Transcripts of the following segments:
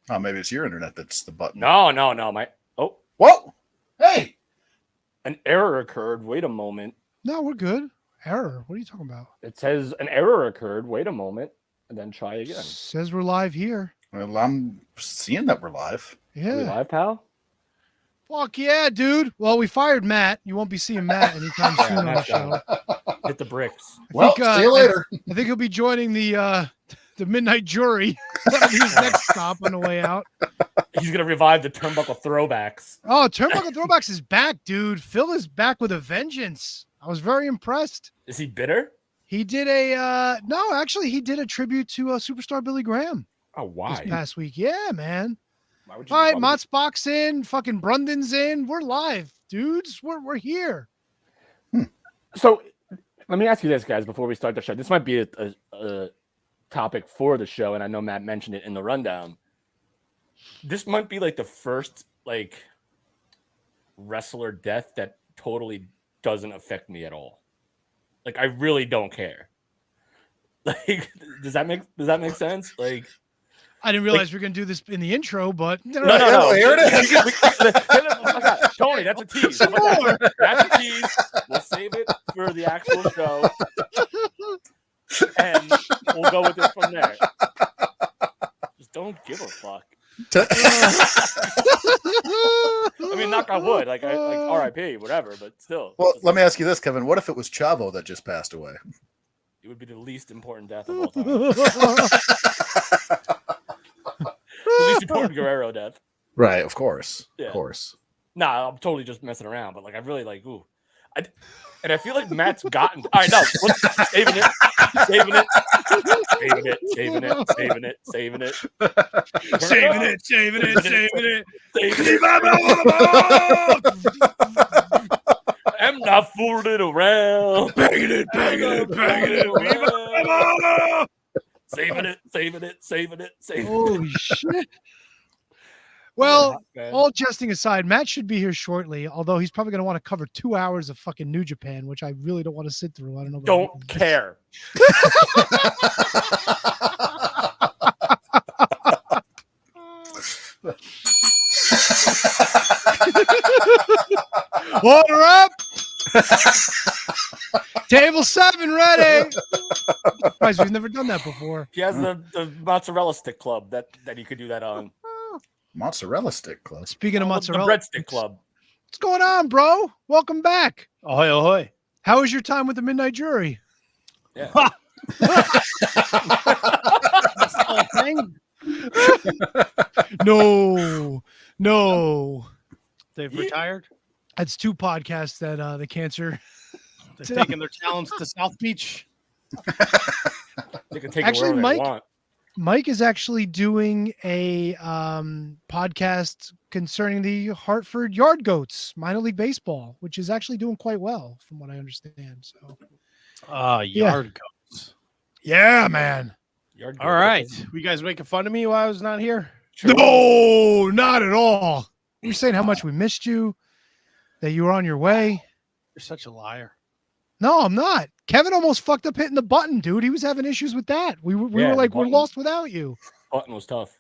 Oh, maybe it's your internet that's the button. No. Oh, Whoa! Hey! an error occurred. Wait a moment. No, we're good. Error. What are you talking about? It says an error occurred. Wait a moment, and then try again. Says we're live here. Well, I'm seeing that we're live. Are we Yeah. live, pal? Fuck yeah, dude. Well, we fired Matt. You won't be seeing Matt anytime soon on the Matt's show. Hit the bricks. Well, think, see you later. I think he'll be joining the Midnight Jury. That'll be his next stop on the way out. He's gonna revive the turnbuckle throwbacks. Oh, Turnbuckle Throwbacks is back, dude. Phil is back with a vengeance. I was very impressed. Is he bitter? He did a no, actually, he did a tribute to superstar Billy Graham Oh, why? this past week. Yeah, man. Why would you? All right, why would Mott's box in, fucking Brundon's in. We're live, dudes. We're here. you- So, let me ask you this, guys, before we start the show. This might be a topic for the show, and I know Matt mentioned it in the rundown. This might be like the first wrestler death that totally doesn't affect me at all. Like, I really don't care. Like, does that make sense? Like, I didn't realize we were gonna do this in the intro, but no. Here it is. Tony, that's a tease. Some more. That's a tease. We'll save it for the actual show, and we'll go with it from there. Just don't give a fuck. I mean, knock on wood, like R.I.P. whatever, but still. Well, let me ask you this, Kevin. What if it was Chavo that just passed away? It would be the least important death of all time. The least important Guerrero death. Right, of course. Yeah. Of course. Nah, I'm totally just messing around, but like I really like ooh. And I feel like Matt's gotten. All right, no, saving it. Saving it. I'm not fooling around. Banging it. Saving it. Holy shit. Well, Man. all jesting aside, Matt should be here shortly, although he's probably going to want to cover 2 hours of fucking New Japan, which I really don't want to sit through. I don't know. about you. Don't care. Order up. Table 7 ready. Guys, we've never done that before. He has the mozzarella stick club that he could do that on. Mozzarella stick club. Speaking of The mozzarella, breadstick club. what's going on, bro? Welcome back. Ahoy, ahoy. How was your time with the Midnight Jury? Yeah. No. They've retired. That's 2 podcasts that the cancer. They've taken their talents to South Beach. They can take Actually, it wherever Mike- they want. Mike is actually doing a podcast concerning the Hartford Yard Goats minor league baseball, which is actually doing quite well, from what I understand. So, Yard goats. yeah, man. Yard All goat. right. You guys making fun of me while I was not here? Sure. No, not at all. You're saying how much we missed you, that you were on your way. You're such a liar. No, I'm not. Kevin almost fucked up hitting the button, dude. He was having issues with that. We were Yeah, like, the we're button. lost without you. Button was tough.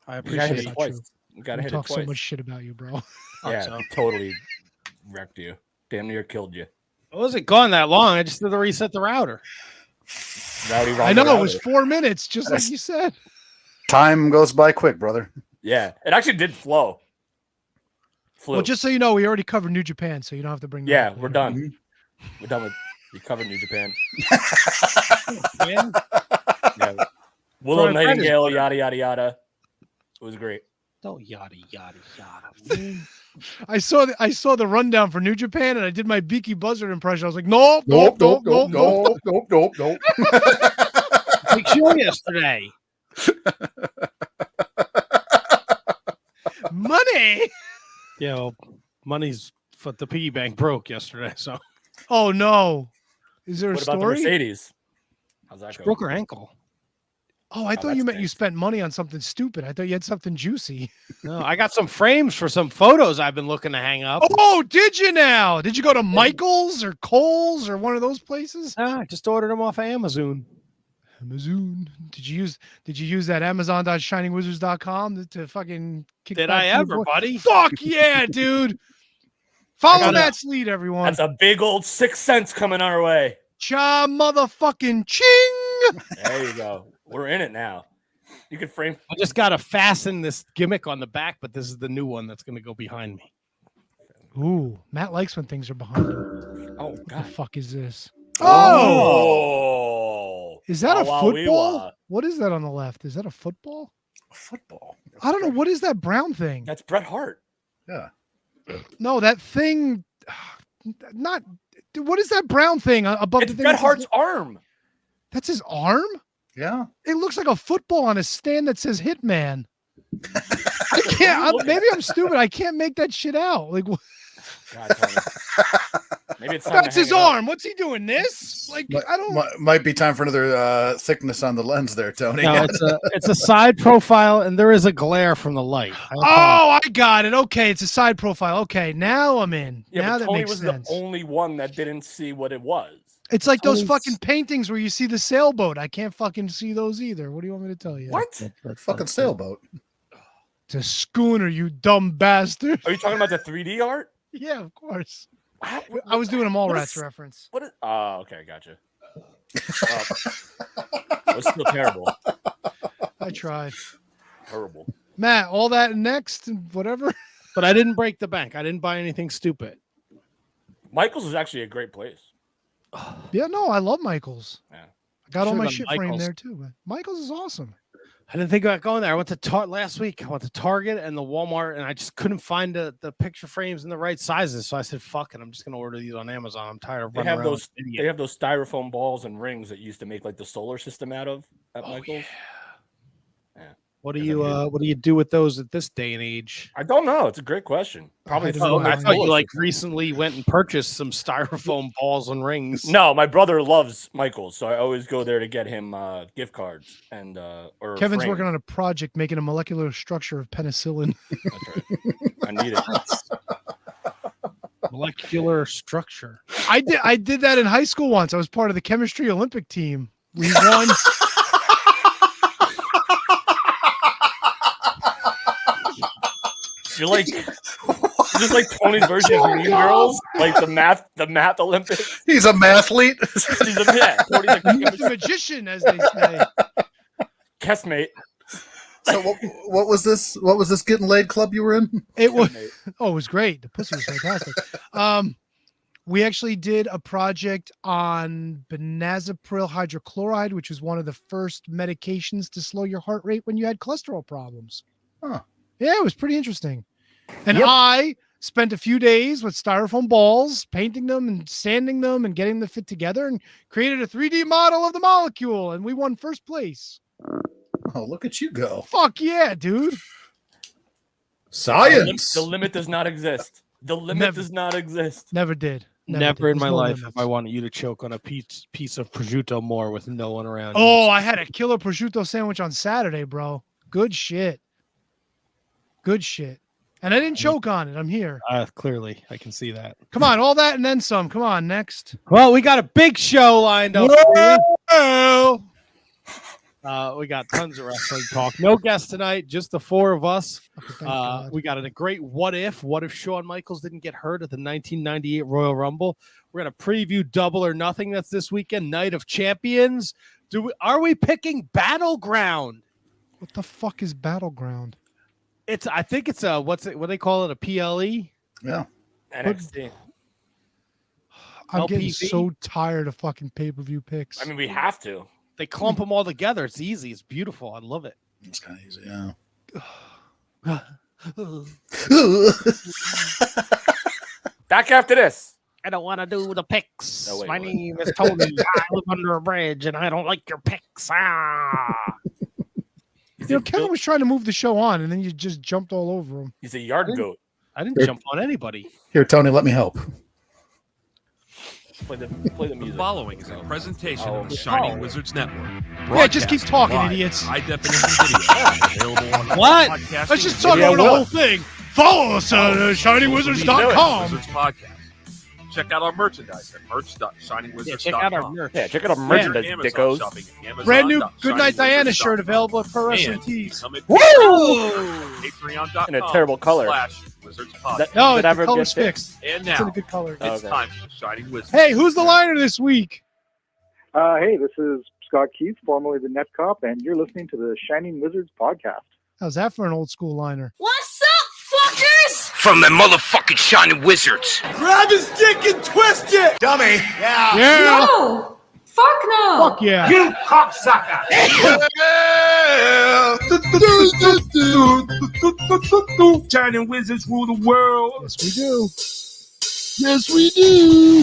I You gotta appreciate hit it. it twice. You gotta We hit it talk so twice. much shit about you, bro. Yeah, So. totally wrecked you. Damn near killed you. I wasn't gone that long. I just did the reset the router. Rowdy I know Ronda it was Router. 4 minutes, just like you said. Time goes by quick, brother. Yeah, it actually did flow. Flew. Well, just so you know, we already covered New Japan, so you don't have to bring that yeah, up we're later. done. We're done with. We covered New Japan. Man, Yeah. Willow Brian Brennan is Nightingale, better. yada yada yada. It was great. don't yada yada yada. I saw the rundown for New Japan, and I did my Beaky Buzzard impression. I was like, nope. Big show yesterday. Money. Money's for the piggy bank broke yesterday, so Oh no. Is there a What about the story? Mercedes? How's that she going? broke her ankle. Oh, I thought that you meant you stinks. spent money on something stupid. I thought you had something juicy. No, I got some frames for some photos I've been looking to hang up. Oh, did you now? Did you go to Michael's or Kohl's or one of those places? I just ordered them off of Amazon. Amazon. Did you use that Amazon.shiningwizards.com to fucking kick Did back I to your ever, boy? buddy? Fuck yeah, dude. Follow gotta- Matt's lead, everyone. That's a big old 6 cents coming our way. Cha motherfucking ching. There you go. We're in it now. You can frame. I just gotta fasten this gimmick on the back, but this is the new one that's gonna go behind me. Ooh, Matt likes when things are behind him. Oh What the God. fuck is this? Oh. Is that a Wah, wah, wee, football? wah. What is that on the left? Is that a football? Football. I don't know. What is that brown thing? That's Bret Hart. Yeah. No, that thing. Not. What is that brown thing above It's the thing? Bret that says- Hart's arm. That's his arm? Yeah. It looks like a football on a stand that says Hitman. I can't. Maybe I'm stupid. I can't make that shit out. Like, God, Tony. Maybe it's time to that's his hang it up. arm. What's he doing? This? Like, I don't. Might be time for another thickness on the lens there, Tony. No, it's a side profile, and there is a glare from the light. Oh, I got it. Okay, it's a side profile. Okay, now I'm in. Yeah, now but that Tony makes was sense. the only one that didn't see what it was. It's like those Tony's- fucking paintings where you see the sailboat. I can't fucking see those either. What do you want me to tell you? What? Fucking sailboat. It's a schooner, you dumb bastard. Are you talking about the 3D art? Yeah, of course. How- I was doing a what Mallrats is- reference. What is? Oh, okay, gotcha. It was still terrible. I tried. Terrible. Matt, all that next and whatever. But I didn't break the bank. I didn't buy anything stupid. Michael's is actually a great place. Yeah, no, I love Michael's. Yeah. I got all Should've my gone shit framed Michael's. there too, but Michael's is awesome. I didn't think about going there. I went to last week. I went to Target and the Walmart, and I just couldn't find the picture frames in the right sizes. So I said, "Fuck it, I'm just gonna order these on Amazon." I'm tired of They running have around. those. like an They idiot. have those styrofoam balls and rings that used to make like the solar system out of at Oh, Michael's. What do Is you that hidden? What do you do with those at this day and age? I don't know. It's a great question. Probably. I the don't solar know. I thought you solar like system. recently went and purchased some styrofoam balls and rings. No, my brother loves Michael's, so I always go there to get him gift cards and or. Kevin's frame. working on a project making a molecular structure of penicillin. That's right. I need it. Molecular structure. I did that in high school once. I was part of the chemistry Olympic team. We won. You're like, just like Tony's version of Mean Girls, like the math Olympics. He's a mathlete. Yeah, Tony's like He's the magician, as they say. Castmate. So what was this? What was this getting laid club you were in? It was it was great. The pussy was fantastic. We actually did a project on benazepril hydrochloride, which was one of the first medications to slow your heart rate when you had cholesterol problems. Huh. Yeah, it was pretty interesting. And Yep. I spent a few days with styrofoam balls, painting them and sanding them and getting them to fit together, and created a 3D model of the molecule. And we won first place. Oh, look at you go. Fuck yeah, dude. Science. The limit does not exist. The limit Never. does not exist. Never did. Never in did. my There's no life limits. have I wanted you to choke on a piece of prosciutto more with no one around. Oh, I had a killer prosciutto sandwich on Saturday, bro. Good shit. Good shit. And I didn't choke on it. I'm here. Clearly, I can see that. Come on, all that and then some. Come on, next. Well, we got a big show lined up. For you. We got tons of wrestling talk. No guests tonight, just the four of us. Thank God. We got a great what if Shawn Michaels didn't get hurt at the 1998 Royal Rumble. We're going to preview Double or Nothing that's this weekend, Night of Champions. Are we picking Battleground? What the fuck is Battleground? I think it's a what they call it, a PLE. Yeah. NXT. I'm getting LPV? so tired of fucking pay-per-view picks. I mean, we have to. They clump them all together. It's easy. It's beautiful. I love it. It's kind of easy. Yeah. Back after this. I don't want to do the picks. No, wait, My wait. name is Tony. I live under a bridge, and I don't like your picks. He's, you know, a, Kevin was trying to move the show on, and then you just jumped all over him. he's a yard goat. I didn't jump on anybody. Here, Tony, let me help. Play the music. The following is a presentation Oh, of the okay. Shining Oh. Wizards Network. Yeah, just keep Broadcasting talking, live, idiots. High definition video available on What? podcasting Let's just and talk Video over the what? whole thing. Follow us on social media shiningwizards.com. Wizards podcast. Check out our merchandise at merch.shiningwizards.com. Yeah, check out our merch. Yeah, check out our Your merchandise, Amazon dickos. shopping at Amazon. Brand new Goodnight Diana shirt available at Pro Wrestling And Tees. become a Woo! Patreon.com In a terrible color. /WizardsPod. That- No, Did the ever color's get fixed. And It's in a now good color. it's Okay. time for the Shining Wizards. Hey, who's the liner this week? Hey, this is Scott Keith, formerly the Net Cop, and you're listening to the Shining Wizards podcast. How's that for an old school liner? What's up, fuckers? From the motherfucking Shining Wizards. Yeah. No! Fuck no! Fuck yeah. Shining Wizards rule the world. Yes, we do. Yes, we do.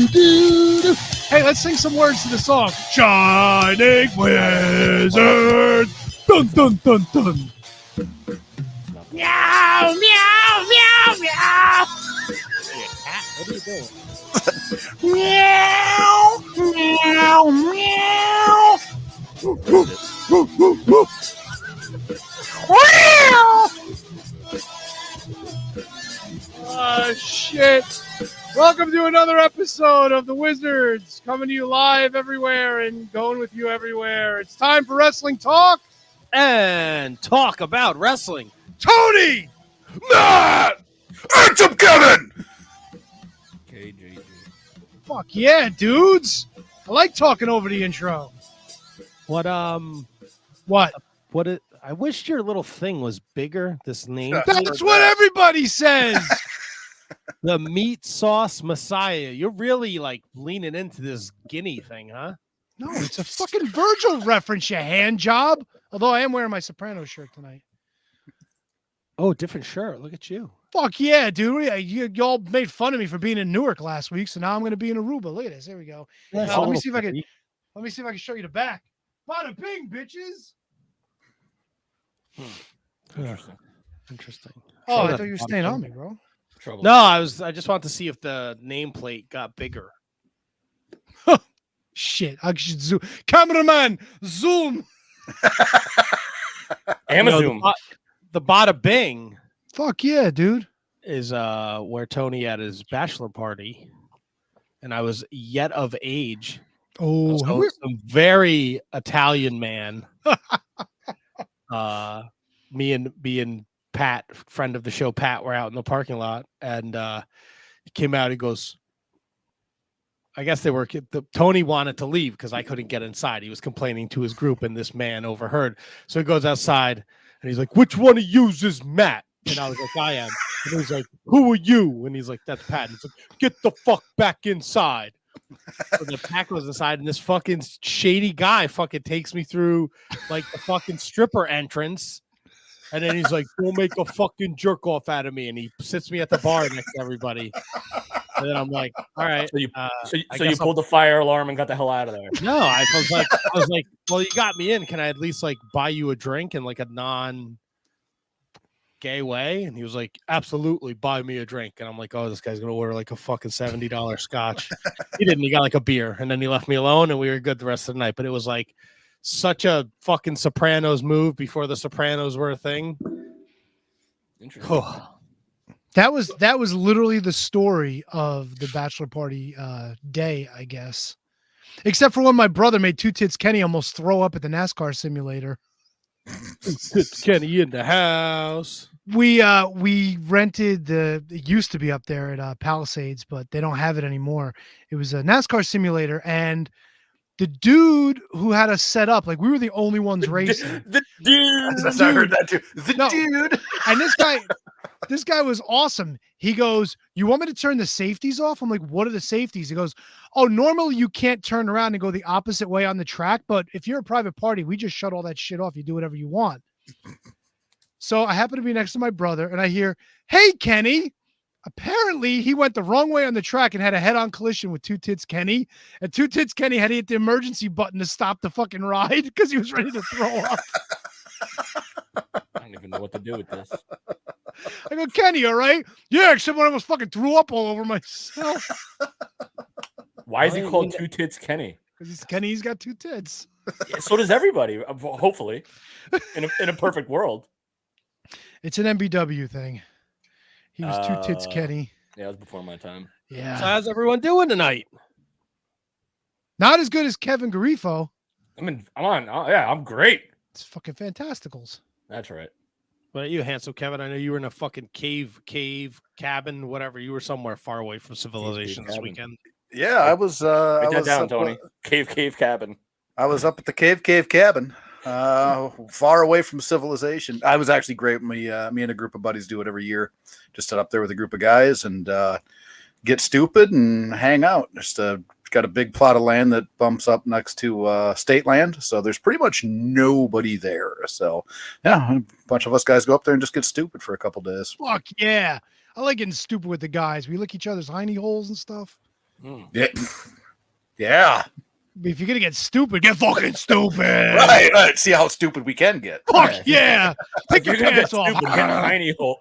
Do. Hey, let's sing some words to the song. Shining Wizards. Dun, dun, dun, dun. Meow, meow, meow, meow. What are you doing? Meow, meow, meow. Meow. Oh, shit. Welcome to another episode of The Wizards, coming to you live everywhere and going with you everywhere. It's time for Wrestling Talk. And talk about wrestling. Tony! Matt! Handsome Kevin! KJJ. Fuck yeah, dudes. I like talking over the intro. What What? I wish your little thing was bigger, this name. That's what everybody says. The Meat Sauce Messiah. You're really like leaning into this guinea thing, huh? No, it's a fucking Virgil reference, you hand job. Although I am wearing my Soprano shirt tonight. Oh, different shirt. Look at you. Fuck yeah, dude. Y'all made fun of me for being in Newark last week, so now I'm going to be in Aruba. Look at this. There we go. Let me see if I can show you the back. Bada bing, bitches. Interesting. Oh, I thought you were staying on me, bro. Trouble. No, I just wanted to see if the nameplate got bigger. Shit, I should zoom. Cameraman, zoom. Amazon. The Bada Bing Fuck yeah, dude. is where Tony had his bachelor party, and I was yet of age. Oh, have So we- some very Italian man. Me and Pat, friend of the show, Pat, were out in the parking lot, and he came out. He goes, I guess Tony wanted to leave because I couldn't get inside. He was complaining to his group, and this man overheard. So he goes outside, and he's like, "Which one of yous is Matt?" And I was like, "I am." And he's like, "Who are you?" And he's like, "That's Pat." And he's like, "Get the fuck back inside." So the Pat goes inside, and this fucking shady guy fucking takes me through like the fucking stripper entrance. And then he's like, "Don't make a fucking jerk off out of me." And he sits me at the bar next to everybody. And then I'm like, "All right." So you, I so you guess pulled the fire alarm and got the hell out of there. No, I was like, "Well, you got me in. Can I at least like buy you a drink in like a non-gay way?" And he was like, "Absolutely, buy me a drink." And I'm like, "Oh, this guy's gonna order like a fucking $70 scotch." He didn't. He got like a beer, and then he left me alone, and we were good the rest of the night. But it was like such a fucking Sopranos move before the Sopranos were a thing. Interesting. Oh, that was literally the story of the bachelor party day, I guess. Except for when my brother made Two Tits Kenny almost throw up at the NASCAR simulator. it's Kenny in the house. We rented it used to be up there at Palisades, but they don't have it anymore. It was a NASCAR simulator, and the dude who had us set up, like we were the only ones racing. The dude. I heard that too. The No. dude. And this guy was awesome. He goes, "You want me to turn the safeties off?" I'm like, "What are the safeties?" He goes, "Oh, normally you can't turn around and go the opposite way on the track, but if you're a private party, we just shut all that shit off. You do whatever you want." So I happen to be next to my brother, and I hear, "Hey, Kenny." Apparently, he went the wrong way on the track and had a head-on collision with Two Tits Kenny. And Two Tits Kenny had to hit the emergency button to stop the fucking ride because he was ready to throw up. I don't even know what to do with this. I go, "Kenny, all right?" "Yeah, except when I almost fucking threw up all over myself." Why is he called Two Tits Kenny? Because Kenny's got two tits. Yeah, so does everybody. Hopefully, in a perfect world. It's an MBW thing. He was Two Tits Kenny. Yeah, it was before my time. So Yeah. how's everyone doing tonight? Not as good as Kevin Garifo. I'm on. Oh, yeah, I'm great. It's fucking fantasticals. That's right. What about you, handsome Kevin? I know you were in a fucking cave, cabin, whatever. You were somewhere far away from civilization this cabin. weekend. Yeah, I was. I Write that was down, up, Tony. Cave cabin. I was up at the cave cabin, far away from civilization. I was actually great. Me and a group of buddies do it every year. Just sit up there with a group of guys and get stupid and hang out. Just got a big plot of land that bumps up next to state land, so there's pretty much nobody there. So yeah, a bunch of us guys go up there and just get stupid for a couple days. Fuck yeah. I like getting stupid with the guys. We lick each other's hiney holes and stuff. Yeah, yeah. If you're gonna get stupid, get fucking stupid. Right. See how stupid we can get. Fuck yeah. Pick You're your gonna get pants off. stupid.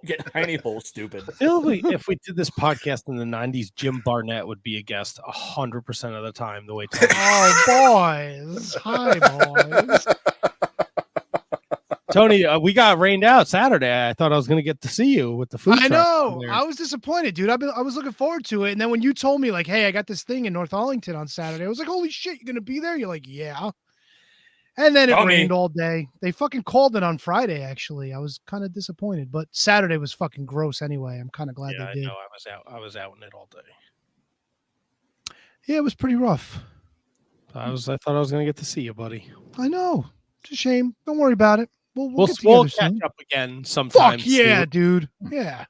Get tiny hole stupid. If we did this podcast in the 90s, Jim Barnett would be a guest 100% of the time, the way Tony. Oh, boys. Hi, boys. Tony, we got rained out Saturday. I thought I was going to get to see you with the food. I truck know. there. I was disappointed, dude. I was looking forward to it. And then when you told me, like, hey, I got this thing in North Arlington on Saturday, I was like, holy shit, you're going to be there? You're like, yeah. And then it Tony. rained all day. They fucking called it on Friday, actually. I was kind of disappointed, but Saturday was fucking gross anyway. I'm kind of glad Yeah, they I did. know. I was out in it all day. Yeah, it was pretty rough. I thought I was going to get to see you, buddy. I know. It's a shame. Don't worry about it. We'll get We'll together catch soon. up again sometime. Fuck yeah, soon. dude. Yeah.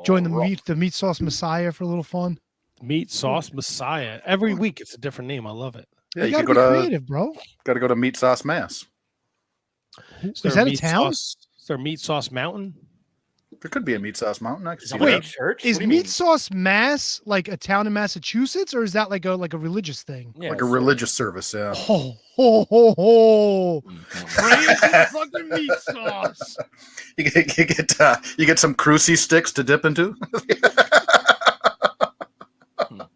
Join the meat sauce messiah for a little fun. Meat Sauce Messiah. Every week it's a different name. I love it. Yeah, You you gotta could be go to creative, bro. got to go to Meat Sauce Mass. Is that a Meat town? Sauce, is there Meat Sauce Mountain? There could be a Meat Sauce Mountain. I can see Wait, that. church? Is What do you Meat mean? Sauce Mass like a town in Massachusetts, or is that like a religious thing? Yeah, Like a religious service. Yeah. Ho ho ho ho! Mm-hmm. Praise the fucking meat sauce. You get some cruci sticks to dip into. God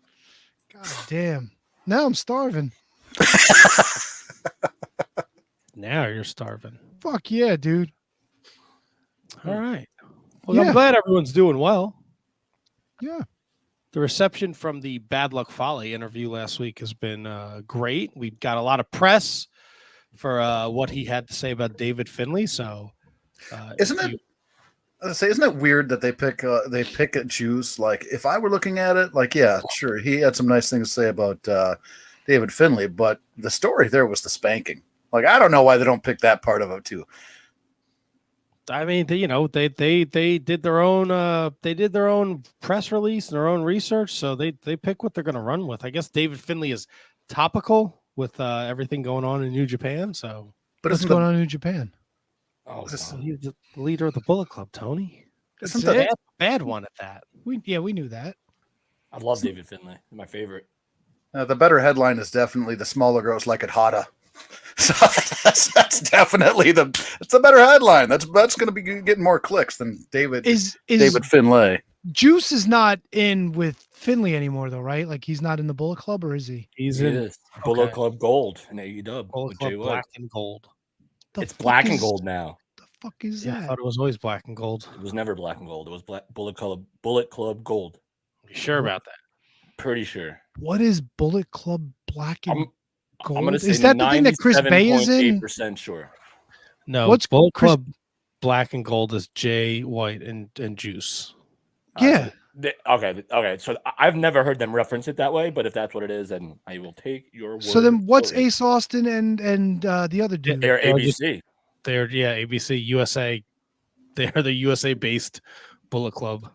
damn! Now I'm starving. Now you're starving. Fuck yeah, dude. All right. Well, Yeah. I'm glad everyone's doing well. Yeah. The reception from the Bad Luck Folly interview last week has been great. We got a lot of press for what he had to say about David Finley. So, Isn't it? Isn't it weird that they pick at Jews? Like, if I were looking at it, like, yeah, sure, he had some nice things to say about David Finley, but the story there was the spanking. Like, I don't know why they don't pick that part of it too. I mean, they did their own press release and their own research, so they pick what they're going to run with. I guess David Finley is topical with everything going on in New Japan. So, But What's isn't going the, on in Japan? Oh, This- God. he's the leader of the Bullet Club, Tony. isn't That's the, it? Bad one at that. We knew that. I love David Finlay. He's my favorite. the better headline is definitely the smaller girls like it hotter. So that's definitely it's a better headline. That's going to be getting more clicks than David Is Finlay. Juice is not in with Finley anymore though, right? Like he's not in the Bullet Club, or is he? He's It in is. Bullet Okay. Club Gold in AEW. Bullet with Club Jay White. Black and Gold. The It's fuck black and is- gold now. The fuck is Yeah, I that? thought it was always black and gold. It was never black and gold. It was Bullet Club Gold. You sure about that? Pretty sure. What is Bullet Club Black and Gold? I'm gonna say Is that the thing that Chris Bay is in? 97.8% sure. No, What's Bullet Chris- Club Black and Gold is Jay White and Juice. Yeah. Okay. So I've never heard them reference it that way, but if that's what it is, then I will take your word. So then, what's for it. Ace Austin and the other dude? They're They're just- ABC. They're ABC USA. They are the USA based Bullet Club.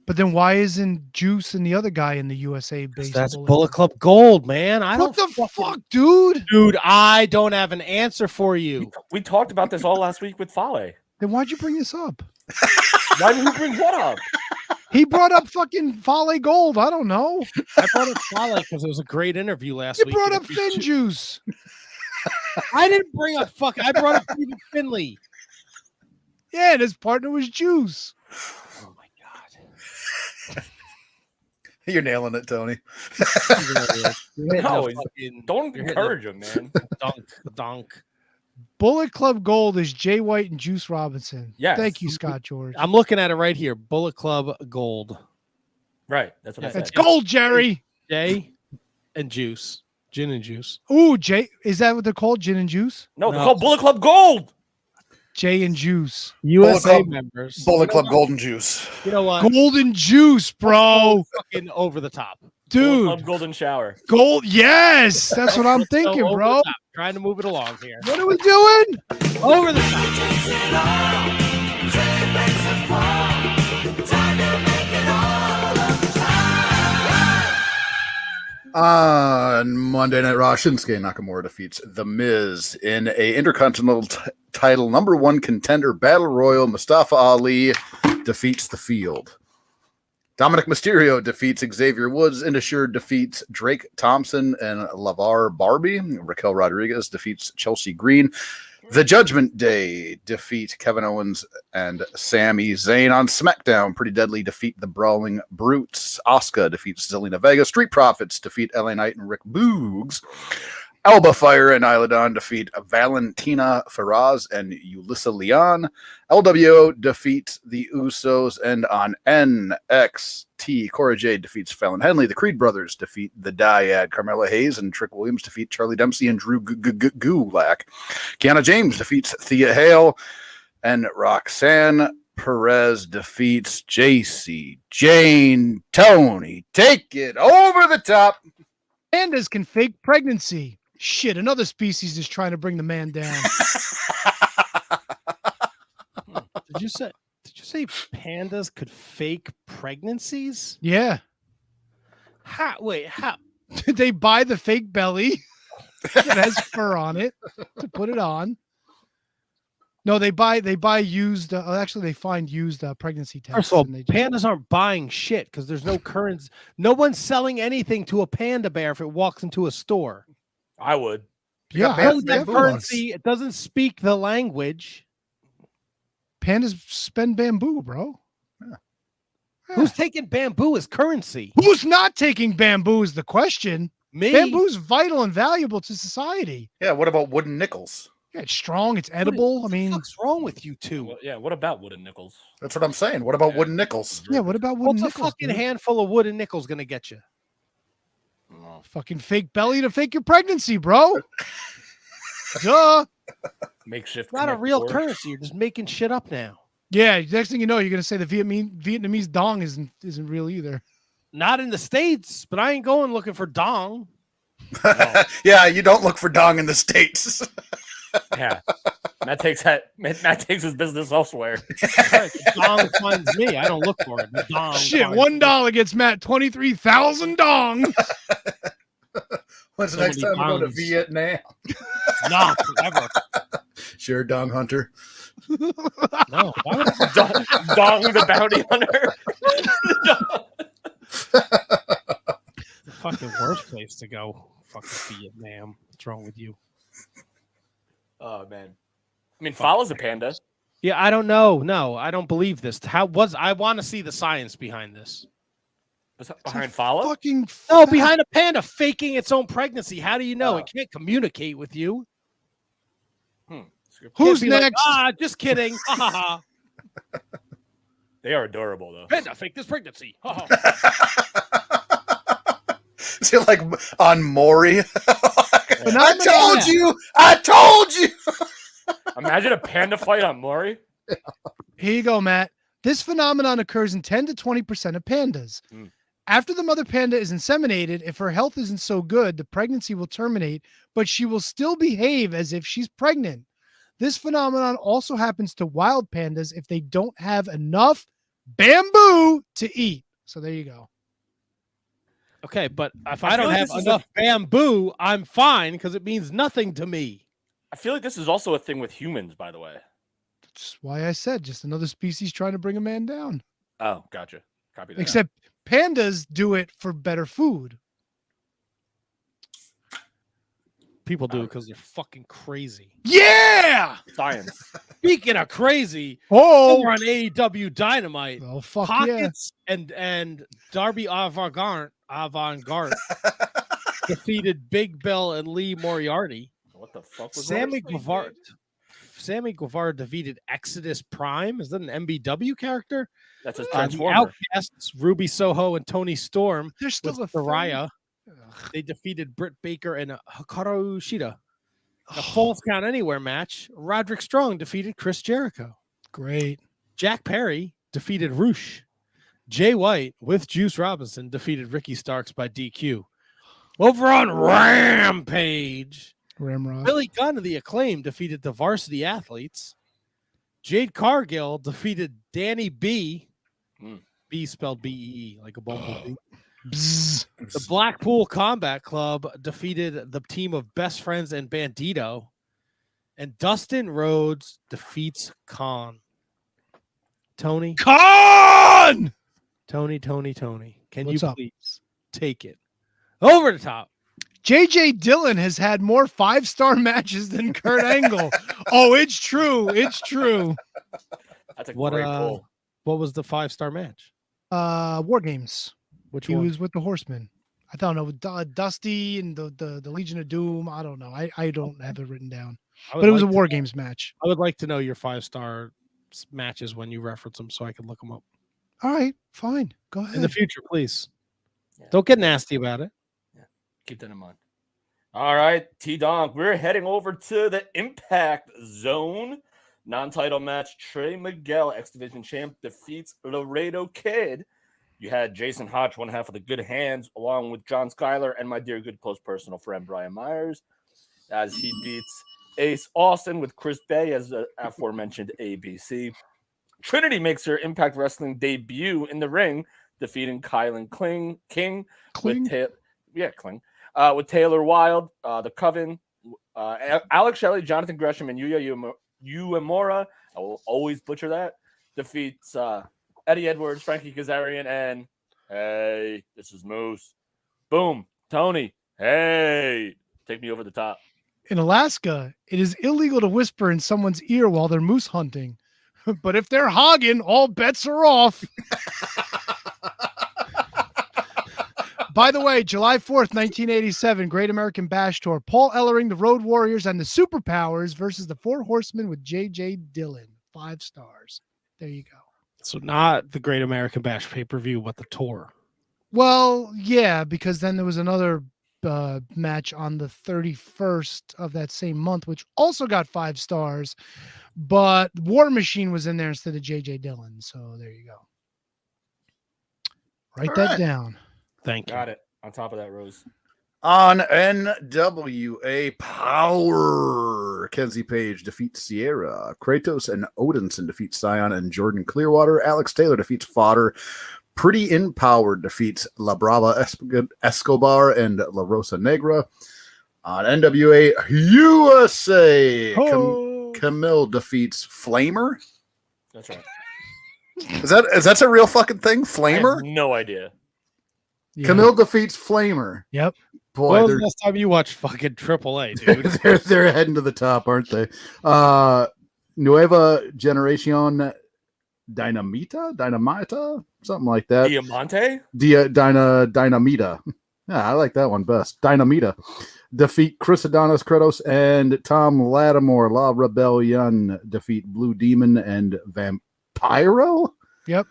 But then why isn't Juice and the other guy in the USA based? That's Bullet Club Gold, man. I What don't the fuck, dude? dude. I don't have an answer for you. We talked about this all last week with Fale. Then why'd you bring this up? Why did he bring what up? He brought up fucking Fale Gold. I don't know. I brought up Fale because it was a great interview last You week. brought and up if Finn Juice. I didn't bring up I brought up David Finley. Yeah, and his partner was Juice. Oh my god. You're nailing it, Tony. No, Fucking- Don't you're hitting encourage him, man. dunk. Bullet Club Gold is Jay White and Juice Robinson. Yes. Thank you, Scott George. I'm looking at it right here. Bullet Club Gold. Right. That's what I said. It's gold, Jerry. Jay and Juice. Gin and Juice. Ooh, Jay. Is that what they're called? Gin and Juice? No, they're No. called Bullet Club Gold. Jay and Juice. USA Club- members. Bullet Club Golden Juice. You know what? Golden Juice, bro. Fucking over the top. Bullet Dude. Club Golden Shower. Gold. Yes. That's what I'm So thinking, over bro. the top. Trying to move it along here. What are we doing? Over the top. On Monday Night Raw, Shinsuke Nakamura defeats The Miz in a Intercontinental title #1 contender battle royal. Mustafa Ali defeats The Field. Dominic Mysterio defeats Xavier Woods. Indusher defeats Drake Thompson and LeVar Barbie. Raquel Rodriguez defeats Chelsea Green. The Judgment Day defeat Kevin Owens and Sami Zayn. On SmackDown, Pretty Deadly defeat the Brawling Brutes. Asuka defeats Zelina Vega. Street Profits defeat LA Knight and Rick Boogs. Alba Fire and Isla Dawn defeat Valentina Feroz and Ulyssa Leon. LWO defeats the Usos. And on NXT, Cora Jade defeats Fallon Henley. The Creed Brothers defeat the Dyad. Carmella Hayes and Trick Williams defeat Charlie Dempsey and Drew Gulak. Kiana James defeats Thea Hale. And Roxanne Perez defeats JC Jane Tony. Take it over the top. Pandas can fake pregnancy. Shit, another species is trying to bring the man down. Did you say pandas could fake pregnancies? Yeah. How? Wait, how? They buy the fake belly that has fur on it to put it on. No, they buy used. Actually, they find used pregnancy tests. First of all, and they just- pandas aren't buying shit because there's no currency. No one's selling anything to a panda bear if it walks into a store. I would. yeah, got I bamboo would That bamboo definitely- currency, it doesn't speak the language. Pandas spend bamboo, bro. Yeah. Who's taking bamboo as currency? Who's not taking bamboo is the question. Me. Bamboo's vital and valuable to society. Yeah, what about wooden nickels? Yeah, it's strong. It's edible. I What mean, the fuck's wrong with you two? Well, yeah. What about wooden nickels? That's what I'm saying. What about Yeah. wooden nickels? yeah. What about wooden What's a nickels? fucking dude? handful of wooden nickels gonna get you? Oh. Fucking fake belly to fake your pregnancy, bro. Duh. Makeshift. It's not a connect real board. currency. You're just making shit up now. Yeah. Next thing you know, you're gonna say the Vietnamese dong isn't real either. Not in the States, but I ain't going looking for dong. Yeah, you don't look for dong in the States. Yeah. Matt takes his business elsewhere. Right, the dong finds me. I don't look for it. The dong Shit, finds $1 gets Matt 23,000 dong. When's the So next many time we go to dongs. Vietnam? me. Not ever. Sure, dong hunter. No. Why would I- Dong the bounty hunter. the fucking worst place to go? Fucking Vietnam. What's wrong with you? Oh man. I mean, Fala's a panda. Yeah, I don't know. No, I don't believe this. I want to see the science behind this. Was that behind Fala? Fucking No, behind a panda faking its own pregnancy. How do you know? Oh. It can't communicate with you. Who's Can't be like, next? just kidding. Ha, ha, ha. They are adorable though. Panda fake this pregnancy. Ha, ha. Is it like on Maury? I not told that. you! I told you! Imagine a panda fight on Maury. Here you go, Matt. This phenomenon occurs in 10 to 20% of pandas. Mm. After the mother panda is inseminated, if her health isn't so good, the pregnancy will terminate, but she will still behave as if she's pregnant. This phenomenon also happens to wild pandas if they don't have enough bamboo to eat. So there you go. Okay, but if I I feel don't like have this is enough bamboo, I'm fine because it means nothing to me. I feel like this is also a thing with humans, by the way. That's why I said just another species trying to bring a man down. Oh, gotcha. Copy that. Except pandas do it for better food. People do because they're fucking crazy. Yeah. Science. Speaking of crazy, Oh, over on AEW Dynamite, well, fuck yeah. Pockets and Darby Avant-Garde defeated Big Bill and Lee Moriarty. What the fuck was Sammy that? Guevara. Sammy Guevara defeated Exodus Prime. Is that an MBW character? That's a The transformer. Outcasts, Ruby Soho and Tony Storm There's still with a third. Soraya. They defeated Britt Baker and Hikaru Shida. In a Falls Count Anywhere match, Roderick Strong defeated Chris Jericho. Great. Jack Perry defeated Roosh. Jay White with Juice Robinson defeated Ricky Starks by DQ. Over on Rampage, Ramrod. Billy Gunn of the Acclaim defeated the Varsity Athletes. Jade Cargill defeated Danny B. B spelled B-E-E, like a bumblebee. Bzzz. The Blackpool Combat Club defeated the team of Best Friends and Bandito. And Dustin Rhodes defeats Khan. Tony. Con! Tony. Can What's you up? please take it over the top? JJ Dillon has had more 5-star matches than Kurt Angle. Oh, it's true. It's true. That's a What great pull. what was the 5-star match? War Games. Which He one? was with the Horsemen. I don't know. Dusty and the Legion of Doom. I don't know. I don't have it written down. I would But it was a like to War know- Games match. I would like to know your 5-star matches when you reference them so I can look them up All right, fine. Go ahead. in the future, please. Yeah. Don't get nasty about it. Keep that in mind. All right, T-Donk, we're heading over to the Impact Zone. Non-title match, Trey Miguel, X-Division champ, defeats Laredo Kid. You had Jason Hotch, one half of the Good Hands, along with John Schuyler and my dear good close personal friend Brian Myers, as he beats Ace Austin with Chris Bay as the aforementioned ABC. Trinity makes her Impact Wrestling debut in the ring, defeating Kylan King Kling. with Kling. With Taylor Wilde, the Coven, Alex Shelley, Jonathan Gresham, and Yuya Uemura. I will always butcher that. Defeats Eddie Edwards, Frankie Kazarian, and hey, this is Moose. Boom, Tony. Hey, take me over the top. In Alaska, it is illegal to whisper in someone's ear while they're moose hunting. But if they're hogging, all bets are off. By the way, July 4th, 1987, Great American Bash Tour. Paul Ellering, the Road Warriors, and the Superpowers versus the Four Horsemen with J.J. Dillon. 5 stars. There you go. So not the Great American Bash pay-per-view, but the tour. Well, yeah, because then there was another match on the 31st of that same month, which also got 5 stars, but War Machine was in there instead of J.J. Dillon. So there you go. Write All that right. down. Thank you. Got it. On top of that, Rose. On NWA Power, Kenzie Page defeats Sierra. Kratos and Odinson defeat Scion and Jordan Clearwater. Alex Taylor defeats Fodder. Pretty in Power defeats La Brava Escobar and La Rosa Negra. On NWA USA, Camille defeats Flamer. That's right. Is that a real fucking thing? I Flamer? have no idea. Yeah. Camille defeats Flamer. Yep. Boy, When was they're the last time you watched fucking AAA, dude? they're heading to the top, aren't they? Nueva Generacion Dynamita, something like that. Diamante? Dynamita. Yeah, I like that one best. Dynamita defeat Chris Adonis, Kratos, and Tom Lattimore. La Rebellion defeat Blue Demon and Vampiro. Yep.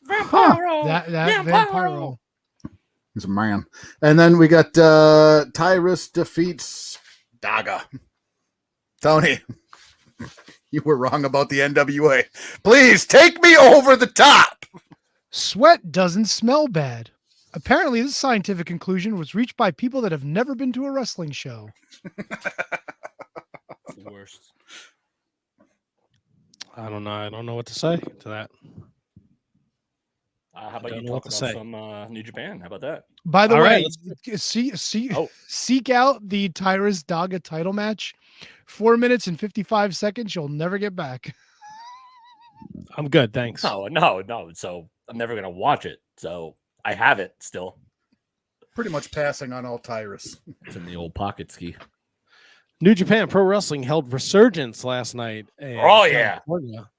Vampiro! That Vampiro. He's a man. And then we got Tyrus defeats Daga. Tony, you were wrong about the NWA. Please take me over the top. Sweat doesn't smell bad. Apparently, this scientific conclusion was reached by people that have never been to a wrestling show. It's the worst. I don't know. I don't know what to say to that. How about don't you know what talk to about say. some New Japan? How about that? By the All way, right, seek out the Tyrus Daga title match. 4 minutes and 55 seconds. You'll never get back. I'm good, thanks. No. So I'm never gonna watch it. So I have it still. Pretty much passing on all Tyrus. It's in the old pocket ski. New Japan Pro Wrestling held Resurgence last night. in Oh, yeah. California.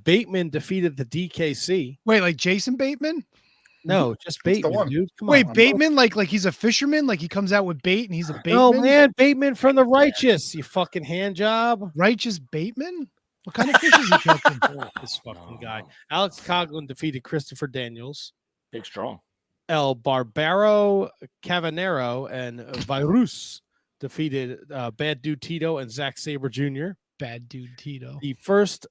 Bateman defeated the DKC. Wait, like Jason Bateman? No, just That's the Bateman, one. dude. Come Wait, on. Bateman, like he's a fisherman, like he comes out with bait and he's a Bateman. No, man, Bateman from the Righteous. You fucking hand job. Righteous Bateman. What kind of fish is he catching? This fucking guy. Alex Coughlin defeated Christopher Daniels. Big strong. El Barbaro Cavanero and Virus defeated Bad Dude Tito and Zack Sabre Jr. Bad dude Tito. The first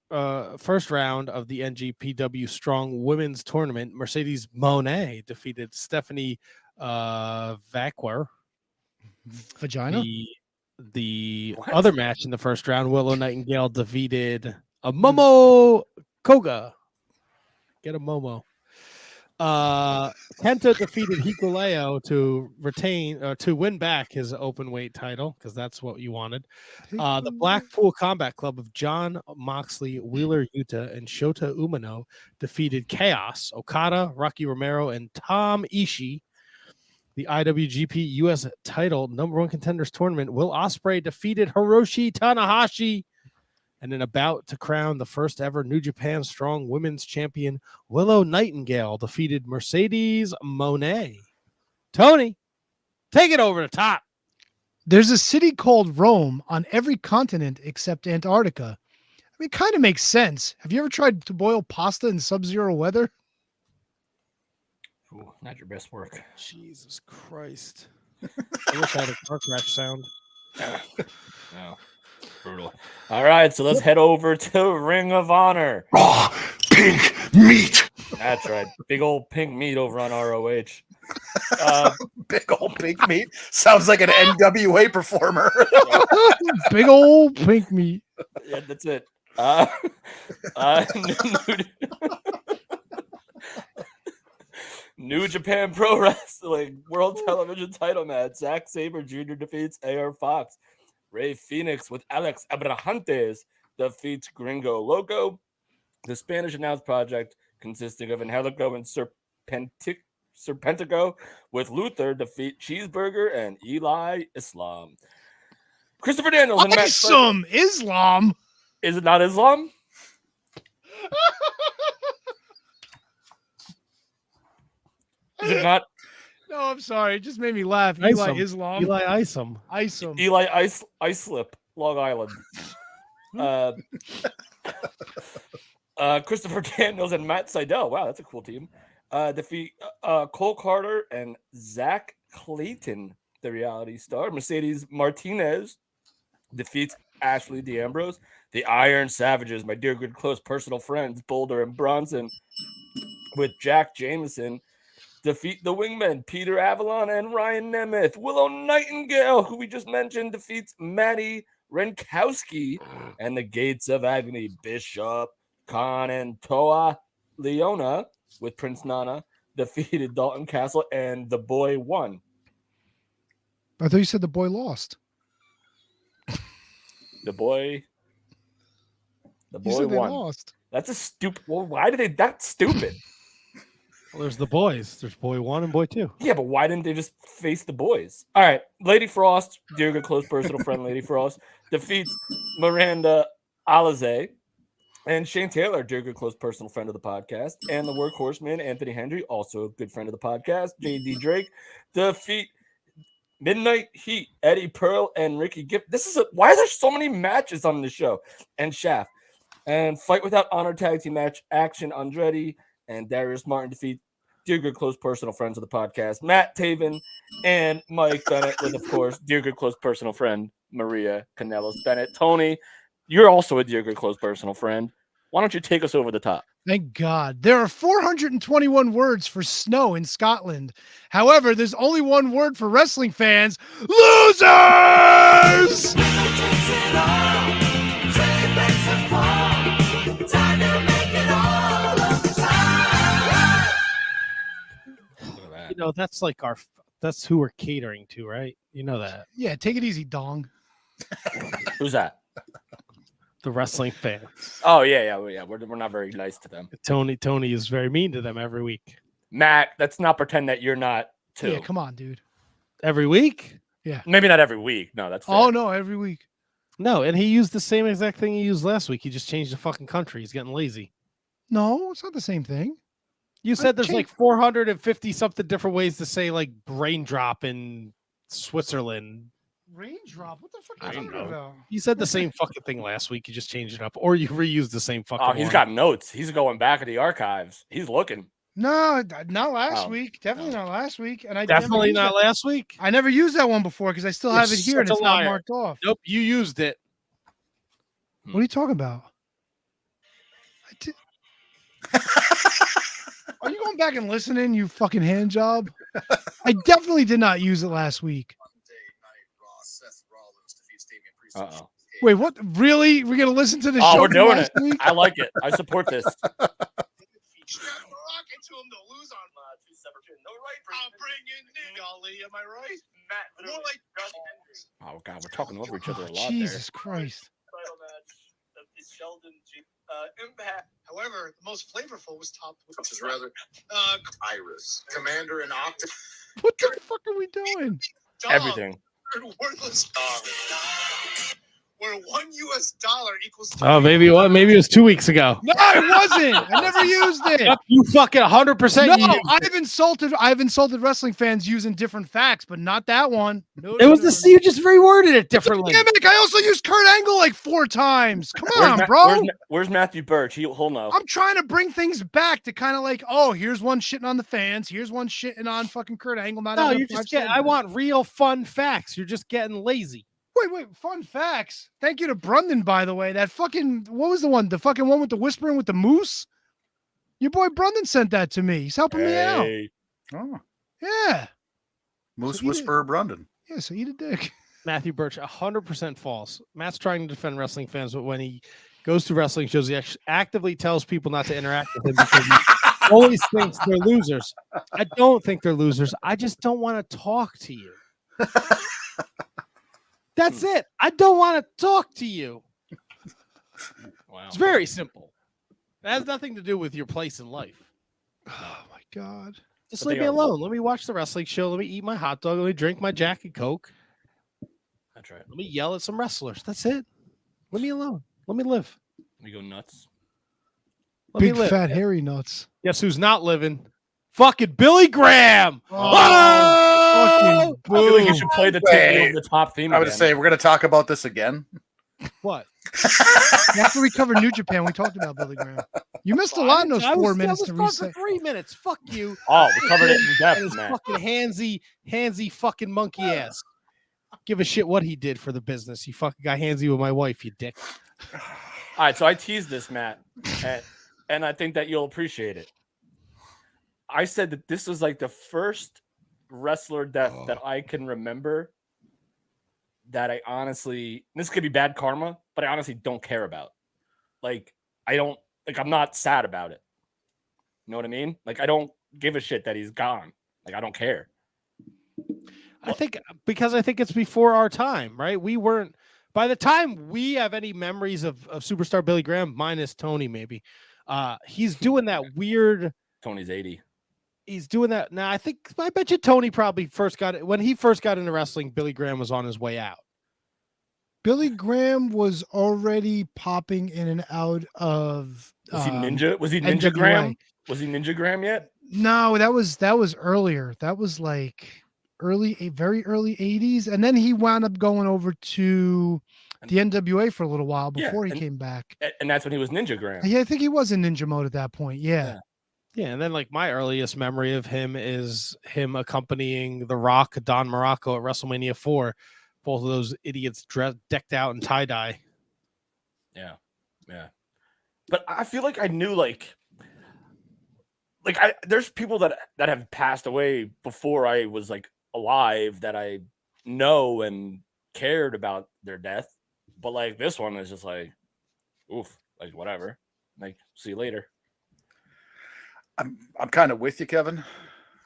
round of the NGPW Strong Women's Tournament, Mercedes Monet defeated Stephanie Vacquer. Vagina. The What? other match in the first round, Willow Nightingale defeated a Momo Koga. Get a Momo. Kenta defeated Hikuleo to win back his open weight title because that's what you wanted. The Blackpool Combat Club of John Moxley, Wheeler Yuta, and Shota Umino defeated Chaos, Okada, Rocky Romero, and Tom Ishii. The IWGP US title #1 contenders tournament, Will Ospreay defeated Hiroshi Tanahashi. And then about to crown the first ever New Japan Strong Women's Champion, Willow Nightingale defeated Mercedes Monet. Tony, take it over the top. There's a city called Rome on every continent except Antarctica. I mean, it kind of makes sense. Have you ever tried to boil pasta in sub-zero weather? Ooh, not your best work. Jesus Christ. I wish I had a car crash sound. No. Brutal. All right, so let's head over to Ring of Honor. Raw pink meat. That's right. Big old pink meat over on ROH. Big old pink meat. Sounds like an NWA performer. Big old pink meat. Yeah, that's it. New Japan Pro Wrestling World Television Title match. Zack Sabre Jr. defeats AR Fox. Ray Phoenix with Alex Abrahantes defeats Gringo Loco. The Spanish announced project consisting of Angelico and Serpentico with Luther defeat Cheeseburger and Eli Islam. Christopher Daniels and Matt Striker. Awesome Islam. Is it not Islam? Is it not No, I'm sorry. It just made me laugh. Isom. Eli Islam. Eli Isom. Isom. Eli Islip, Long Island? Christopher Daniels and Matt Sydal. Wow, that's a cool team. Defeat Cole Carter and Zach Clayton, the reality star. Mercedes Martinez defeats Ashley D'Ambrose. The Iron Savages, my dear good close personal friends, Boulder and Bronson, with Jack Jameson, defeat the Wingmen, Peter Avalon and Ryan Nemeth. Willow Nightingale, who we just mentioned, defeats Maddie Renkowski. And the Gates of Agony, Bishop, Khan, and Toa Leona, with Prince Nana, defeated Dalton Castle, and the boy won. I thought you said the boy lost. The boy You said they won. lost. That's a stupid. Well, why did they? That's stupid. Well, there's the boys. There's boy 1 and boy 2. Yeah, but why didn't they just face the boys? All right, Lady Frost, dear good close personal friend, Lady Frost defeats Miranda Alize. And Shane Taylor, dear good close personal friend of the podcast, and the workhorseman Anthony Hendry, also a good friend of the podcast, JD Drake, defeat Midnight Heat, Eddie Pearl, and Ricky Gift. Why are there so many matches on this show? And Shaft. And Fight Without Honor tag team match, Action Andretti and Darius Martin defeat dear good close personal friends of the podcast, Matt Taven and Mike Bennett, with, of course, dear good close personal friend, Maria Canellos Bennett. Tony, you're also a dear good close personal friend. Why don't you take us over the top? Thank God. There are 421 words for snow in Scotland. However, there's only one word for wrestling fans: losers! You know, that's like that's who we're catering to, right? You know that. Yeah, take it easy, dong. Who's that? The wrestling fan. Oh, yeah. We're not very nice to them. Tony is very mean to them every week. Matt, let's not pretend that you're not too. Yeah, come on, dude. Every week? Maybe not every week. No, that's fair. Oh, no, every week. No, and he used the same exact thing he used last week. He just changed the fucking country. He's getting lazy. No, it's not the same thing. You said there's change- like 450 something different ways to say like raindrop in Switzerland. Raindrop. What the fuck I are you don't talking know. about? You said the same fucking thing last week. You just changed it up, or you reused the same fucking. Oh, he's one. got notes. He's going back in the archives. He's looking. No, not last Oh, week. Definitely no. not last week. And I Definitely never not used last week. that. I never used that one before because I still You're have it here and such it's a not liar. marked off. Nope, you used it. What are you talking about? Are you going back and listening, you fucking hand job? I definitely did not use it last week. Uh-oh. Wait, what? Really? We're gonna listen to the Oh, show we're from doing last it. week? I like it. I support this. Oh God, we're talking over each other a lot Jesus Christ. However, the most flavorful was topped with Which is rather Iris, Commander and Octopus. What the fuck are we doing? there. Everything. worthless dog. Where $1 equals. Oh, maybe what? Maybe it was 2 weeks ago. No, it wasn't. I never used it. Yep, you fucking 100%. No, you I've insulted wrestling fans using different facts, but not that one. No, it was the you just reworded it differently. Gimmick. I also used Kurt Angle like 4 times. Come Where's on, Ma- bro. Where's Matthew Birch? He'll know. I'm trying to bring things back to kind of like, oh, here's one shitting on the fans. Here's one shitting on fucking Kurt Angle. Not No, having a you're just 5-star getting. I want real fun facts. You're just getting lazy. Wait, fun facts. Thank you to Brundon, by the way. That fucking, what was the one? The fucking one with the whispering with the moose? Your boy Brundon sent that to me. He's helping me out. Hey. Oh, Yeah. Moose So he Whisperer Brundon. Yeah, so eat a dick. Matthew Birch, 100% false. Matt's trying to defend wrestling fans, but when he goes to wrestling shows, he actively tells people not to interact with him because he always thinks they're losers. I don't think they're losers. I just don't want to talk to you. That's it. I don't want to talk to you. Wow. It's very simple. It has nothing to do with your place in life. Oh my God. Just But leave they me are- alone. Let me watch the wrestling show. Let me eat my hot dog. Let me drink my Jack and Coke. That's right. Let me yell at some wrestlers. That's it. Let me alone. Let me live. We go nuts. Let me Big live. fat hairy nuts. Guess who's not living? Fucking Billy Graham. Oh, Oh! fucking I feel like you boo. should play the Wait. the top theme. I would again. say we're going to talk about this again. What? After we covered New Japan, we talked about Billy Graham. You missed a lot in those 4 minutes to I was reset. for 3 minutes. Fuck you. Oh, we covered it in And depth, his man. fucking handsy fucking monkey ass. Give a shit what he did for the business. He fucking got handsy with my wife, you dick. All right, so I teased this, Matt, and I think that you'll appreciate it. I said that this was like the first wrestler death that I can remember that I honestly, this could be bad karma, but I honestly don't care about. Like, I'm not sad about it. You know what I mean? Like, I don't give a shit that he's gone. Like, I don't care. I think because I think it's before our time, right? We weren't by the time we have any memories of superstar Billy Graham, minus Tony, maybe. He's doing that weird. Tony's 80. He's doing that now. I bet you Tony probably when he first got into wrestling, Billy Graham was on his way out. Billy Graham was already popping in and out of. Was he Ninja? Was he Ninja NWA. Graham? Was he Ninja Graham yet? No, that was earlier. That was like very early 80s. And then he wound up going over to the NWA for a little while before he came back. And that's when he was Ninja Graham. Yeah, I think he was in ninja mode at that point. Yeah. Yeah, and then like my earliest memory of him is him accompanying The Rock, Don Morocco at WrestleMania 4. Both of those idiots decked out in tie-dye. Yeah. But I feel like I knew there's people that have passed away before I was like alive that I know and cared about their death. But like this one is just like, oof, like whatever. Like, see you later. I'm kind of with you, Kevin.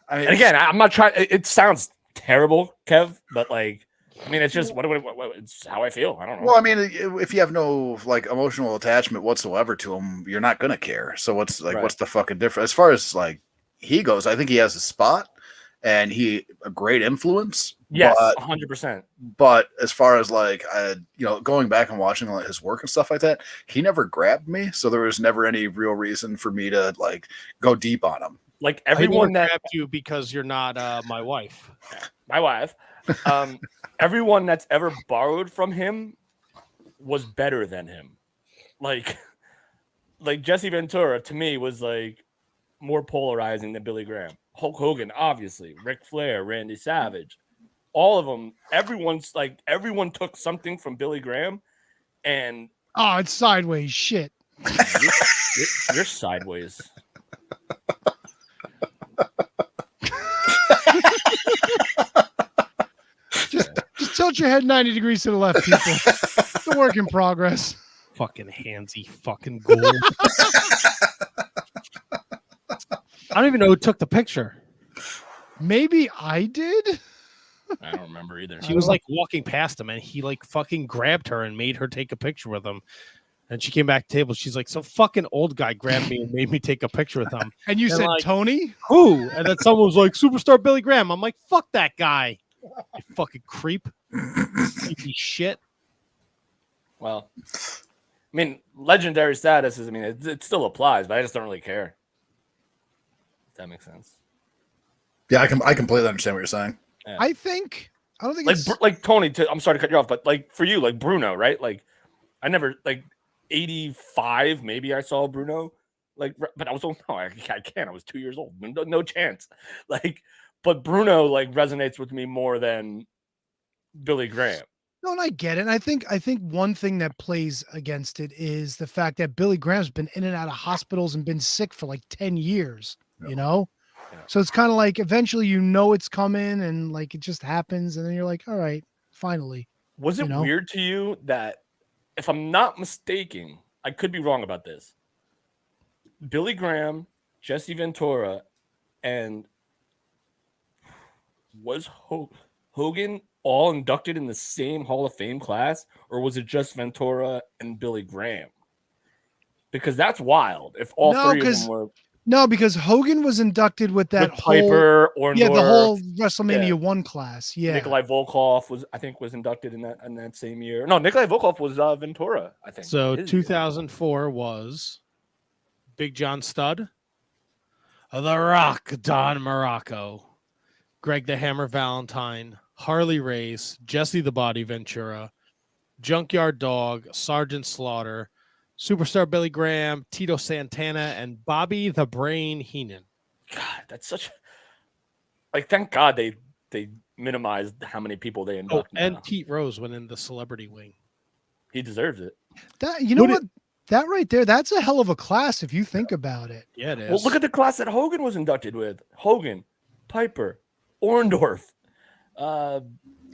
I mean, And again, I'm not trying. It sounds terrible, Kev, but like, I mean, it's just what it's how I feel. I don't know. well, I mean, if you have no like emotional attachment whatsoever to him, you're not gonna care. So what's the fucking difference? As far as like he goes, I think he has a spot and a great influence. Yes, But 100%. But as far as like going back and watching like his work and stuff like that, he never grabbed me, so there was never any real reason for me to like go deep on him. Like I never everyone that grabbed you because you're not my wife. my wife, everyone that's ever borrowed from him was better than him. Like Jesse Ventura to me was like more polarizing than Billy Graham. Hulk Hogan, obviously, Ric Flair, Randy Savage, all of them. Everyone took something from Billy Graham, and Oh, it's sideways shit. you're sideways. Just tilt your head 90 degrees to the left, people. It's a work in progress. Fucking handsy fucking ghoul. I don't even know who took the picture. Maybe I did. I don't remember either. She was like walking past him and he like fucking grabbed her and made her take a picture with him. And she came back to the table. She's like, some fucking old guy grabbed me and made me take a picture with him. And you And said like, Tony? Who? And then someone was like, Superstar Billy Graham. I'm like, fuck that guy. You fucking creep. Creepy shit. Well, I mean, legendary status is. I mean, it still applies, but I just don't really care. If that makes sense. Yeah, I completely understand what you're saying. Yeah. I don't think it's like Tony. I'm sorry to cut you off, but like for you, like Bruno, right? Like I never 85 maybe I saw Bruno. Like, but I was no, I can't. I was 2 years old. No chance. Like, but Bruno like resonates with me more than Billy Graham. No, and I get it. And I think one thing that plays against it is the fact that Billy Graham's been in and out of hospitals and been sick for like 10 years, you know? Yeah. So it's kind of like eventually it's coming and like it just happens and then you're like, all right, finally. Was it weird to you that, if I'm not mistaken, I could be wrong about this, Billy Graham, Jesse Ventura, and was Hogan all inducted in the same Hall of Fame class, or was it just Ventura and Billy Graham? Because that's wild. If all three of them were. No, because Hogan was inducted with that Piper, Orndorff, the whole WrestleMania 1 class. Yeah. Nikolai Volkov was inducted in that same year. No, Nikolai Volkov was Ventura, I think. So 2004 was Big John Studd, The Rock, Don Morocco, Greg the Hammer Valentine, Harley Race, Jesse the Body Ventura, Junkyard Dog, Sergeant Slaughter, Superstar Billy Graham, Tito Santana, and Bobby the Brain Heenan. God, that's such thank God they minimized how many people they induct. And Pete Rose went in the celebrity wing. He deserves it. That what? That right there, that's a hell of a class if you think about it. Yeah, it is. Well, look at the class that Hogan was inducted with. Hogan, Piper, Orndorff.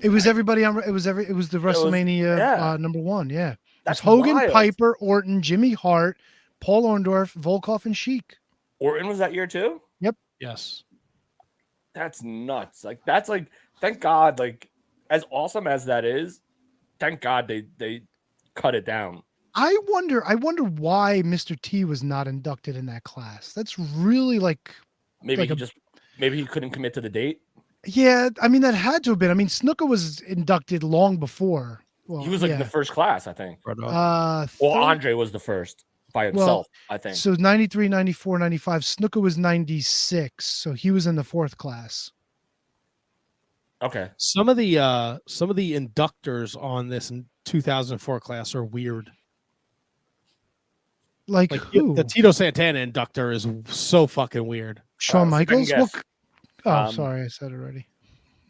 It was everybody on. It was the WrestleMania number 1. Yeah, that's Hogan, wild. Piper, Orton, Jimmy Hart, Paul Orndorff, Volkov, and Sheik. Orton was that year too. Yep. Yes. That's nuts. That's thank God. As awesome as that is, thank God they cut it down. I wonder why Mr. T was not inducted in that class. That's really maybe he couldn't commit to the date. Yeah, I mean that had to have been. I mean, Snuka was inducted long before. Well, he was in the first class, I think. Andre was the first by himself, I think. So 93, 94, 95. Snuka was 96, so he was in the 4th class. Okay. Some of the inductors on this 2004 class are weird. Like who? The Tito Santana inductor is so fucking weird. Shawn Michaels? Sorry, I said it already.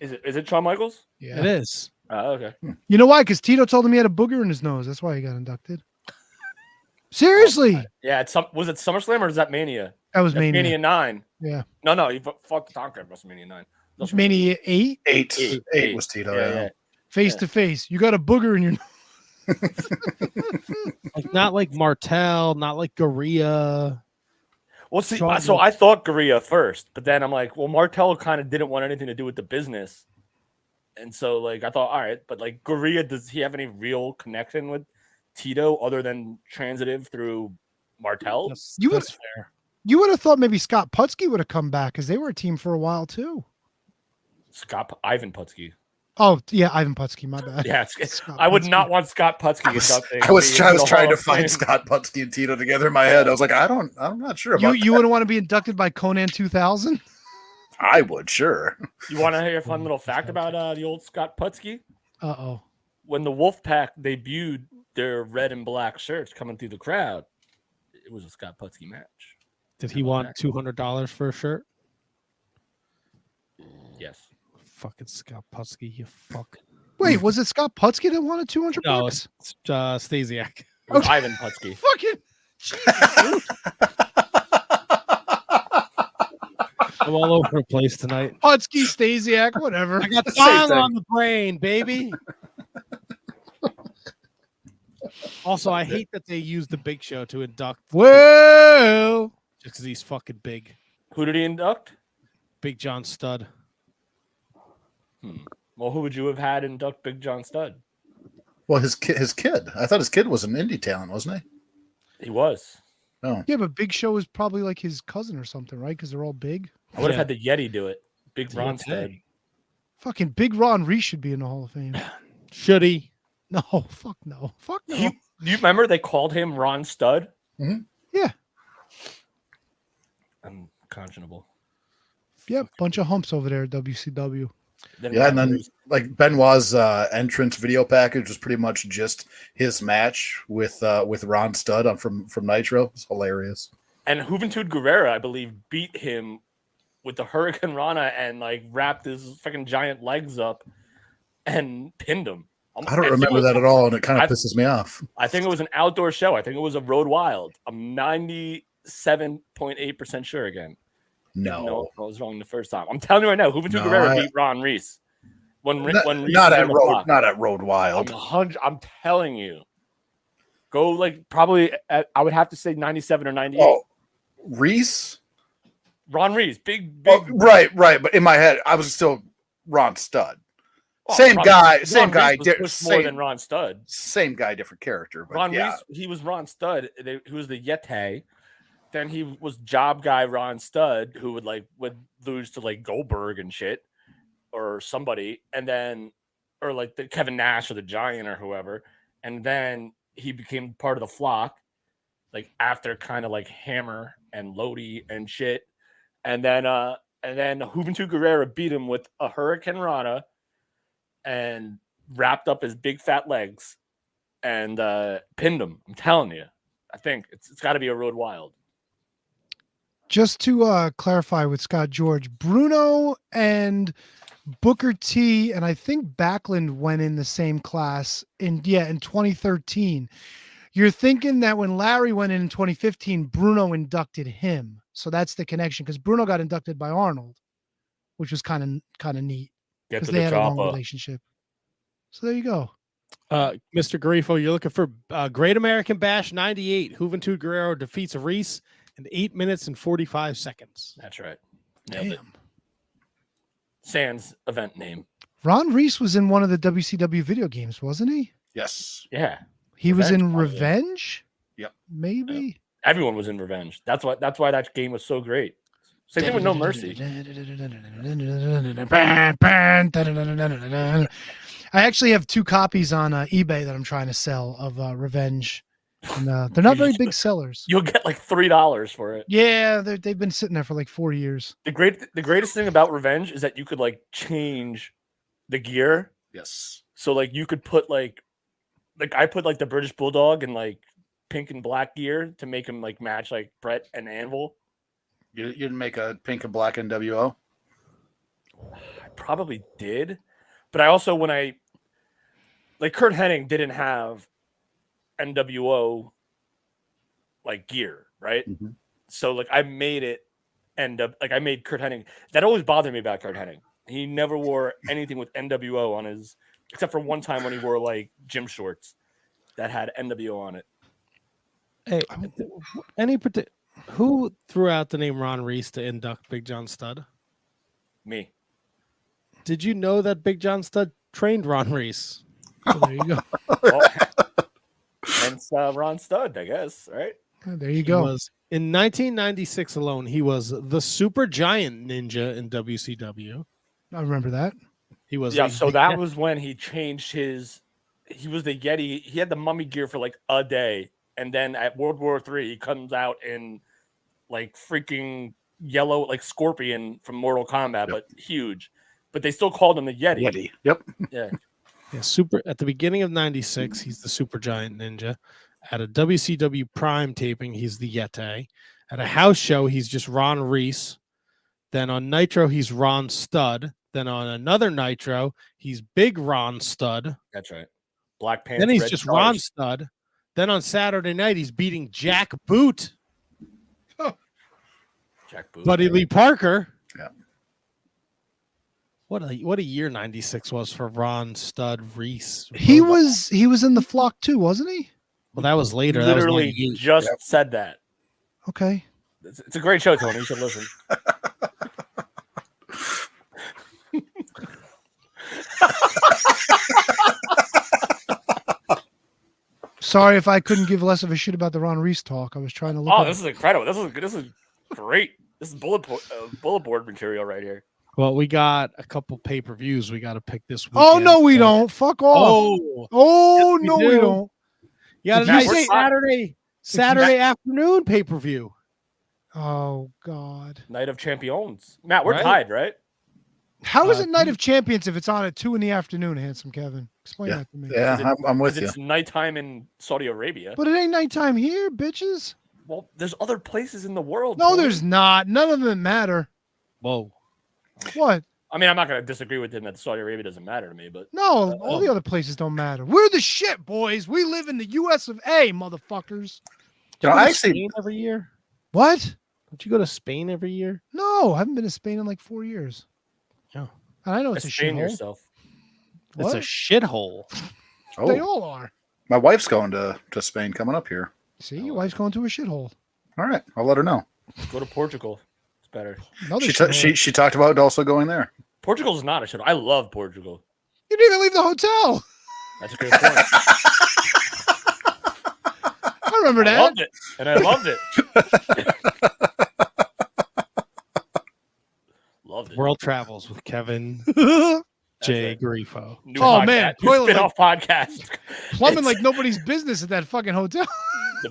Is it Shawn Michaels? Yeah, it is. Okay. You know why? Because Tito told him he had a booger in his nose. That's why he got inducted. Seriously? Yeah. Was it SummerSlam or is that Mania? That was Mania. Mania 9. Yeah. No. You fucked Tonka at WrestleMania 9. Mania 8? 8 was Tito. Yeah. Face to face. You got a booger in your nose. Not like Martel, not like Gorilla. Well, see, so I thought Gorilla first, but then I'm like, well, Martel kind of didn't want anything to do with the business. And so, I thought, all right, but Gorilla, does he have any real connection with Tito other than transitive through Martel? That's fair. You would have thought maybe Scott Putski would have come back because they were a team for a while too. Ivan Putski. Oh yeah, Ivan Putski. My bad. Yeah, Scott I would Putski. not want Scott Putski I was inducting. I was me trying into the to Hall of find Fame. Scott Putski and Tito together in my head. I was like, I'm not sure about You wouldn't want to be inducted by Conan 2000? I would, sure. You want to hear a fun little fact about the old Scott Putski? Uh-oh. When the Wolfpack debuted their red and black shirts coming through the crowd, it was a Scott Putski match. Did he want $200 for a shirt? Yes. Fucking Scott Putski, you fuck. Wait, was it Scott Putski that wanted 200 No, bucks? it's Stasiak. It was Ivan Putski. Fucking I'm all over the place tonight. Putski, Stasiak, whatever. I got Same song thing. on the brain, baby. Also, I hate that they use the Big Show to induct Whoa! just because he's fucking big. Who did he induct? Big John Studd. Well, who would you have had induct Big John Studd? Well, his kid. I thought his kid was an indie talent, wasn't he? He was. Oh, Yeah, but Big Show is probably like his cousin or something, right? Because they're all big. I would have Yeah. had the Yeti do it. Big Ron Okay. Studd. Fucking Big Ron Reese should be in the Hall of Fame. Should he? No, fuck no. Fuck no. You remember they called him Ron Studd? Yeah. Unconscionable. Yeah, bunch of humps over there at WCW. yeah. And then like Benoit's entrance video package was pretty much just his match with Ron Studd from Nitro. It was hilarious. And Juventud Guerrera, I believe, beat him with the Hurricane Rana and like wrapped his fucking giant legs up and pinned him. I don't remember that at all, and it kind I- of pisses me off. I think it was an outdoor show. I think it was a Road Wild. I'm 97.8% sure again. No, I was wrong the first time. I'm telling you right now, Juventud No, Guerrera I- beat Ron Reese. When Reese Not was at in the Road, block. not at Road Wild. I'm telling you. Go like probably I would have to say 97 or 98. Oh, Reese. Ron Reese, big. Oh, right. But in my head, I was still Ron Studd. Oh, Same Ron- guy, Ron same guy, Reese was di- pushed more same- than Ron Studd. Same guy, different character. But Ron yeah. Reese, he was Ron Studd. He was the Yeti. Then he was job guy Ron Studd, who would lose to like Goldberg and shit, or somebody, and then or like the Kevin Nash or the Giant or whoever, and then he became part of the flock, like after kind of like Hammer and Lodi and shit, and then Juventud Guerrera beat him with a Hurricane Rana, and wrapped up his big fat legs, and pinned him. I'm telling you, I think it's got to be a Road Wild. Just to clarify with Scott George, Bruno and Booker T and I think Backlund went in the same class in 2013. You're thinking that when Larry went in 2015, Bruno inducted him. So that's the connection because Bruno got inducted by Arnold, which was kind of neat Get because to they the had a long chopper. relationship. So there you go. Mr. Garifo, you're looking for Great American Bash 98. Juventud Guerrero defeats Reese in 8 minutes and 45 seconds. That's right. Nailed it. Damn. Sans event name. Ron Reese was in one of the WCW video games, wasn't he? Yes. Yeah. He was in Revenge, probably. Revenge? Yep. Maybe. Everyone was in Revenge. That's why that game was so great. Same thing with No Mercy. I actually have 2 copies on eBay that I'm trying to sell of Revenge. And, they're not very big sellers. You'll get like $3 for it. Yeah, they've been sitting there for like 4 years. The greatest thing about Revenge is that you could like change the gear. Yes. So like you could put like I put like the British Bulldog in like pink and black gear to make him like match like Brett and Anvil. You didn't make a pink and black NWO? I probably did, but I also when I like Kurt Hennig didn't have NWO like gear, right? Mhm. So like I made it end up like I made Kurt Hennig. That always bothered me about Kurt Hennig. He never wore anything with NWO on his, except for one time when he wore like gym shorts that had NWO on it. Hey, who threw out the name Ron Reese to induct Big John Studd? Me. Did you know that Big John Studd trained Ron Reese? So there you go. Well, hence Ron Studd, I guess, right? There you He go. was in 1996 alone. He was the Super Giant Ninja in WCW. I remember that. He was Yeah, so that was when he changed his. He was the Yeti. He had the mummy gear for like a day, and then at World War III, he comes out in like freaking yellow, like Scorpion from Mortal Kombat, but huge. But they still called him the Yeti. Yeti. Yep. Yeah. Yeah, super at the beginning of '96, he's the Super Giant Ninja. At a WCW Prime taping, he's the Yeti. At a house show, he's just Ron Reese. Then on Nitro, he's Ron Stud. Then on another Nitro, he's Big Ron Stud. That's right. Black Pants. Then he's red just stars. Ron Stud. Then on Saturday night, he's beating Jack Boot, Jack Boot. Buddy Lee Parker. Yeah. What a year '96 was for Ron Stud Reese. He was in the flock too, wasn't he? Well, that was later. That was Literally 98. just said that. Okay. It's a great show, Tony. You should listen. Sorry if I couldn't give less of a shit about the Ron Reese talk. I was trying to look. Oh, up- this is incredible. This is great. This is bullet board material right here. Well, we got a couple pay-per-views we got to pick this week. Oh no, we don't. Fuck off. Oh Yes, we no, we do. don't. You got a Did you nice say- Saturday afternoon pay-per-view. Oh God. Night of Champions. Matt, we're Right. tied, right? How is it Night of Champions if it's on at 2 p.m, handsome Kevin? Explain Yeah. that to me. Yeah, I'm with you. It's nighttime in Saudi Arabia. But it ain't nighttime here, bitches. Well, there's other places in the world. No, Tony. there's not. None of them matter. Whoa. What? I mean, I'm not going to disagree with him that Saudi Arabia doesn't matter to me, but No, all the other places don't matter. We're the shit, boys. We live in the U.S. of A, motherfuckers. You know, go I to actually, Spain every year. What? Don't you go to Spain every year? No, I haven't been to Spain in like 4 years. Oh. And I know it's a explain shithole. yourself. What? It's a shithole. They oh, all are. my wife's going to Spain coming up here. See, your wife's going to a shithole. All right, I'll let her know. Go to Portugal. It's better. Another She shithole. she talked about also going there. Portugal's not a shit. I love Portugal. You didn't even leave the hotel. That's a great point. I remember I that. loved it, and I loved it. Loved it. World Travels with Kevin J. it. Grifo. New Oh, podcast. man, New toilet spin-off podcast. Plumbing It's like nobody's business at that fucking hotel. the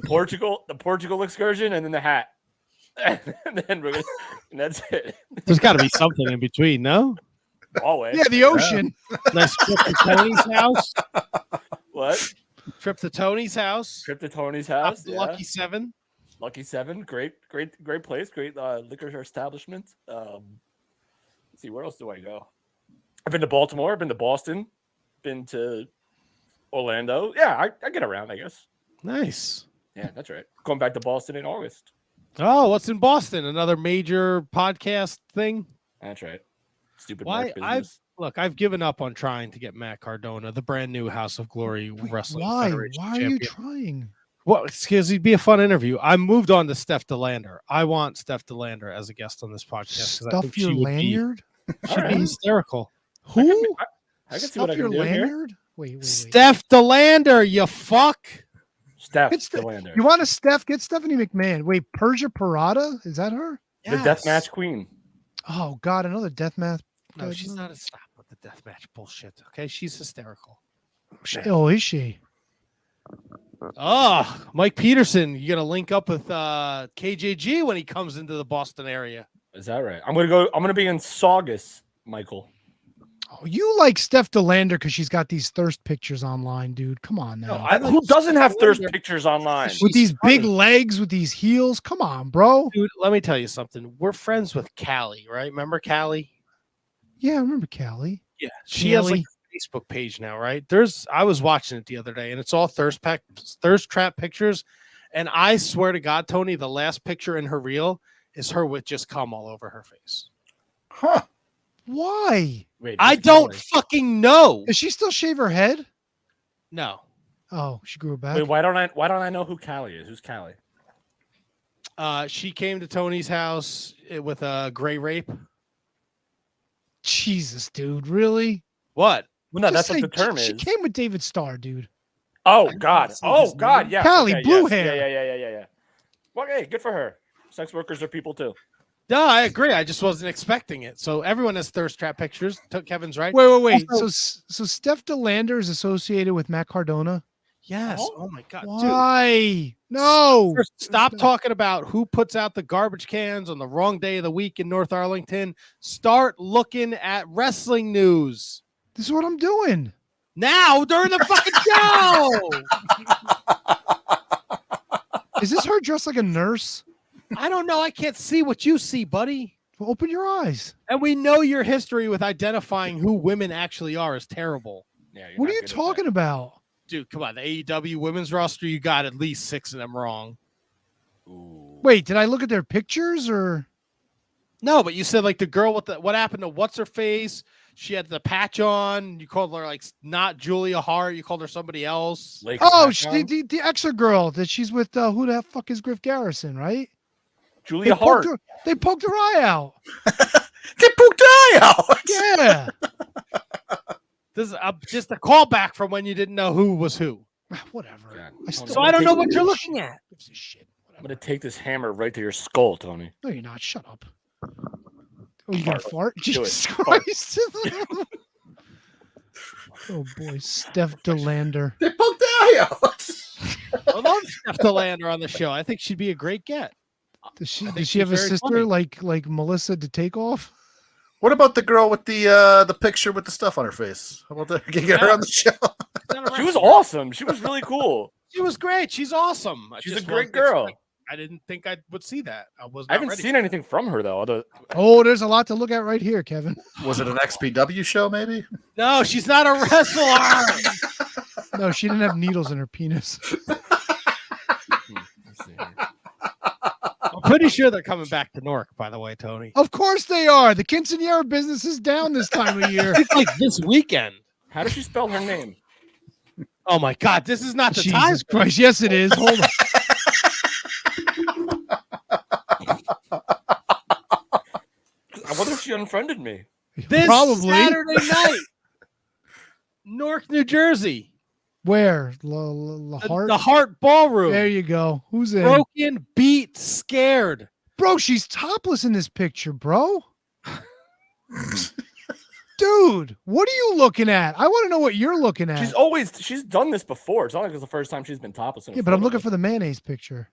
Portugal excursion, and then the hat, and then we're gonna, and that's it. There's got to be something in between, no? Always. Yeah, the ocean. Nice trip to Tony's house. What? Trip to Tony's house. Trip to Tony's house. The Yeah. Lucky Seven. Lucky Seven. Great place. Great liquor establishment. Let's see, where else do I go? I've been to Baltimore. I've been to Boston. Been to Orlando. Yeah, I get around, I guess. Nice. Yeah, that's right. Going back to Boston in August. Oh, what's in Boston? Another major podcast thing? That's right. Stupid Why? Mark business. I've given up on trying to get Matt Cardona, the brand new House of Glory Wrestling Why? Federation Why are you champion. trying? Well, because it'd be a fun interview. I moved on to Steph DeLander. I want Steph DeLander as a guest on this podcast. 'cause I think Stuff your she would lanyard? Be, she'd be Alright. hysterical. Who? I can see what Stuff I your can do here. lanyard? Wait. Steph DeLander, you fuck. Steph It's the- DeLander. You want to Steph? Get Stephanie McMahon. Wait, Persia Parada? Is that her? The Yes. deathmatch queen. Oh God, another death match. No, she's not. Stop with the deathmatch bullshit. Okay, she's hysterical. Oh, is she? Oh, Mike Peterson, you gonna link up with KJG when he comes into the Boston area? Is that right? I'm gonna be in Saugus, Michael. Oh, you like Steph DeLander because she's got these thirst pictures online, dude. Come on now. Who doesn't have thirst pictures online? With these She's big funny. legs, with these heels. Come on, bro. Dude, let me tell you something. We're friends with Callie, right? Remember Callie? Yeah, I remember Callie. Yeah, she has like Callie. a Facebook page now, right? I was watching it the other day, and it's all thirst trap pictures. And I swear to God, Tony, the last picture in her reel is her with just cum all over her face. Huh? Why? Wait, I who's don't Callie? fucking know. Does she still shave her head? No. Oh, she grew it back. Wait, why don't I know who Callie is? Who's Callie? She came to Tony's house with a gray rape. Jesus, dude, really? What? Well, no, Just that's what the say term she is. came with David Starr, dude. Oh God! say Oh his God! name. Yeah, Callie, blue hair. Yeah. Well, hey, good for her. Sex workers are people too. No, I agree. I just wasn't expecting it. So everyone has thirst trap pictures. Kevin's right. Wait. Also- So Steph DeLander is associated with Matt Cardona. Yes. Oh my God. Dude. Why? No. First, stop talking about who puts out the garbage cans on the wrong day of the week in North Arlington. Start looking at wrestling news This is what I'm doing. now during the fucking show. Is this her dressed like a nurse? I don't know. I can't see what you see, buddy. Well, open your eyes. And we know your history with identifying who women actually are is terrible. Yeah, What are you talking about? Dude, come on. The AEW women's roster, you got at least 6 of them wrong. Ooh. Wait, did I look at their pictures or? No, but you said like the girl with the what happened to what's her face? She had the patch on. You called her like not Julia Hart. You called her somebody else. Lake Oh, Patton? the Exer girl that she's with. Who the fuck is Griff Garrison, right? Julia Hart. They poked her eye out. They poked eye out. Yeah. This is just a callback from when you didn't know who was who. Whatever. God. I still So I don't know what you're looking at. gives a shit. I'm gonna take this hammer right to your skull, Tony. No, you're not. Shut up. Oh, you gonna fart? Do it. Jesus Fart. Christ. Oh boy, Steph DeLander. They poked the eye out. I love Steph DeLander on the show. I think she'd be a great get. Does she I think does she have a she's very sister funny. like Melissa to take off? What about the girl with the picture with the stuff on her face? How about that? Can you get her on the show? She was awesome. She was really cool. She was great. She's awesome. I She's a just great wasn't girl. expect- I didn't think I would see that. I was. I haven't seen anything from her though. Other Oh, there's a lot to look at right here, Kevin. Was it an XPW show? Maybe. No, she's not a wrestler. No, she didn't have needles in her penis. let's see here. I'm pretty sure they're coming back to Newark. By the way, Tony. Of course they are. The quinceanera business is down this time of year. It's like this weekend. How does she spell her name? Oh my God, this is not the time. Jesus Christ. Yes, it is. Hold on. I wonder if she unfriended me. This Probably. Saturday night, Newark, New Jersey, Where? the Heart? the Hart Ballroom. There you go. Who's in? Broken, beat, scared. Bro, she's topless in this picture, bro. Dude, what are you looking at? I want to know what you're looking at. She's done this before. It's not like it's the first time she's been topless. In a Yeah, but I'm photo. looking for the mayonnaise picture.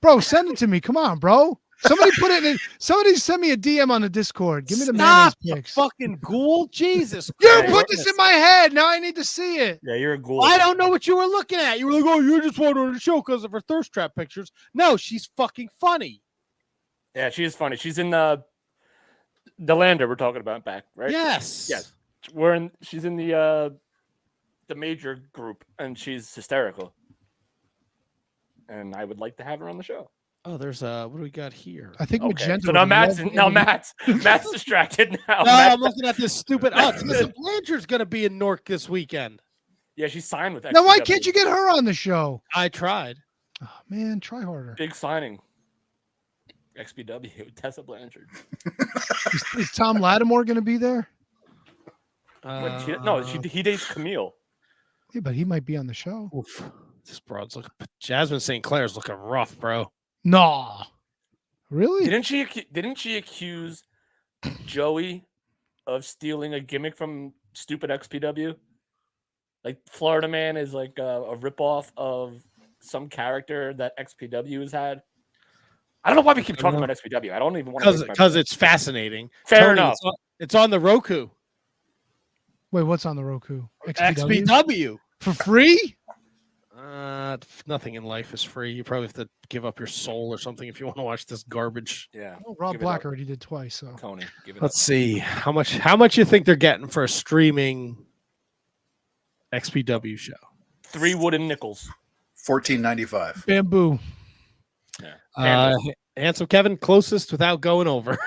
Bro, send it to me. Come on, bro. Somebody put it in. Somebody send me a DM on the Discord. Give me the Stop, mayonnaise you pics. fucking ghoul. Jesus. You Christ. put this in my head. Now I need to see it. Yeah, you're a ghoul. I don't know what you were looking at. You were like, oh, you just wanted her to show because of her thirst trap pictures. No, she's fucking funny. Yeah, she is funny. She's in the Lander we're talking about back, right? Yes. Yes. She's in the major group and she's hysterical. And I would like to have her on the show. Oh, there's what do we got here? I think Okay. Magenta. So now would love- Matt's distracted now. No, Matt- I'm looking at this stupid. Oh, Tessa Blanchard's gonna be in Newark this weekend. yeah, she's signed with Now, why XPW. can't you get her on the show? I tried. Oh, man, try harder. Big signing. XPW, Tessa Blanchard. Is Tom Lattimore going to be there? He dates Camille. Yeah, but he might be on the show. Oof. This broad's looking. Jasmine St. Clair's looking rough, bro. No. Really? Didn't she accuse Joey of stealing a gimmick from stupid XPW? Like Florida Man is like a ripoff of some character that XPW has had. I don't know why we keep talking about XPW. I don't even want to. Because it's fascinating. Fair Tony, enough. It's on the Roku. Wait, what's on the Roku? XPW. For free? Nothing in life is free. You probably have to give up your soul or something if you want to watch this garbage. Yeah. Oh, Rob Give it Black up. already did twice. So Tony, give it Let's see how much you think they're getting for a streaming XPW show. up. 3 wooden nickels. $14.95. bamboo. Yeah. Handsome Kevin, closest without going over.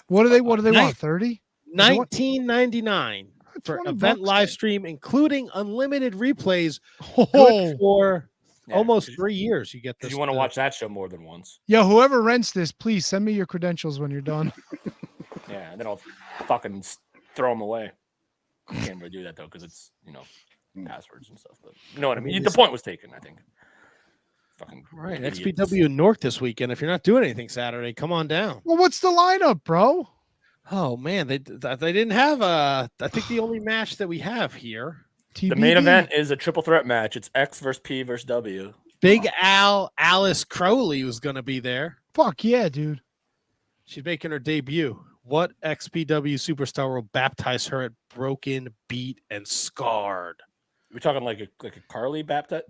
What do they want? 30? $19.99 for 20 event bucks. live stream, including unlimited replays. Oh, Good for Yeah, almost 'cause- 3 years. You get 'cause this. you want to watch that show more than once. yo, whoever rents this, please send me your credentials when you're done. Yeah, and then I'll fucking throw them away. You can't really do that though because it's passwords and stuff. But you know what I mean. The point was taken, I think. Fucking Right, idiots. XPW in Newark this weekend. If you're not doing anything Saturday, come on down. Well, what's the lineup, bro? Oh man, they didn't have a. I think the only match that we have here, The main event is a triple threat match. It's X versus P versus W. Big Alice Crowley was going to be there. Fuck yeah, dude. She's making her debut. What XPW superstar will baptize her at Broken, Beat, and Scarred? We're talking like a Carly baptized.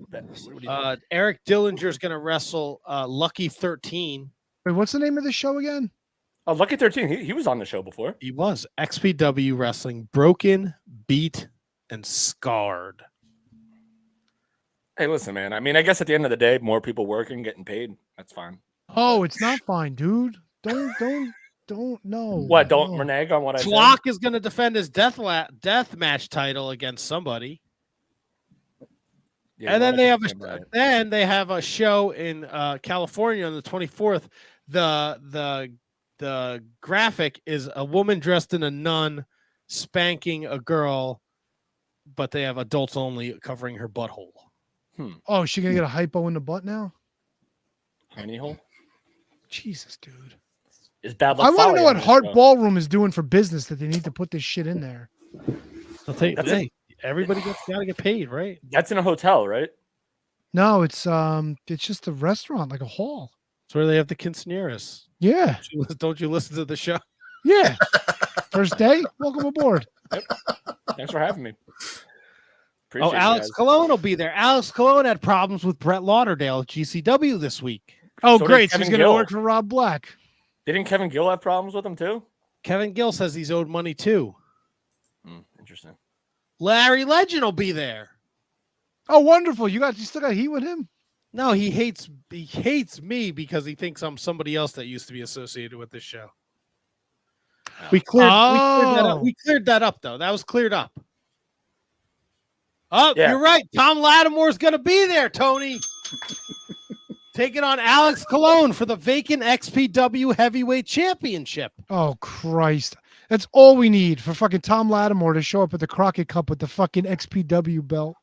Eric Dillinger's going to wrestle Lucky 13. Wait, what's the name of the show again? Oh, Lucky 13. He was on the show before. He was XPW wrestling Broken, Beat, and Scarred. Hey, listen, man. I mean, I guess at the end of the day, more people working, getting paid. That's fine. Oh, it's not fine, dude. Don't know. What? Don't no. renege on what I said. Flock is going to defend his death match title against somebody. Yeah, And then well, they have a show in California on the 24th. The graphic is a woman dressed in a nun spanking a girl, but they have adults only covering her butthole. Oh, is she gonna get a hypo in the butt now? Honey hole Jesus, dude. is bad luck. I want to Fale know on what this Heart show. Ballroom is doing for business that they need to put this shit in there. I'll tell you, That's hey, everybody got to get paid, right? That's in a hotel, right? No, it's just a restaurant, like a hall. That's where they have the quinceañeras. Yeah, Don't you listen to the show? yeah. First day, welcome aboard. Thanks for having me. Appreciate Oh, you Alex guys. Colon will be there. Alex Colon had problems with Brett Lauderdale at GCW this week. Oh, So did great. So he's Kevin gonna Gill. work for Rob Black. Didn't Kevin Gill have problems with him too? Kevin Gill says he's owed money too. Interesting. Larry Legend will be there. Oh, wonderful. You still got heat with him? No, he hates me because he thinks I'm somebody else that used to be associated with this show. We cleared that up. Oh. We cleared that up though. That was cleared up. Oh, Yeah. you're right. Tom Lattimore's going to be there, Tony. Taking on Alex Colon for the vacant XPW Heavyweight Championship. Oh, Christ. That's all we need for fucking Tom Lattimore to show up at the Crockett Cup with the fucking XPW belt.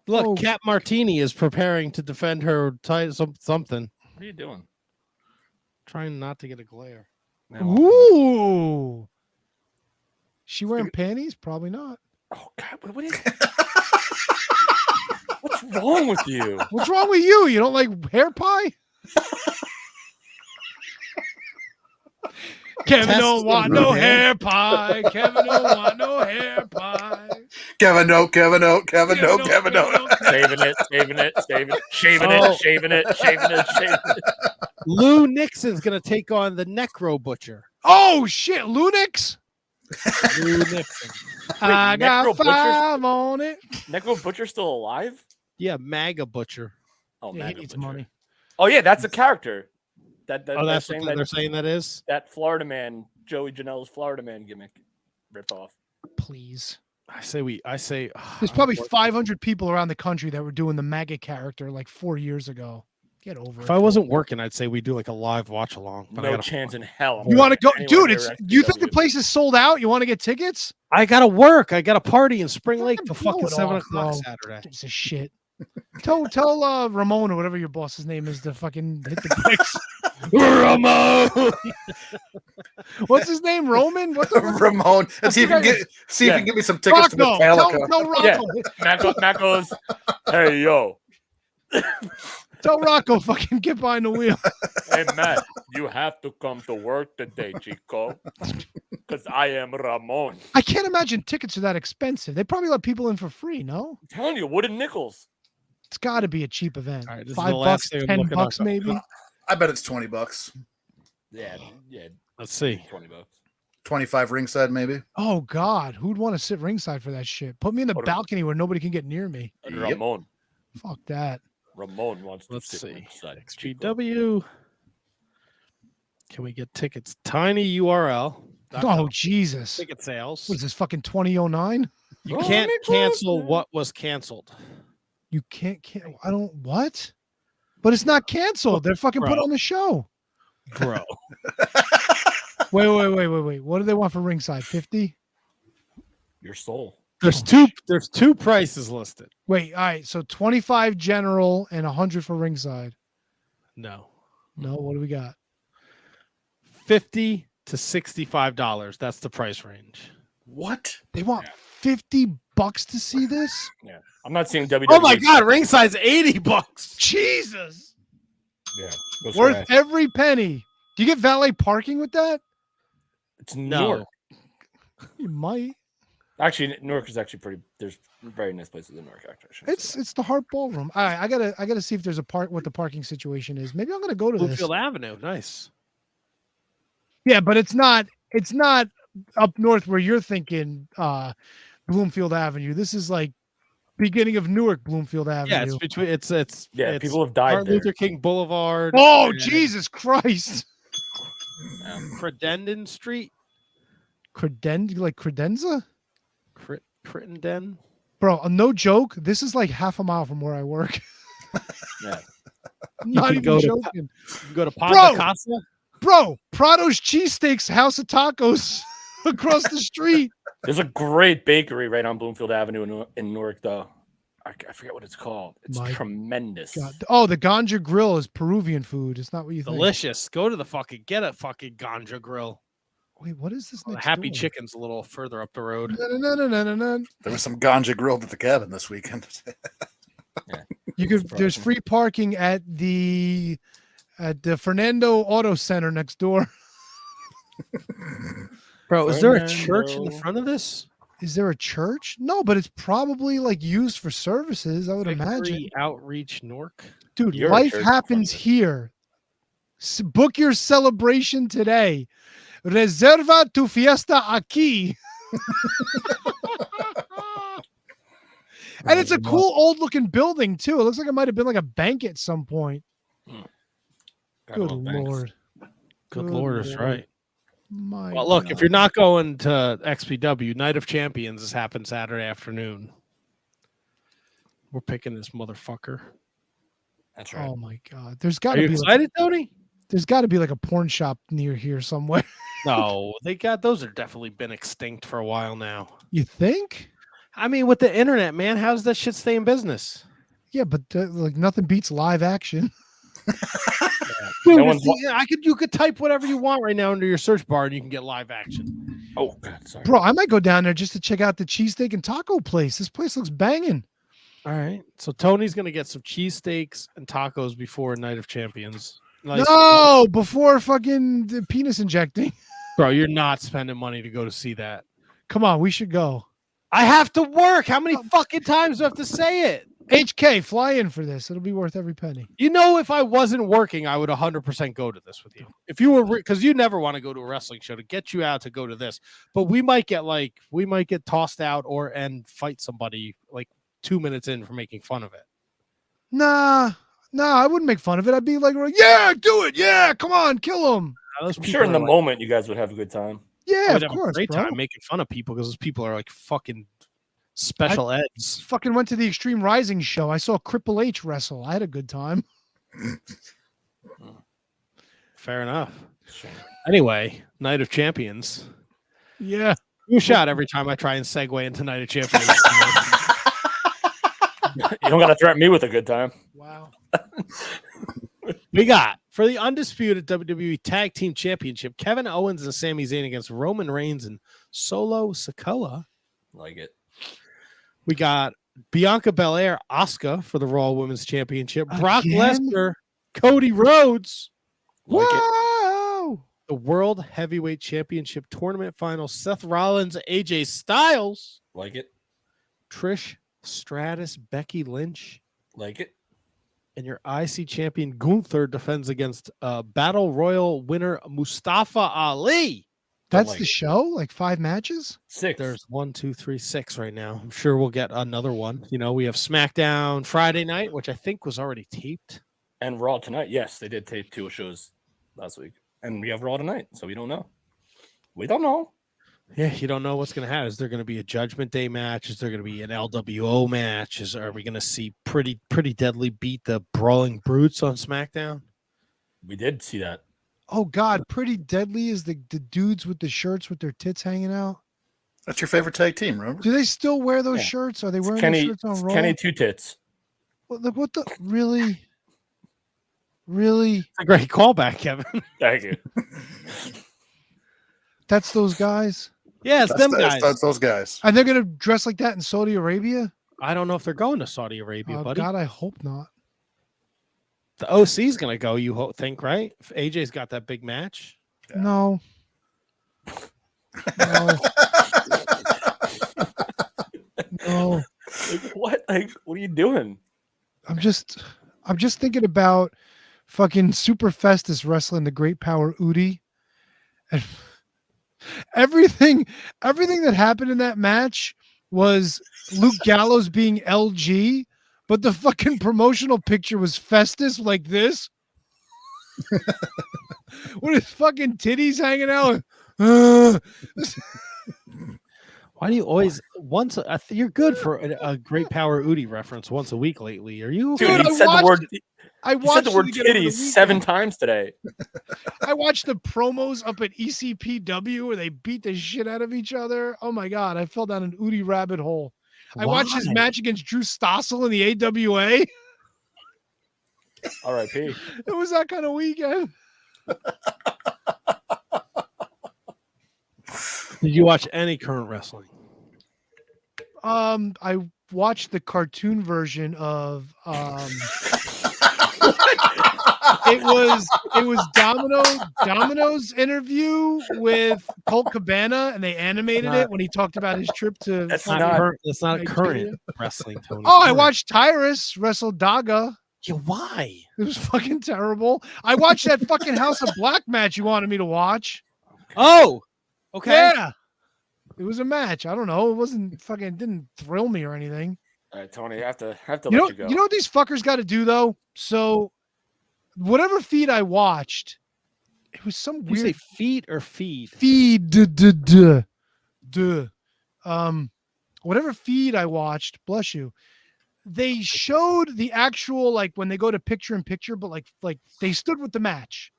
Look, Oh. Kat Martini is preparing to defend her title. Something. What are you doing? Trying not to get a glare. Ooh. She wearing panties? Probably not. Oh God, what is? What's wrong with you? What's wrong with you? You don't like hair pie? Kevin Test don't want the no hair. hair pie. Kevin don't want no hair pie. Kevin, no, Kevin, no, Kevin, no, Kevin, no. Saving it, shaving it, shaving it, shaving Oh. it, shaving it, shaving it, shaving it. Lou Nixon's going to take on the Necro Butcher. Oh, shit. Lunix? Lou Nixon. I Necro got Butcher's- 5 on it. Necro Butcher still alive? Yeah, MAGA Butcher. Oh, Yeah, he Maga needs Butcher. money. Oh yeah, that's a character. That Oh, they're that's saying what they're saying that is? that Florida man, Joey Janela's Florida man gimmick, ripped off. Please. I say There's probably 500 people around the country that were doing the MAGA character like 4 years ago. Get over if it. I wasn't working, I'd say we do like a live watch along. But No chance in hell. I'm You want to go, anywhere dude? near It's you think the XPW. place is sold out? You want to get tickets? I gotta work. I got a party in Spring Lake Fucking till fucking blow it 7 off, o'clock bro. Saturday. Gives a shit. Tell Ramon or whatever your boss's name is to fucking hit the bricks. Ramon. What's his name? Roman? What the Ramon. And see if you can get if you can give me some tickets to Rocco. Metallica. Tell Yeah. Rocco. Matt goes, hey yo, Tell Rocco fucking get behind the wheel. hey Matt, you have to come to work today, Chico, because I am Ramon. I can't imagine tickets are that expensive. They probably let people in for free, no? I'm telling you, wooden nickels. It's got to be a cheap event. All right, this is $5, the last thing I'm $10 looking up. maybe. I bet it's $20. Yeah. Let's see. $20. 25 ringside, maybe. Oh God, who'd want to sit ringside for that shit? Put me in the What a- balcony where nobody can get near me. Ramon. Fuck that. Ramon wants to Let's sit see. inside Chico. XPW. Can we get tickets? Tiny URL. Oh Jesus. Ticket sales. What is this fucking 2009? You can't cancel what was canceled. You can't. I don't. What? But it's not canceled. They're fucking put Bro. on the show. Bro. Wait. What do they want for ringside? 50? Your soul. There's two prices listed. Wait. All right. So 25 general and 100 for ringside. No. No, what do we got? $50 to $65. That's the price range. What? They want $50 to see this? Yeah, I'm not seeing WWE. Oh my God, ringside's $80. Jesus. Yeah, go Worth smash. every penny. Do you get valet parking with that? It's No. Newark. You might. Actually, Newark is actually pretty. There's very nice places in Newark. Actually, I shouldn't say It's the Hart Ballroom. All right, I gotta see if there's a what the parking situation is. Maybe I'm gonna go to this. Bluefield Avenue. Nice. Yeah, but it's not up north where you're thinking Bloomfield Avenue. This is like beginning of Newark Bloomfield Avenue. Yeah, it's between it's Yeah, it's people have died Martin there. Luther King Boulevard. Oh, and Jesus Christ. Credendon Street. Credenza? Crittenden. Bro, no joke. This is like half a mile from where I work. Yeah. Not can even go to- joking. You can go to Ponta Bro! Casa. Bro, Prado's Cheesesteaks House of Tacos across the street. There's a great bakery right on Bloomfield Avenue in Newark, though. I forget what it's called. It's My tremendous. God. Oh, the Ganja Grill is Peruvian food. It's not what you think. Delicious. Go to the get a fucking Ganja Grill. Wait, what is this The next Happy door? Chicken's a little further up the road. No. There was some ganja grilled at the cabin this weekend. You could. There's free parking at the Fernando Auto Center next door. Bro, is there a church in the Fernando. front of this? Is there a church? No, but it's probably like used for services. I would imagine. Victory Outreach Newark. Dude, You're a life church in front happens of it. here. Book your celebration today. Reserva tu fiesta aquí. And it's a cool old looking building too. It looks like it might have been like a bank at some point. God Good love banks. Lord. Good Lord is right. My Well, look, God. if you're not going to XPW, Night of Champions has happened Saturday afternoon. We're picking this motherfucker. That's right. Oh my God. There's got Are to you be excited, Tony? there's got to be like a porn shop near here somewhere. No, those are definitely been extinct for a while now. You think? I mean, with the internet, man, how does that shit stay in business? Yeah, but like nothing beats live action. Dude, No one's you could type whatever you want right now under your search bar and you can get live action. Oh, God, sorry. Bro, I might go down there just to check out the cheesesteak and taco place. This place looks banging. All right. So Tony's gonna get some cheesesteaks and tacos before Night of Champions. Nice. No, before fucking the penis injecting. Bro, you're not spending money to go to see that. Come on, we should go. I have to work. How many fucking times do I have to say it? HK, fly in for this. It'll be worth every penny. You know, if I wasn't working, I would 100% go to this with you. If you were, because you never want to go to a wrestling show to get you out to go to this. But we might get tossed out and fight somebody like 2 minutes in for making fun of it. Nah, I wouldn't make fun of it. I'd be like, yeah, do it. Yeah, come on, kill him. Those I'm people sure in are the like- moment you guys would have a good time. Yeah, I of would have a course, great bro. time making fun of people because those people are like fucking special eds. Fucking went to the Extreme Rising show. I saw Triple H wrestle. I had a good time. Fair enough. Anyway, Night of Champions. Yeah. You shot every time I try and segue into Night of Champions. You don't got to threaten me with a good time. Wow. We got for the undisputed WWE Tag Team Championship, Kevin Owens and Sami Zayn against Roman Reigns and Solo Sikoa. Like it. We got Bianca Belair, Asuka for the Raw Women's Championship. Brock Again? Lesnar, Cody Rhodes, Like it. Whoa. the World Heavyweight Championship Tournament Final. Seth Rollins, AJ Styles, Like it. Trish Stratus, Becky Lynch, Like it. and your IC champion Gunther defends against Battle Royal winner Mustafa Ali. That's like the it. show? Like 5 matches? 6. There's 1, 2, 3, 6 right now. I'm sure we'll get another one. You know, we have SmackDown Friday night, which I think was already taped. And Raw tonight. Yes, they did tape 2 shows last week. And we have Raw tonight, so we don't know. We don't know. Yeah, you don't know what's going to happen. Is there going to be a Judgment Day match? Is there going to be an LWO match? Are we going to see Pretty Deadly beat the Brawling Brutes on SmackDown? We did see that. Oh God, Pretty Deadly is the dudes with the shirts with their tits hanging out. That's your favorite tag team, remember? Do they still wear those Yeah. shirts? Are they It's wearing Kenny, those shirts on it's Raw? Kenny Two Tits. What the really? Really? A great callback, Kevin. Thank you. That's those guys? Yeah, it's them guys. That's those guys. And they're gonna dress like that in Saudi Arabia? I don't know if they're going to Saudi Arabia, Oh buddy. God, I hope not. The OC's going to go, you think, right? If AJ's got that big match. Yeah. No. No. No. Like, what? Like, what are you doing? I'm just thinking about fucking Super Festus wrestling the Great Power Udi. And everything that happened in that match was Luke Gallows being LG, but the fucking promotional picture was Festus like this. With his fucking titties hanging out. Why do you always you're good for a Great Power Udi reference once a week lately? Are you? Dude, Dude, he said the word. I He said the word it again over the titties weekend. 7 times today. I watched the promos up at ECPW where they beat the shit out of each other. Oh my God, I fell down an Udi rabbit hole. I watched his Why? match against Drew Stossel in the AWA. R.I.P. It was that kind of weekend. Did you watch any current wrestling? I watched the cartoon version of it was Domino's interview with Colt Cabana, and they animated it when he talked about his trip to That's fucking- not- That's not Nigeria. current wrestling, Tony. Oh, I Current. watched Tyrus wrestle Daga. Yeah, why? It was fucking terrible. I watched that fucking House of Black match you wanted me to watch. Oh, okay. Yeah. It was a match. I don't know. It wasn't fucking didn't thrill me or anything. All right, Tony, I have to let You know, you go. you know what these fuckers got to do though? So whatever feed I watched, it was some Did you say weird feet or feed? feed. Whatever feed I watched, bless you. They showed the actual, like when they go to picture in picture, but like they stood with the match.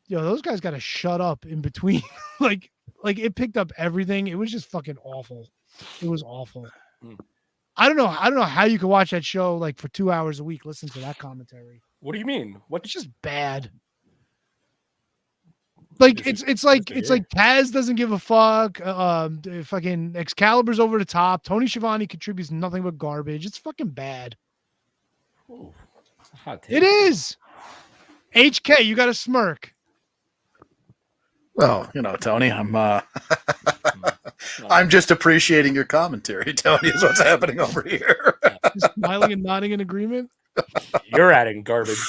Yo, those guys got to shut up in between. like it picked up everything. It was just fucking awful. It was awful. Hmm. I don't know how you could watch that show like for 2 hours a week. Listen to that commentary. What do you mean? What? It's just bad. Like This is- it's like this is it's like Taz doesn't give a fuck. Fucking Excalibur's over the top. Tony Schiavone contributes nothing but garbage. It's fucking bad. Ooh, hot It take. is. HK, you got to smirk. Well, Tony, I'm just appreciating your commentary, Tony, is what's happening over here. Just smiling and nodding in agreement. You're adding garbage.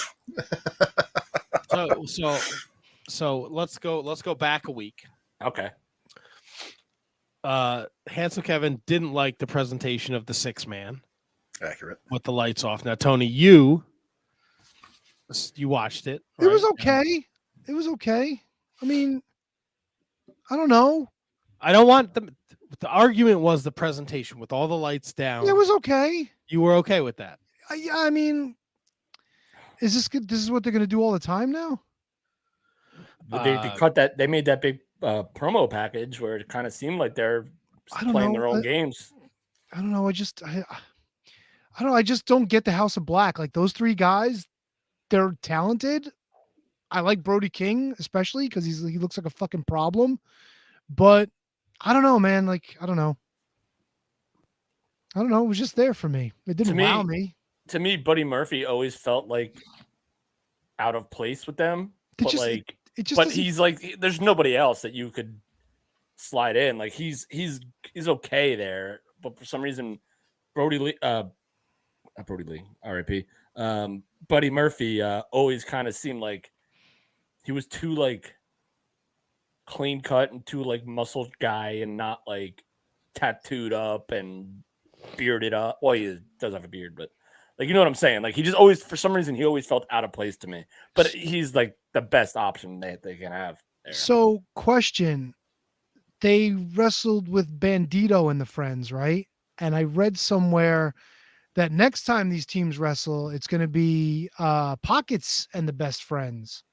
So let's go back a week. Okay. Handsome Kevin didn't like the presentation of the 6-man Accurate. with the lights off. Now, Tony, you watched it. It was right? okay. It was okay. I mean, I don't know. I don't want the argument was the presentation with all the lights down. It was okay. You were okay with that? I mean, is this good? This is what they're gonna do all the time now? They cut that. They made that big promo package where it kind of seemed like they're I don't playing know. their own games. I don't know. I don't know. I just don't get the House of Black. Like those 3 guys, they're talented. I like Brody King especially because he looks like a fucking problem. But I don't know, man. Like I don't know. It was just there for me. It didn't wow me. To me, Buddy Murphy always felt like out of place with them. It But just- like, It just but doesn't- he's like, there's nobody else that you could slide in. Like he's okay there, but for some reason, Brody Lee, R.I.P. Buddy Murphy always kind of seemed like he was too like clean cut and too like muscled guy and not like tattooed up and bearded up. Well, he does have a beard, but like, you know what I'm saying? Like he just always, for some reason, he always felt out of place to me, but he's like the best option that they can have there. So, question. They wrestled with Bandito and the Friends, right? And I read somewhere that next time these teams wrestle, it's going to be Pockets and the Best Friends.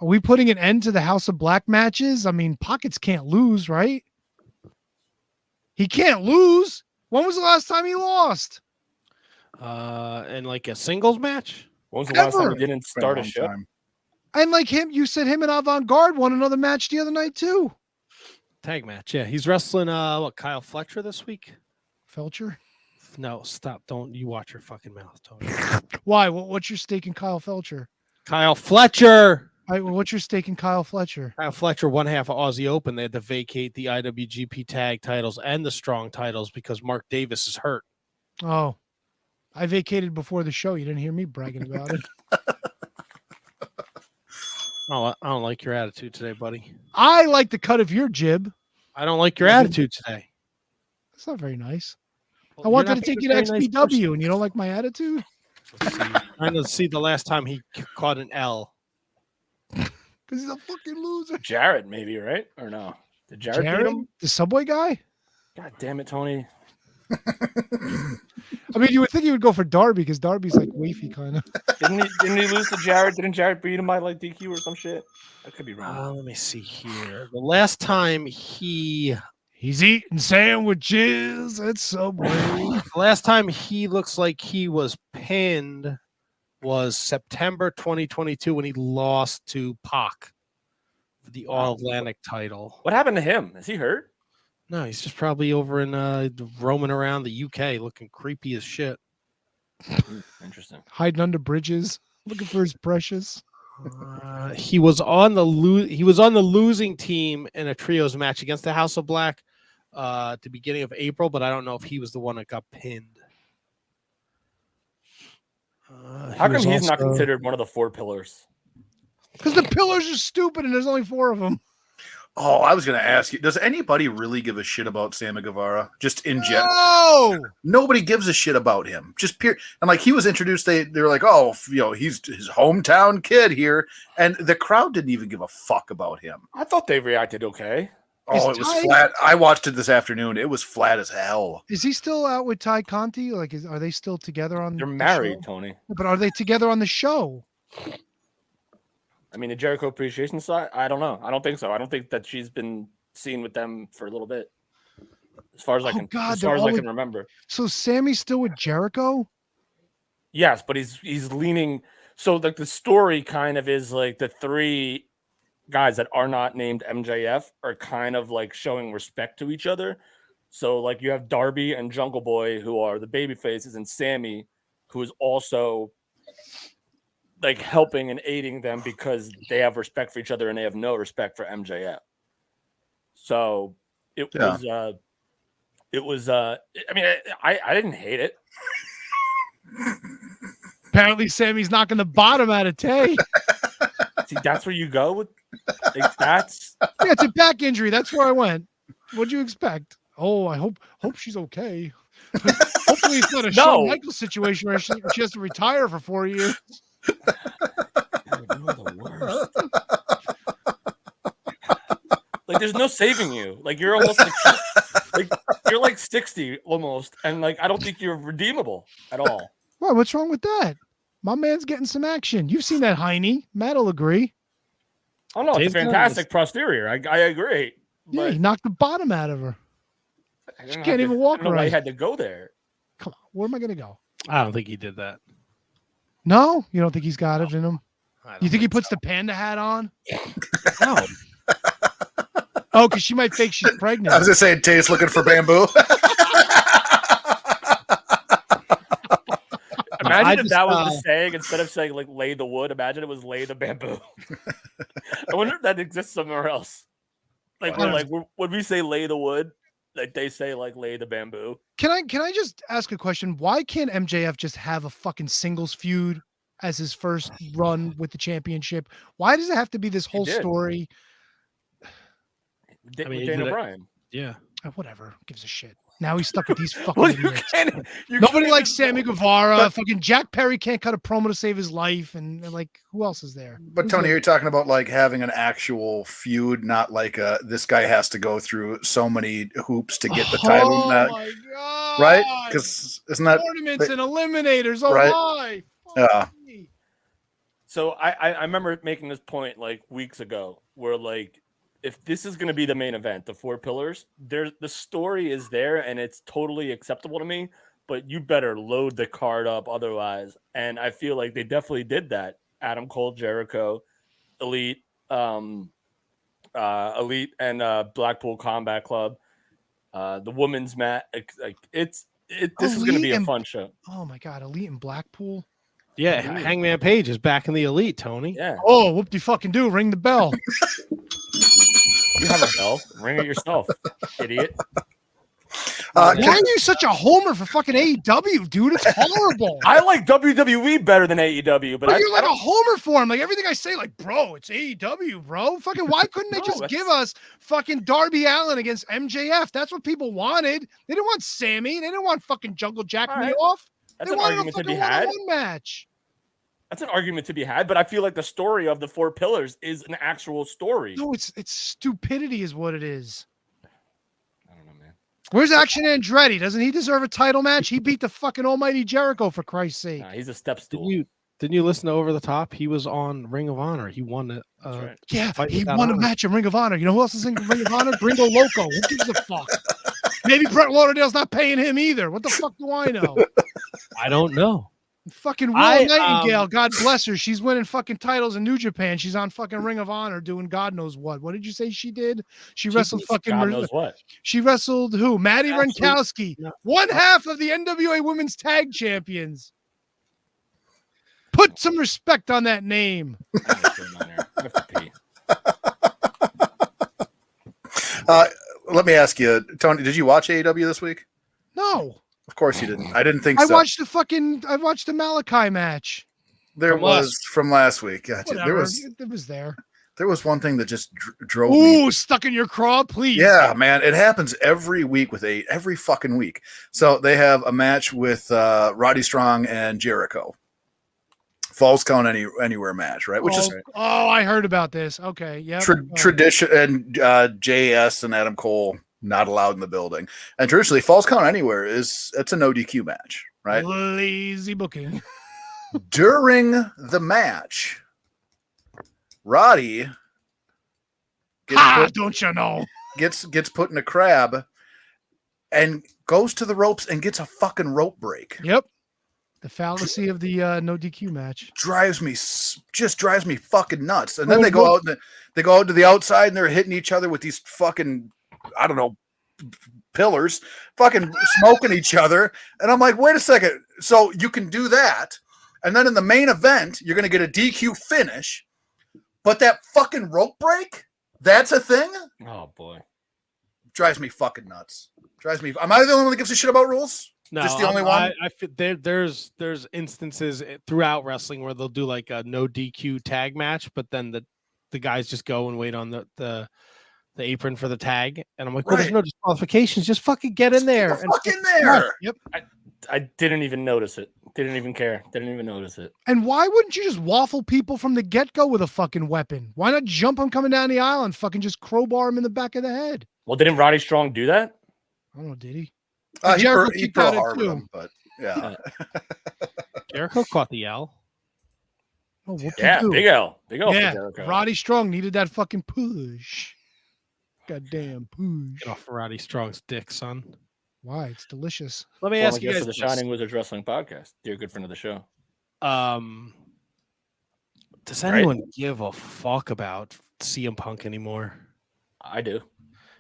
Are we putting an end to the House of Black matches? I mean, Pockets can't lose, right? He can't lose. When was the last time he lost? And like a singles match. When was the last time Ever. he didn't It's been start a long show? time. And like him, you said him and Avant Garde won another match the other night too. Tag match. Yeah, he's wrestling. Kyle Fletcher this week? Felcher. No, stop! Don't you watch your fucking mouth, Tony. Why? What's your stake in Kyle Felcher? Kyle Fletcher. What's your stake in Kyle Fletcher? Kyle Fletcher, one half of Aussie Open. They had to vacate the IWGP tag titles and the strong titles because Mark Davis is hurt. Oh, I vacated before the show. You didn't hear me bragging about it. Oh, I don't like your attitude today, buddy. I like the cut of your jib. I don't like your attitude today. That's not very nice. Well, I wanted you're to not take a you to very nice XPW, person. and you don't like my attitude Let's see. I know. See the last time he caught an L. because he's a fucking loser. Jarrett, maybe, right? Or no? Did Jarrett beat Jared, him? the Subway guy. God damn it, Tony. I mean, you would think he would go for Darby because Darby's like wafy kind of. Didn't he lose to Jarrett? Didn't Jarrett beat him by like DQ or some shit? I could be wrong. Let me see here. The last time He's eating sandwiches at Subway. the last time he looks like he was pinned was September 2022 when he lost to Pac for the All Atlantic title. What happened to him? Is he hurt? No, he's just probably over in roaming around the UK looking creepy as shit. Interesting. Hiding under bridges, looking for his precious. He was on the losing team in a trios match against the House of Black at the beginning of April, but I don't know if he was the one that got pinned. How come he's not considered one of the 4 pillars? Because the pillars are stupid and there's only 4 of them. Oh, I was going to ask you, does anybody really give a shit about Sammy Guevara? Just in general? No! Nobody gives a shit about him. Just pure. And like he was introduced, they were like, oh, he's his hometown kid here. And the crowd didn't even give a fuck about him. I thought they reacted okay. Oh, Is it was Ty- flat. I watched it this afternoon. It was flat as hell. Is he still out with Ty Conti? Like, are they still together on? They're the married, show? Tony. But are they together on the show? I mean, the Jericho Appreciation side, I don't know. I don't think so. I don't think that she's been seen with them for a little bit. As far as I Oh, can, God, as they're far as all I with- can remember. So Sammy's still with Jericho? Yes, but he's leaning. So like the story kind of is like the 3 guys that are not named MJF are kind of like showing respect to each other. So like you have Darby and Jungle Boy who are the baby faces, and Sammy who is also like helping and aiding them because they have respect for each other and they have no respect for MJF. So it was I mean I didn't hate it. Apparently Sammy's knocking the bottom out of Tay. See, that's where you go with like, that's Yeah, it's a back injury. That's where I went. What'd you expect? Oh, I hope she's okay. Hopefully it's not a Shawn Michaels situation where she has to retire for 4 years. You're the worst. Like there's no saving you. Like you're almost like you're like 60 almost, and like I don't think you're redeemable at all. Why? What's wrong with that? My man's getting some action. You've seen that Heine. Matt'll agree. Oh no, it's a Dave's fantastic posterior. I agree. Yeah, But he knocked the bottom out of her. I She didn't can't have even to- walk I don't know why right. you had to go there. Come on, where am I gonna go? I don't think he did that. No, you don't think he's got it in him? I don't You think he puts the panda hat on? No. Oh, because she might think she's I pregnant. was just saying, Tay's looking for bamboo. Imagine I if just, that was the saying instead of saying like lay the wood. Imagine it was lay the bamboo. I wonder if that exists somewhere else. Like Wow. when we say lay the wood, like they say like lay the bamboo. Can I just ask a question? Why can't MJF just have a fucking singles feud as his first run with the championship? Why does it have to be this whole did. story? I mean, With he Dan did it- O'Brien. Yeah. Whatever. Gives a shit. Now he's stuck with these fucking Well, you idiots. can't. You Nobody can't likes just- Sammy Guevara. Fucking Jack Perry can't cut a promo to save his life. And like, who else is there? But Who's Tony, there? you're talking about like having an actual feud, not like this guy has to go through so many hoops to get the title, Oh not- my god! right? Because isn't that tournaments and eliminators. Oh right? my! Yeah. me. So I remember making this point like weeks ago, where like if this is going to be the main event, the 4 pillars, the story is there and it's totally acceptable to me. but you better load the card up otherwise. And I feel like they definitely did that. Adam Cole, Jericho, Elite, Elite, and Blackpool Combat Club. The women's match, this is going to be a fun show. Oh my God, Elite and Blackpool. Yeah, Hangman Page is back in the Elite, Tony. Yeah. Oh, whoop de fucking do! Ring the bell. You have a bell. Ring it yourself, idiot. Why are you such a homer for fucking AEW, dude? It's horrible. I like WWE better than AEW, but you're like a homer for him. Like everything I say, like, bro, it's AEW, bro. Fucking why couldn't they just give us fucking Darby Allin against MJF? That's what people wanted. They didn't want Sammy. They didn't want fucking Jungle Jack off. That's They an wanted a argument to fucking be had. one-on-one match. That's an argument to be had, but I feel like the story of the 4 pillars is an actual story. No, it's stupidity is what it is. I don't know, man. Where's Action Andretti? Doesn't he deserve a title match? He beat the fucking almighty Jericho, for Christ's sake. Nah, he's a step stool. Didn't you listen to Over the Top? He was on Ring of Honor. He won it. right. Yeah, fight he without won a honor. match in Ring of Honor. You know who else is in Ring of Honor? Gringo Loco. Who gives a fuck? Maybe Brett Lauderdale's not paying him either. What the fuck do I know? I don't know. Fucking Will Nightingale, God bless her. She's winning fucking titles in New Japan. She's on fucking Ring of Honor doing God knows what. What did you say she did? She wrestled fucking. God knows what. She wrestled who? Maddie Rankowski, one half of the NWA Women's Tag Champions. Put some respect on that name. Let me ask you, Tony, did you watch AEW this week? No. Of course you didn't. I didn't think I so. watched the Malachi match. There was from last week. Gotcha. Whatever. It was there. There was one thing that just drove me. Ooh, stuck in your craw, please. Yeah, man. It happens every week with every fucking week. So they have a match with Roddy Strong and Jericho. Falls Count Anywhere match, right? Which is I heard about this. Okay, yeah. Tradition, and JS and Adam Cole not allowed in the building. And traditionally, Falls Count Anywhere it's a no DQ match, right? Lazy booking. During the match, Roddy don't you know? Gets put in a crab and goes to the ropes and gets a fucking rope break. Yep. The fallacy of the no DQ match drives me fucking nuts. And then they go out to the outside and they're hitting each other with these fucking, I don't know, pillars, fucking smoking each other. And I'm like, wait a second. So you can do that. And then in the main event, you're going to get a DQ finish. But that fucking rope break, that's a thing? Oh, boy. Drives me fucking nuts. Am I the only one that gives a shit about rules? No, just the only one. There's instances throughout wrestling where they'll do like a no DQ tag match, but then the guys just go and wait on the apron for the tag, and I'm like, well, there's no disqualifications. Just fucking get in there. Fuck in there. Yep. I didn't even notice it. Didn't even care. Didn't even notice it. And why wouldn't you just waffle people from the get-go with a fucking weapon? Why not jump them coming down the aisle and fucking just crowbar them in the back of the head? Well, didn't Roddy Strong do that? I don't know, did he? He Pearl Harbored him, but yeah. Jericho caught the L. Oh, yeah, big L. Big L for Yeah, Jericho. Roddy Strong needed that fucking push. Goddamn push. Get off Roddy Strong's dick, son. Why? It's delicious. Let me Well, ask you guys to the this. Shining Wizards Wrestling Podcast. Dear good friend of the show. Does anyone give a fuck about CM Punk anymore? I do.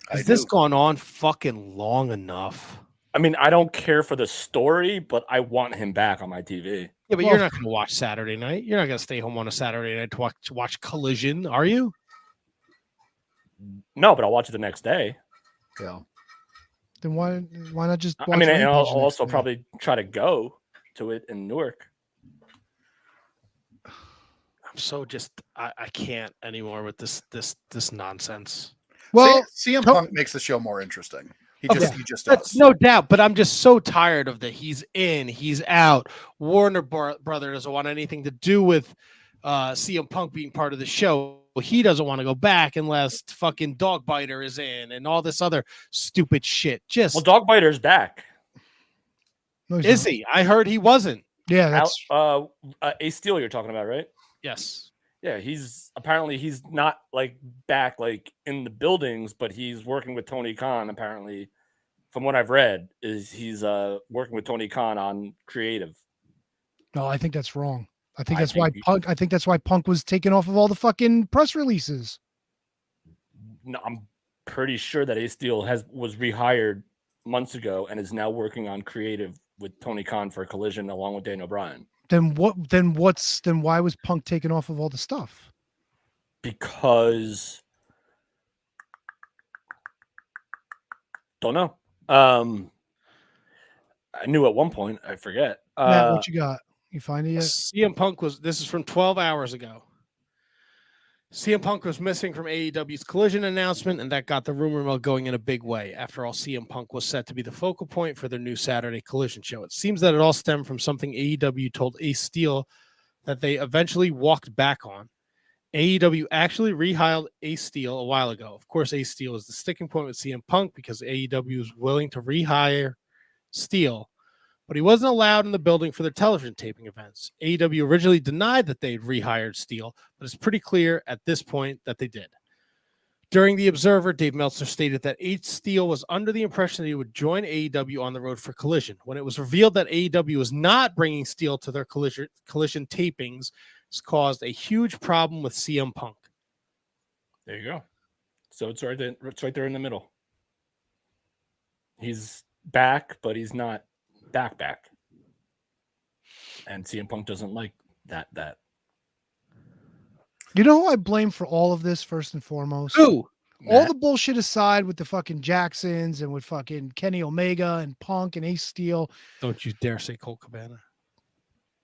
Has this gone on fucking long enough? I mean, I don't care for the story, but I want him back on my TV. Yeah, but you're not going to watch Saturday night. You're not going to stay home on a Saturday night to watch Collision, are you? No, but I'll watch it the next day. Yeah. Then why not just watch I mean, and I'll Rampage the also next day? probably try to go to it in Newark. I'm so I can't anymore with this nonsense. Well, CM Punk makes the show more interesting. He just That's does. no doubt, but I'm just so tired of the he's in, he's out. Warner Brother doesn't want anything to do with CM Punk being part of the show. He doesn't want to go back unless fucking Dogbiter is in and all this other stupid shit. Well, Dogbiter's back. No, he's Is not. he? I heard he wasn't. Yeah, that's Ace Steel you're talking about, right? Yes. Yeah, he's not like back like in the buildings, but he's working with Tony Khan apparently from what I've read, is he's working with Tony Khan on creative. No, I think that's wrong. I think I that's why think Punk. I think that's why Punk was taken off of all the fucking press releases. No, I'm pretty sure that Ace Steel was rehired months ago and is now working on creative with Tony Khan for Collision along with Daniel Bryan. Then what? Then why was Punk taken off of all the stuff? Because don't know. I knew at one point. I forget. Matt, what you got? You find it yet? CM Punk this is from 12 hours ago. CM Punk was missing from AEW's Collision announcement, and that got the rumor mill going in a big way. After all, CM Punk was set to be the focal point for their new Saturday Collision show. It seems that it all stemmed from something AEW told Ace Steel that they eventually walked back on. AEW actually rehired Ace Steel a while ago. Of course, Ace Steel is the sticking point with CM Punk because AEW was willing to rehire Steel, but he wasn't allowed in the building for their television taping events. AEW originally denied that they'd rehired Steel, but it's pretty clear at this point that they did. During The Observer, Dave Meltzer stated that Ace Steel was under the impression that he would join AEW on the road for Collision. When it was revealed that AEW was not bringing Steel to their Collision tapings, it's caused a huge problem with CM Punk. There you go. So it's right there. It's right there in the middle. He's back, but he's not back. And CM Punk doesn't like that. You know who I blame for all of this first and foremost? Who? All the bullshit aside with the fucking Jacksons and with fucking Kenny Omega and Punk and Ace Steel. Don't you dare say Colt Cabana.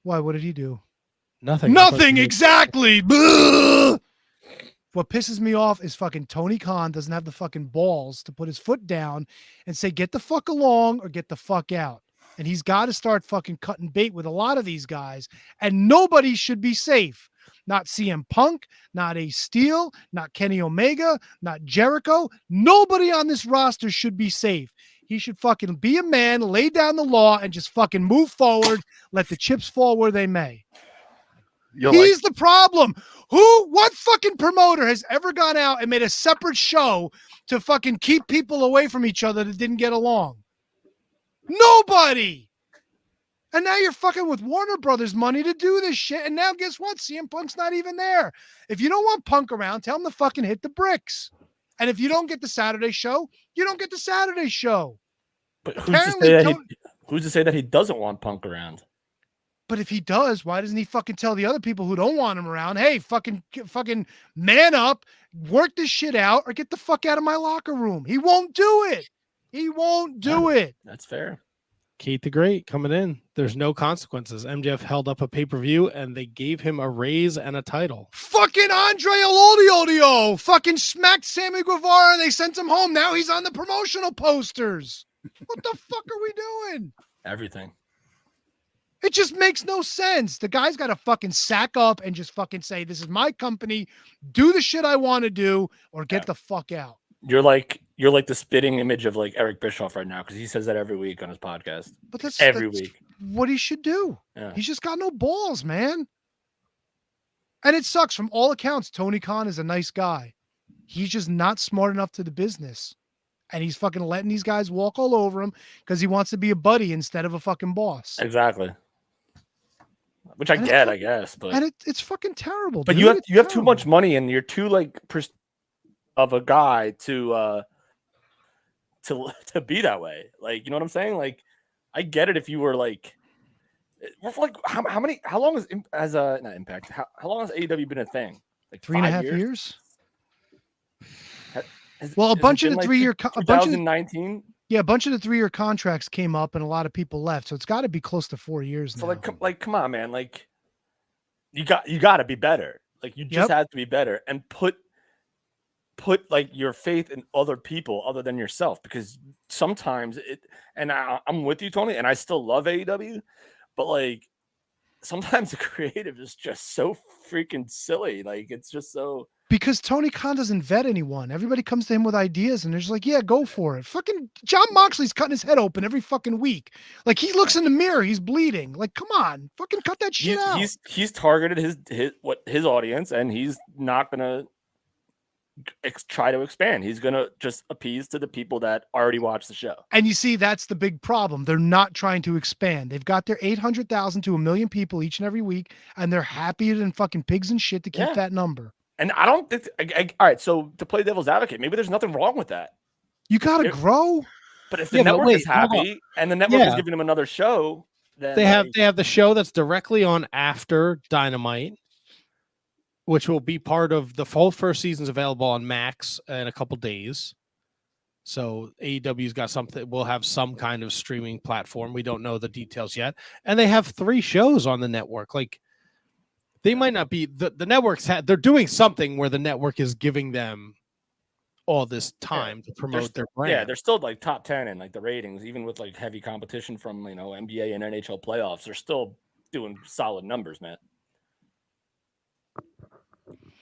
Why? What did he do? Nothing. Nothing, exactly. What pisses me off is fucking Tony Khan doesn't have the fucking balls to put his foot down and say, get the fuck along or get the fuck out. And he's got to start fucking cutting bait with a lot of these guys. And nobody should be safe. Not CM Punk, not Ace Steel, not Kenny Omega, not Jericho. Nobody on this roster should be safe. He should fucking be a man, lay down the law, and just fucking move forward. Let the chips fall where they may. He's the problem. What fucking promoter has ever gone out and made a separate show to fucking keep people away from each other that didn't get along? Nobody. And now you're fucking with Warner Brothers money to do this shit. And now guess what? CM Punk's not even there. If you don't want Punk around, tell him to fucking hit the bricks. And if you don't get the Saturday show, you don't get the Saturday show. But who's to say that he doesn't want Punk around? But if he does, why doesn't he fucking tell the other people who don't want him around, hey, fucking man up, work this shit out, or get the fuck out of my locker room? He won't do it. He won't do it. That's fair. Keith the Great coming in. There's no consequences. MJF held up a pay-per-view and they gave him a raise and a title. Fucking Andre Elolio fucking smacked Sammy Guevara. They sent him home. Now he's on the promotional posters. What the fuck are we doing? Everything. It just makes no sense. The guy's got to fucking sack up and just fucking say, this is my company. Do the shit I want to do or get the fuck out. You're like the spitting image of like Eric Bischoff right now because he says that every week on his podcast. But that's every week. What he should do. Yeah. He's just got no balls, man. And it sucks. From all accounts, Tony Khan is a nice guy. He's just not smart enough to the business. And he's fucking letting these guys walk all over him because he wants to be a buddy instead of a fucking boss. Exactly. Which I get, I guess, but it's fucking terrible. But dude. you have too much money, and you're too like of a guy to be that way. Like, you know what I'm saying? Like, I get it if you were like how long has not Impact? How long has AEW been a thing? Like 3.5 years. Has a bunch of the like 3-year, 2019. A bunch of the 3-year contracts came up, and a lot of people left. So it's got to be close to 4 years now. So come on, man! Like, you got to be better. Like, you just have to be better and put like your faith in other people other than yourself, because sometimes I'm with you, Tony, and I still love AEW, but like sometimes the creative is just so freaking silly. Like, it's just so. Because Tony Khan doesn't vet anyone. Everybody comes to him with ideas and they're just like, yeah, go for it. Fucking John Moxley's cutting his head open every fucking week. Like, he looks in the mirror, he's bleeding. Like, come on, fucking cut that shit out. He's targeted his audience, and he's not gonna try to expand. He's gonna just appease to the people that already watch the show. And you see, that's the big problem. They're not trying to expand. They've got their 800,000 to 1 million people each and every week, and they're happier than fucking pigs and shit to keep Yeah. that number. And I don't. All right. So to play devil's advocate, maybe there's nothing wrong with that. You got to If- grow. But if the Yeah, but network wait, is hold on. happy and the network is Yeah. giving them another show, then They have like, the show that's directly on after Dynamite, which will be part of the full first season's available on Max in a couple days. So AEW's got something. We'll have some kind of streaming platform. We don't know the details yet, and they have 3 shows on the network. Like they might not be the networks. They're doing something where the network is giving them all this time to promote their brand. yeah, they're still like top 10 in like the ratings, even with like heavy competition from NBA and NHL playoffs. They're still doing solid numbers, man.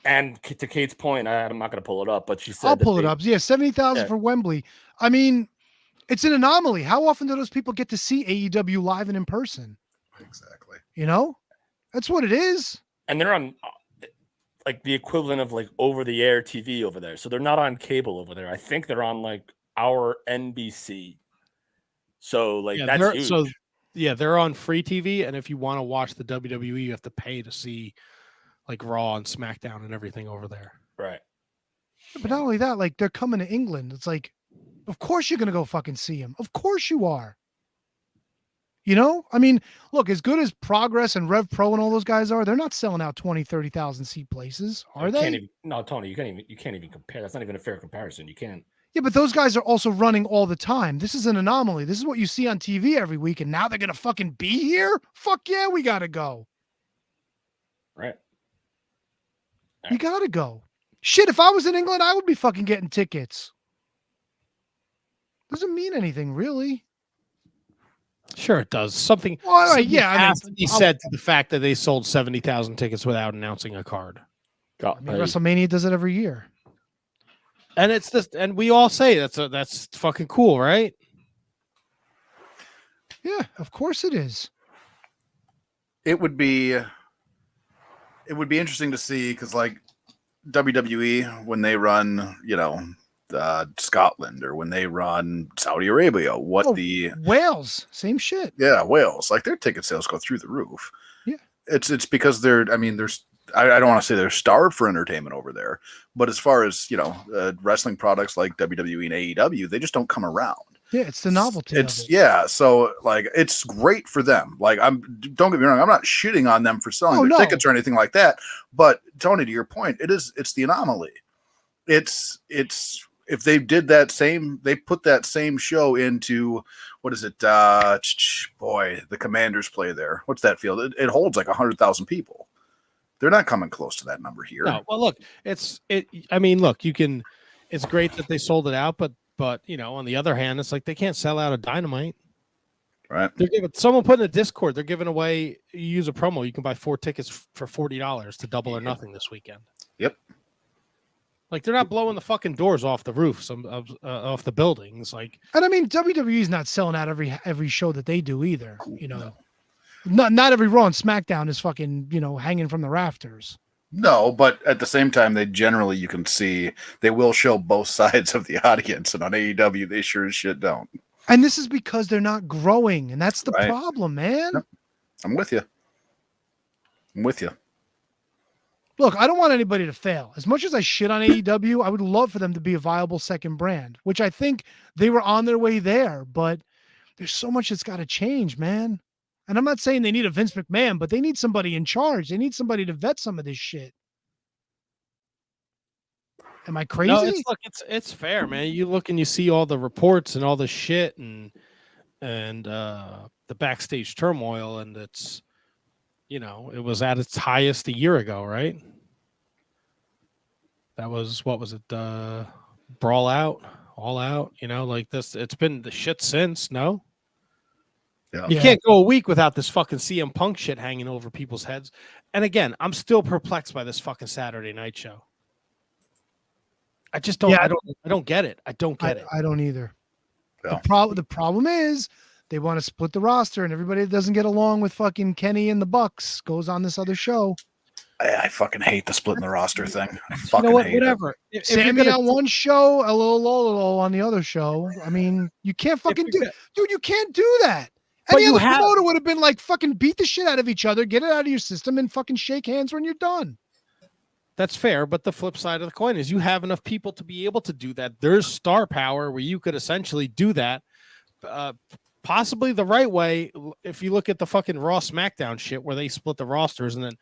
And to Kate's point, I'm not going to pull it up, but she said I'll that pull it they- up. Yeah, 70,000 Yeah. for Wembley. I mean, it's an anomaly. How often do those people get to see AEW live and in person? Exactly. You know, that's what it is. And they're on like the equivalent of like over the air TV over there. So they're not on cable over there. I think they're on like our NBC. So like that's they're, huge. so yeah, they're on free TV, and if you want to watch the WWE, you have to pay to see like Raw and SmackDown and everything over there. Right. But not only that, like they're coming to England. It's like, of course you're gonna go fucking see them. Of course you are. You know, I mean, look, as good as Progress and Rev Pro and all those guys are, they're not selling out 20, 30,000 seat places, are You they? can't even, no, Tony, you can't even compare. That's not even a fair comparison. You can't. Yeah, but those guys are also running all the time. This is an anomaly. This is what you see on TV every week, and now they're gonna fucking be here? Fuck yeah, we gotta go. Right. You gotta go. Shit, if I was in England, I would be fucking getting tickets. Doesn't mean anything, really. Sure, it does. Something. Well, all right, something yeah, I mean, has to be said to the fact that they sold 70,000 tickets without announcing a card. I mean, WrestleMania does it every year. And it's this, and we all say that's fucking cool, right? Yeah, of course it is. It would be interesting to see because like WWE when they run, Scotland or when they run Saudi Arabia, Wales, same shit. Wales, like their ticket sales go through the roof. Yeah. It's because I don't want to say they're starved for entertainment over there, but as far as wrestling products like WWE and AEW, they just don't come around. Yeah, it's the novelty. of it. So like it's great for them. Like don't get me wrong, I'm not shitting on them for selling their tickets or anything like that. But Tony, to your point, it's the anomaly. It's if they did that same, they put that same show into what is it? The Commanders play there. What's that field? It holds like 100,000 people. They're not coming close to that number here. No, well, look, I mean, look, it's great that they sold it out, but on the other hand, it's like they can't sell out a Dynamite. Right. Someone put in a Discord, they're giving away, you use a promo, you can buy 4 tickets for $40 to Double or Nothing this weekend. Yep. Like they're not blowing the fucking doors off the roofs off the buildings. Like, And I mean, WWE's not selling out every show that they do either. Not every Raw and SmackDown is fucking hanging from the rafters. No, but at the same time, you can see they will show both sides of the audience, and on AEW, they sure as shit don't. And this is because they're not growing, and that's the Right. problem, man. Yep. I'm with you. Look, I don't want anybody to fail. As much as I shit on AEW, I would love for them to be a viable second brand, which I think they were on their way there, but there's so much that's got to change, man. And I'm not saying they need a Vince McMahon, but they need somebody in charge. They need somebody to vet some of this shit. Am I crazy? no, it's fair, man. You look and you see all the reports and all the shit and the backstage turmoil, and it's it was at its highest a year ago, right? That was, what was it? Brawl Out, All Out, like this. It's been the shit since, no? Yeah. You can't go a week without this fucking CM Punk shit hanging over people's heads. And again, I'm still perplexed by this fucking Saturday night show. I just don't. Yeah. I don't get it. I don't get it. I don't either. Yeah. The problem is they want to split the roster, and everybody that doesn't get along with fucking Kenny and the Bucks goes on this other show. I fucking hate the splitting the roster thing. I You fucking know what? hate it. Whatever. If you're Sammy gonna on one show, LOL on the other show. I mean, you can't fucking you're do, dude. You can't do that. But Any you other have- promoter would have been like, fucking beat the shit out of each other, get it out of your system, and fucking shake hands when you're done. That's fair, but the flip side of the coin is you have enough people to be able to do that. There's star power where you could essentially do that, possibly the right way. If you look at the fucking Raw SmackDown shit where they split the rosters and then,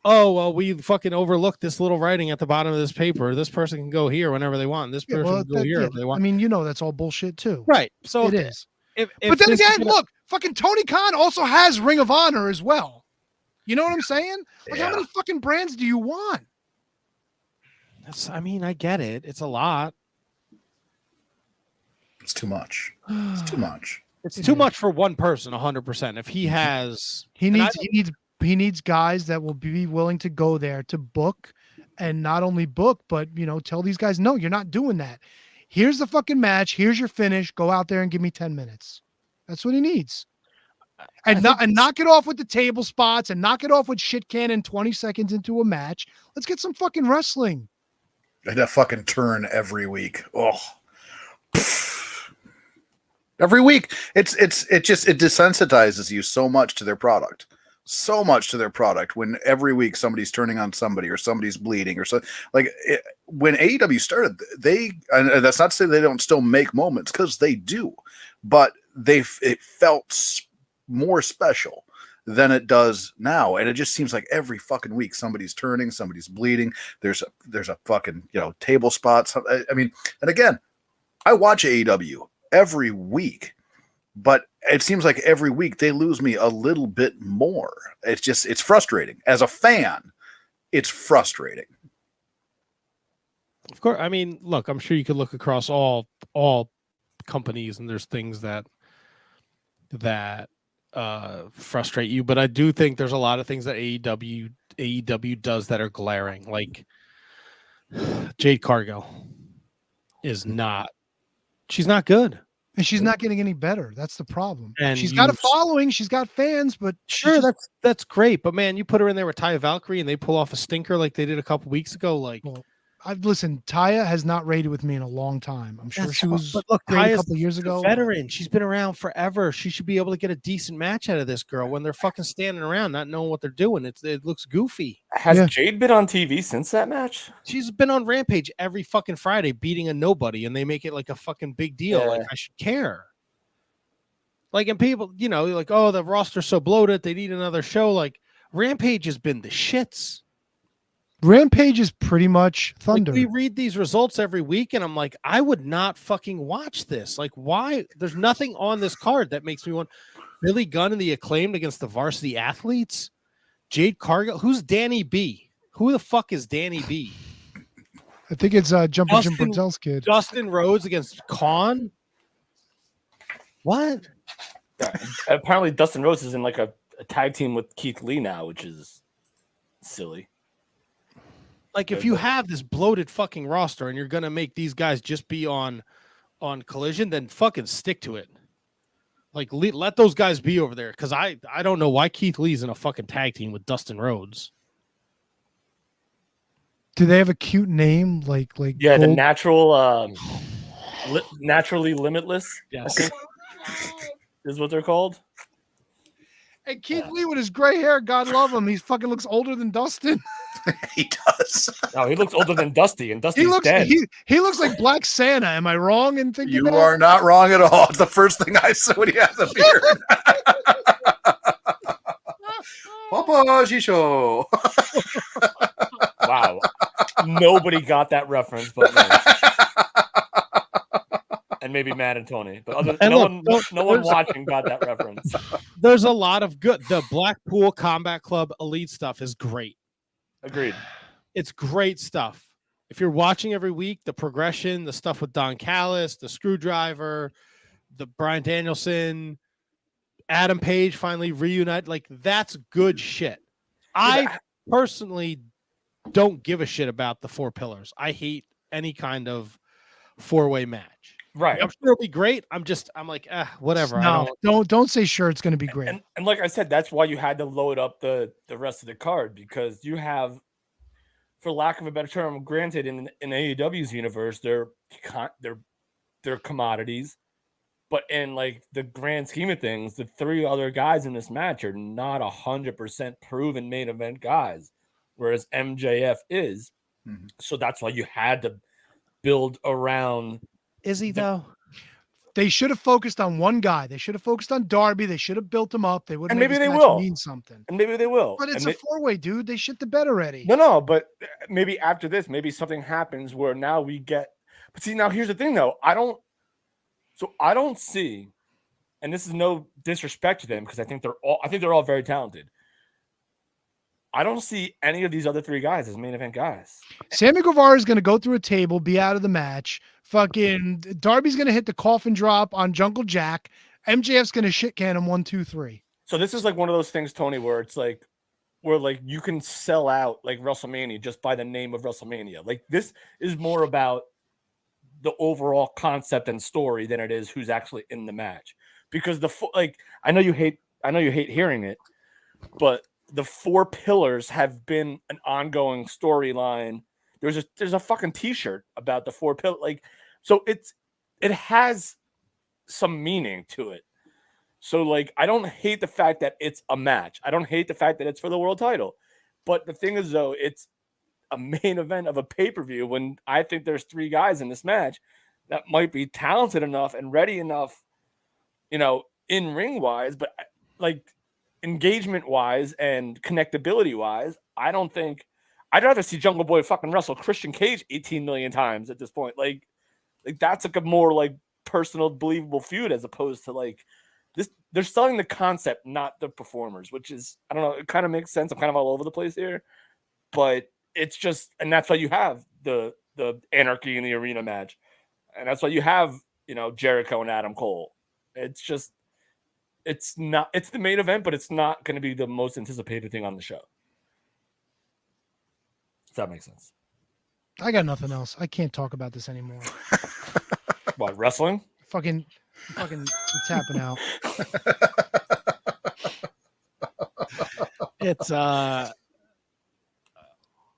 oh well, we fucking overlooked this little writing at the bottom of this paper. This person can go here whenever they want. This person can go here if they I want. mean, you know, that's all bullshit too. Right. So It is. If But then this is again, gonna- look, fucking Tony Khan also has Ring of Honor as well. You know what I'm saying? Like, how Yeah. many fucking brands do you want? I mean, I get it. It's a lot. It's too much. It's too much. It's It too is. much for one person, 100%. If he has, He and I needs guys that will be willing to go there to book, and not only book, but tell these guys, no, you're not doing that. Here's the fucking match. Here's your finish. Go out there and give me 10 minutes. That's what he needs. And knock it off with the table spots and knock it off with shit cannon 20 seconds into a match. Let's get some fucking wrestling. And that fucking turn every week. Oh, every week. It desensitizes you so much to their product. So much to their product when every week somebody's turning on somebody or somebody's bleeding or so. When AEW started, and that's not to say they don't still make moments, because they do, but it felt more special than it does now, and it just seems like every fucking week somebody's turning, somebody's bleeding. There's a fucking table spots. I mean, and again, I watch AEW every week, but it seems like every week they lose me a little bit more. It's frustrating. As a fan, it's frustrating. of course, I mean, look, I'm sure you could look across all companies, and there's things that frustrate you, but I do think there's a lot of things that AEW does that are glaring. Like Jade Cargill is not. She's not good. And she's not getting any better. That's the problem. And she's got a you- following. She's got fans, but Sure, that's great, but man, you put her in there with Taya Valkyrie and they pull off a stinker like they did a couple weeks ago. Like, I've listened. Taya has not rated with me in a long time. I'm sure That's she fine, was but look, great a Taya's couple years ago. veteran. She's been around forever. She should be able to get a decent match out of this girl when they're fucking standing around, not knowing what they're doing. It looks goofy. Has Yeah. Jade been on TV since that match? She's been on Rampage every fucking Friday beating a nobody, and they make it like a fucking big deal. Like, Yeah. I should care. Like, and people, like, oh, the roster's so bloated, they need another show. Like, Rampage has been the shits. Rampage is pretty much Thunder. Like, we read these results every week, and I'm like, I would not fucking watch this. Like, why? There's nothing on this card that makes me want Billy Gunn and the Acclaimed against the Varsity Athletes. Jade Cargill. Who's Danny B? Who the fuck is Danny B? I think it's Jumping Jim Dustin- Brunzel's kid. Dustin Rhodes against Khan? What? Apparently, Dustin Rhodes is in like a tag team with Keith Lee now, which is silly. Like, if you have this bloated fucking roster and you're gonna make these guys just be on Collision, then fucking stick to it. Like, let those guys be over there, because I don't know why Keith Lee's in a fucking tag team with Dustin Rhodes. Do they have a cute name like Yeah, the Gold- natural, naturally limitless. Yes. I think is what they're called. And Keith Lee with his gray hair, God love him. He fucking looks older than Dustin. He does. No, he looks older than Dusty, and Dusty's dead. He looks like Black Santa. Am I wrong in thinking You that? are not wrong at all. It's the first thing I saw when he has a beard. Papa Shisho. Wow, nobody got that reference, but me. And maybe Matt and Tony, but And no look, one there's- watching got that reference. There's a lot of good. The Blackpool Combat Club Elite stuff is great. Agreed. It's great stuff. If you're watching every week, the progression, the stuff with Don Callis, the Screwdriver, the Bryan Danielson, Adam Page finally reunite, like, that's good shit. I personally don't give a shit about the four pillars. I hate any kind of four-way match. Right. I'm sure it'll be great. I'm like, whatever. I No, don't say sure it's going to be great. And like I said, that's why you had to load up the rest of the card, because you have, for lack of a better term, granted in AEW's universe, they're commodities, but in like the grand scheme of things, the three other guys in this match are not 100% proven main event guys, whereas MJF is. Mm-hmm. So that's why you had to build around. Is he though? They should have focused on one guy. They should have focused on Darby. They should have built him up. They would. And make maybe this they match will. mean something. And maybe they will. But it's and a four-way, dude. They shit the bed already. No, but maybe after this, maybe something happens where now we get. But see, now here's the thing, though. I don't see, and this is no disrespect to them because I think they're all very talented. I don't see any of these other three guys as main event guys. Sammy Guevara is going to go through a table, be out of the match. Fucking Darby's going to hit the coffin drop on Jungle Jack. MJF's going to shit can him 1, 2, 3. So this is like one of those things, Tony, where it's like, where like you can sell out like WrestleMania just by the name of WrestleMania. Like this is more about the overall concept and story than it is who's actually in the match. Because I know you hate hearing it, but the four pillars have been an ongoing storyline. There's a fucking t-shirt about the four pillars. Like, so it has some meaning to it. So like, I don't hate the fact that it's a match. I don't hate the fact that it's for the world title. But the thing is, though, it's a main event of a pay-per-view when I think there's three guys in this match that might be talented enough and ready enough, in ring wise, but like engagement wise and connectability wise, I don't think I'd rather see Jungle Boy fucking wrestle Christian Cage 18 million times at this point. Like that's like a more like personal, believable feud as opposed to like this. They're selling the concept, not the performers, which is, I don't know. It kind of makes sense. I'm kind of all over the place here, but it's just, and that's why you have the Anarchy in the Arena match. And that's why you have, Jericho and Adam Cole. It's just, it's the main event, but it's not going to be the most anticipated thing on the show. Does that make sense? I got nothing else. I can't talk about this anymore. What, wrestling? Fucking tapping out. It's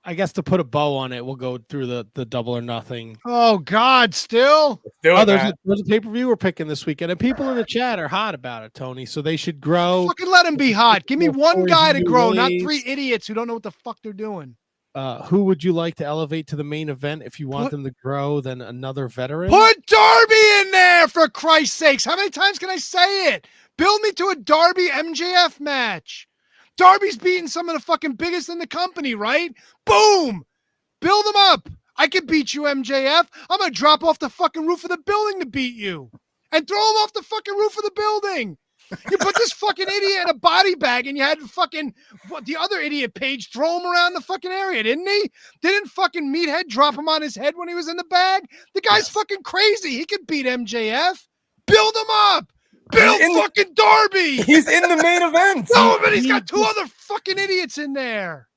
I guess to put a bow on it, we'll go through the Double or Nothing. Oh God, still? There's a pay-per-view we're picking this weekend, and people in the chat are hot about it, Tony. So they should grow. Fucking let them be hot. Give me one guy to grow, not ways. 3 idiots who don't know what the fuck they're doing. Who would you like to elevate to the main event if you want them to grow? Then another veteran. Put Darby in there, for Christ's sakes. How many times can I say it? Build me to a Darby MJF match. Darby's beating some of the fucking biggest in the company, right? Boom! Build them up. I can beat you, MJF. I'm going to drop off the fucking roof of the building to beat you. And throw him off the fucking roof of the building. You put this fucking idiot in a body bag and you had the other idiot Page throw him around the fucking area, didn't he? Didn't fucking Meathead drop him on his head when he was in the bag? The guy's fucking crazy. He could beat MJF. Build him up. Build fucking Darby. He's in the main event. No, but he's got 2 other fucking idiots in there.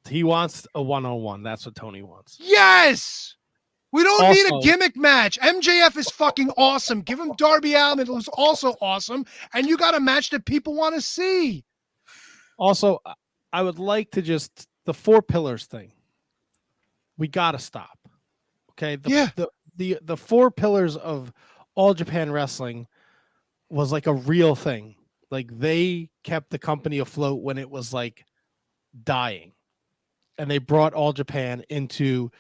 He wants a one-on-one. That's what Tony wants. Yes. We don't need a Also- gimmick match. MJF is fucking awesome. Give him Darby Allin, who's also awesome. And you got a match that people want to see. Also, I would like to just the 4 pillars thing. We got to stop. Okay. The 4 pillars of All Japan Wrestling was like a real thing. Like they kept the company afloat when it was like dying. And they brought All Japan into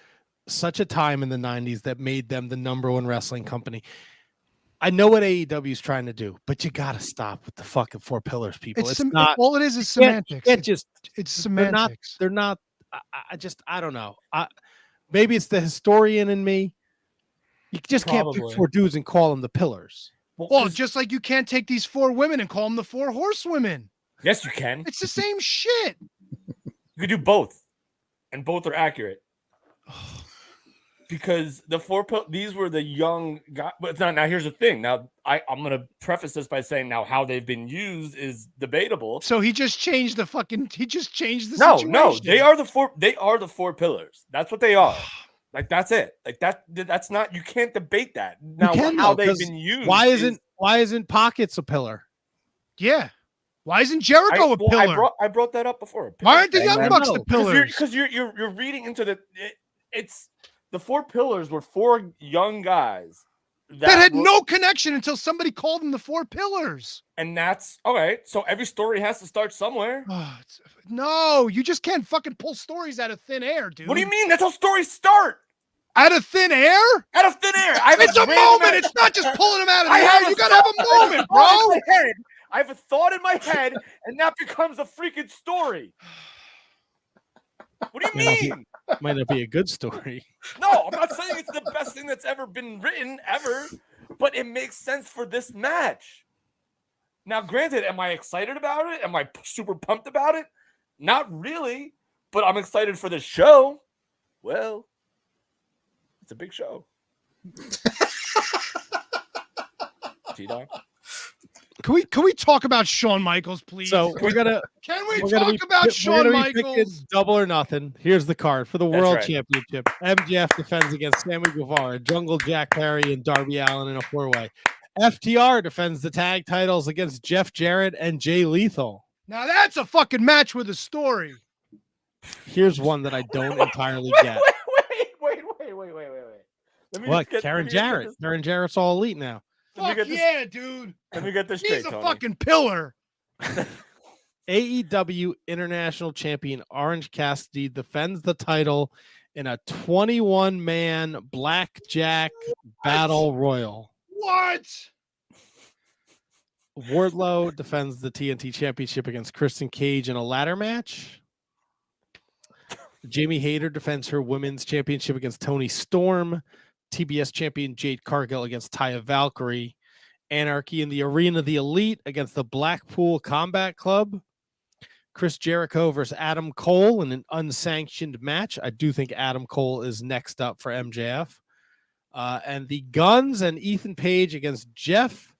such a time in the 90s that made them the #1 wrestling company. I know what AEW is trying to do, but you got to stop with the fucking 4 pillars, people. It's not all it is you semantics. can't just It's semantics. they're not I don't know. Maybe it's the historian in me. You just can't pick Probably. 4 dudes and call them the pillars. Well, just like you can't take these 4 women and call them the 4 horsewomen. Yes, you can. It's the same shit. You could do both, and both are accurate. Because these were the young guys. But it's not. Now, here's the thing. Now, I'm going to preface this by saying now how they've been used is debatable. So he just changed the No, situation. they are the 4. They are the 4 pillars. That's what they are. Like that's it. Like that's not, you can't debate that. Now can, how though, they've 'cause been used. Why isn't Pockets a pillar? Yeah. Why isn't Jericho a pillar? I brought that up before. Why aren't the Pillars. Young I Bucks know. the pillars? Because you're reading into it's the 4 pillars were 4 young guys that had were- no connection until somebody called them the 4 pillars. and that's okay. So every story has to start somewhere. No, you just can't fucking pull stories out of thin air, dude. What do you mean? That's how stories start. Out of thin air? Out of thin air. It's a moment. It's not just pulling them out of the air. You gotta have a moment, bro. I have a thought in my head, and that becomes a freaking story. What do you mean? Might not be a good story. No, I'm not saying it's the best thing that's ever been written ever, but it makes sense for this match. Now, granted, am I excited about it? Am I super pumped about it? Not really, but I'm excited for the show. Well, it's a big show. T-Dog. Can we talk about Shawn Michaels, please? So we're gonna talk about Shawn Michaels? Double or nothing. Here's the card for the That's World right. Championship. MJF defends against Sammy Guevara, Jungle Jack Perry, and Darby Allin in a 4-way. FTR defends the tag titles against Jeff Jarrett and Jay Lethal. Now that's a fucking match with a story. Here's one that I don't entirely get. Wait. Let me What? just get- Karen let me just get Jarrett. this- Karen Jarrett's all elite now. let me Fuck get this- yeah, dude. Let me get this straight, He's a Tony. fucking pillar. AEW International Champion Orange Cassidy defends the title in a 21-man blackjack battle royal. What? Wardlow defends the TNT Championship against Kristen Cage in a ladder match. Jamie Hayter defends her women's championship against Toni Storm. TBS champion Jade Cargill against Taya Valkyrie. Anarchy in the Arena of the Elite against the Blackpool Combat Club. Chris Jericho versus Adam Cole in an unsanctioned match. I do think Adam Cole is next up for MJF. And the Guns and Ethan Page against Jeff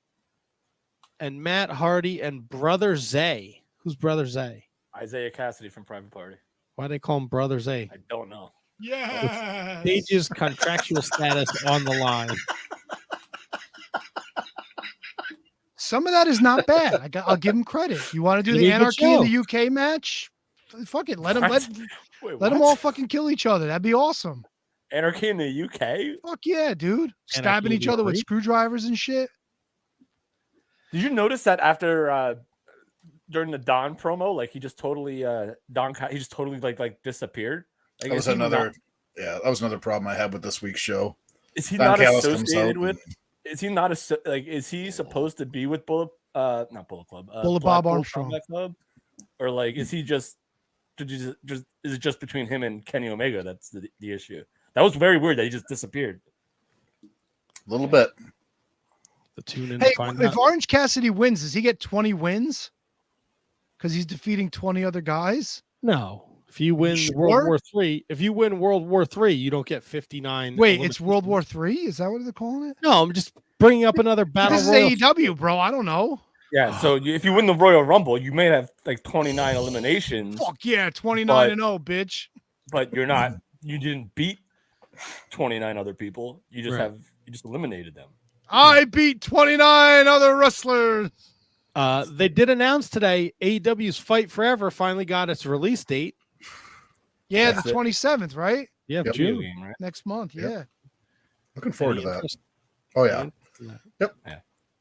and Matt Hardy and Brother Zay. Who's Brother Zay? Isaiah Cassidy from Private Party. Why do they call him Brother Zay? I don't know. Yeah. Page's contractual status on the line. Some of that is not bad. I'll give him credit. You want to do Pretty the good Anarchy in show. the UK match? Fuck it. Let them What? Wait, let them what? all fucking kill each other. That'd be awesome. Anarchy in the UK? Fuck yeah, dude. Stabbing Anarchy in each the other with Arena? screwdrivers and shit. Did you notice that after during the Don promo, like he just totally he just totally like disappeared? Like, That was that was another problem I had with this week's show. Is he Don not Callis comes associated out with? Is he not is he supposed to be with not Bullet Club, Bullet Bob Blackpool Armstrong. Combat Club, or like is he just is it just between him and Kenny Omega? That's the issue. That was very weird that he just disappeared. A little bit. The tune in Hey, to find if out. Orange Cassidy wins, does he get 20 wins? Because he's defeating 20 other guys? No. If you win Sure? World War III, if you win World War III, you don't get 59. Wait, eliminations. it's World War III? Is that what they're calling it? No, I'm just bringing up another battle This is royal. AEW, bro. I don't know. Yeah, so if you win the Royal Rumble, you may have like 29 eliminations, Fuck yeah, 29 and 0, bitch. but you didn't beat 29 other people. You just Right. you just eliminated them. I beat 29 other wrestlers. They did announce today AEW's Fight Forever finally got its release date. Yeah, That's the it. 27th, right? Yeah, Yep. June. Game, right? Next month. Yep. Yeah. Looking forward to Any that. interest? Oh yeah,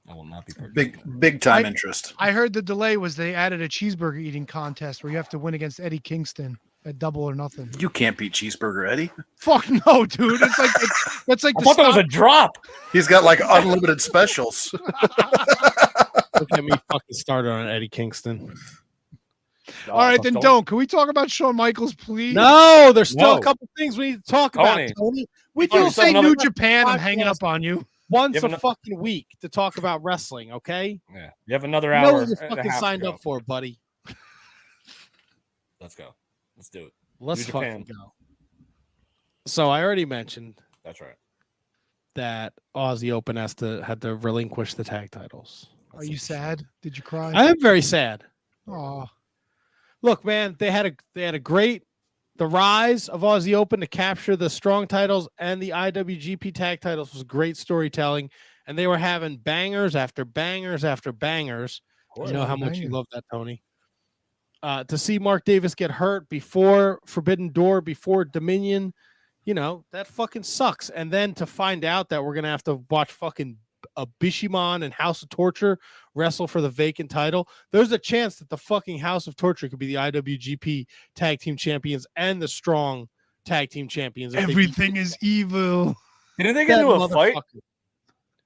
I will not be big time I- interest. I heard the delay was they added a cheeseburger eating contest where you have to win against Eddie Kingston at Double or Nothing. You can't beat Cheeseburger Eddie. Fuck no, dude. It's like that's like I the thought that was a stop- drop. He's got like unlimited specials. Don't get me fucking started on Eddie Kingston. All right, then don't. Can we talk about Shawn Michaels, please? No, there's still No. a couple things we need to talk about, Tony. Tony. We Tony, do still say another- New Japan. I'm hanging podcast. up on you. Once You a have fucking week to talk about wrestling, okay? Yeah, you have another You hour. know what you and a fucking half to signed go. up for, buddy. Let's go. Let's do it. Let's New fucking Japan. go. So I already mentioned That's right. that Aussie Open had to relinquish the tag titles. Are you sad? Did you cry? I am very sad. Oh, Look, man, they had a great The rise of Aussie Open to capture the strong titles and the IWGP tag titles was great storytelling, and they were having bangers after bangers after bangers. You know how much you love that, Tony. To see Mark Davis get hurt before Forbidden Door, before Dominion, that fucking sucks. And then to find out that we're going to have to watch fucking Bishamon and House of Torture wrestle for the vacant title, there's a chance that the fucking House of Torture could be the IWGP tag team champions and the strong tag team champions. Everything is evil. Didn't they get into a fight?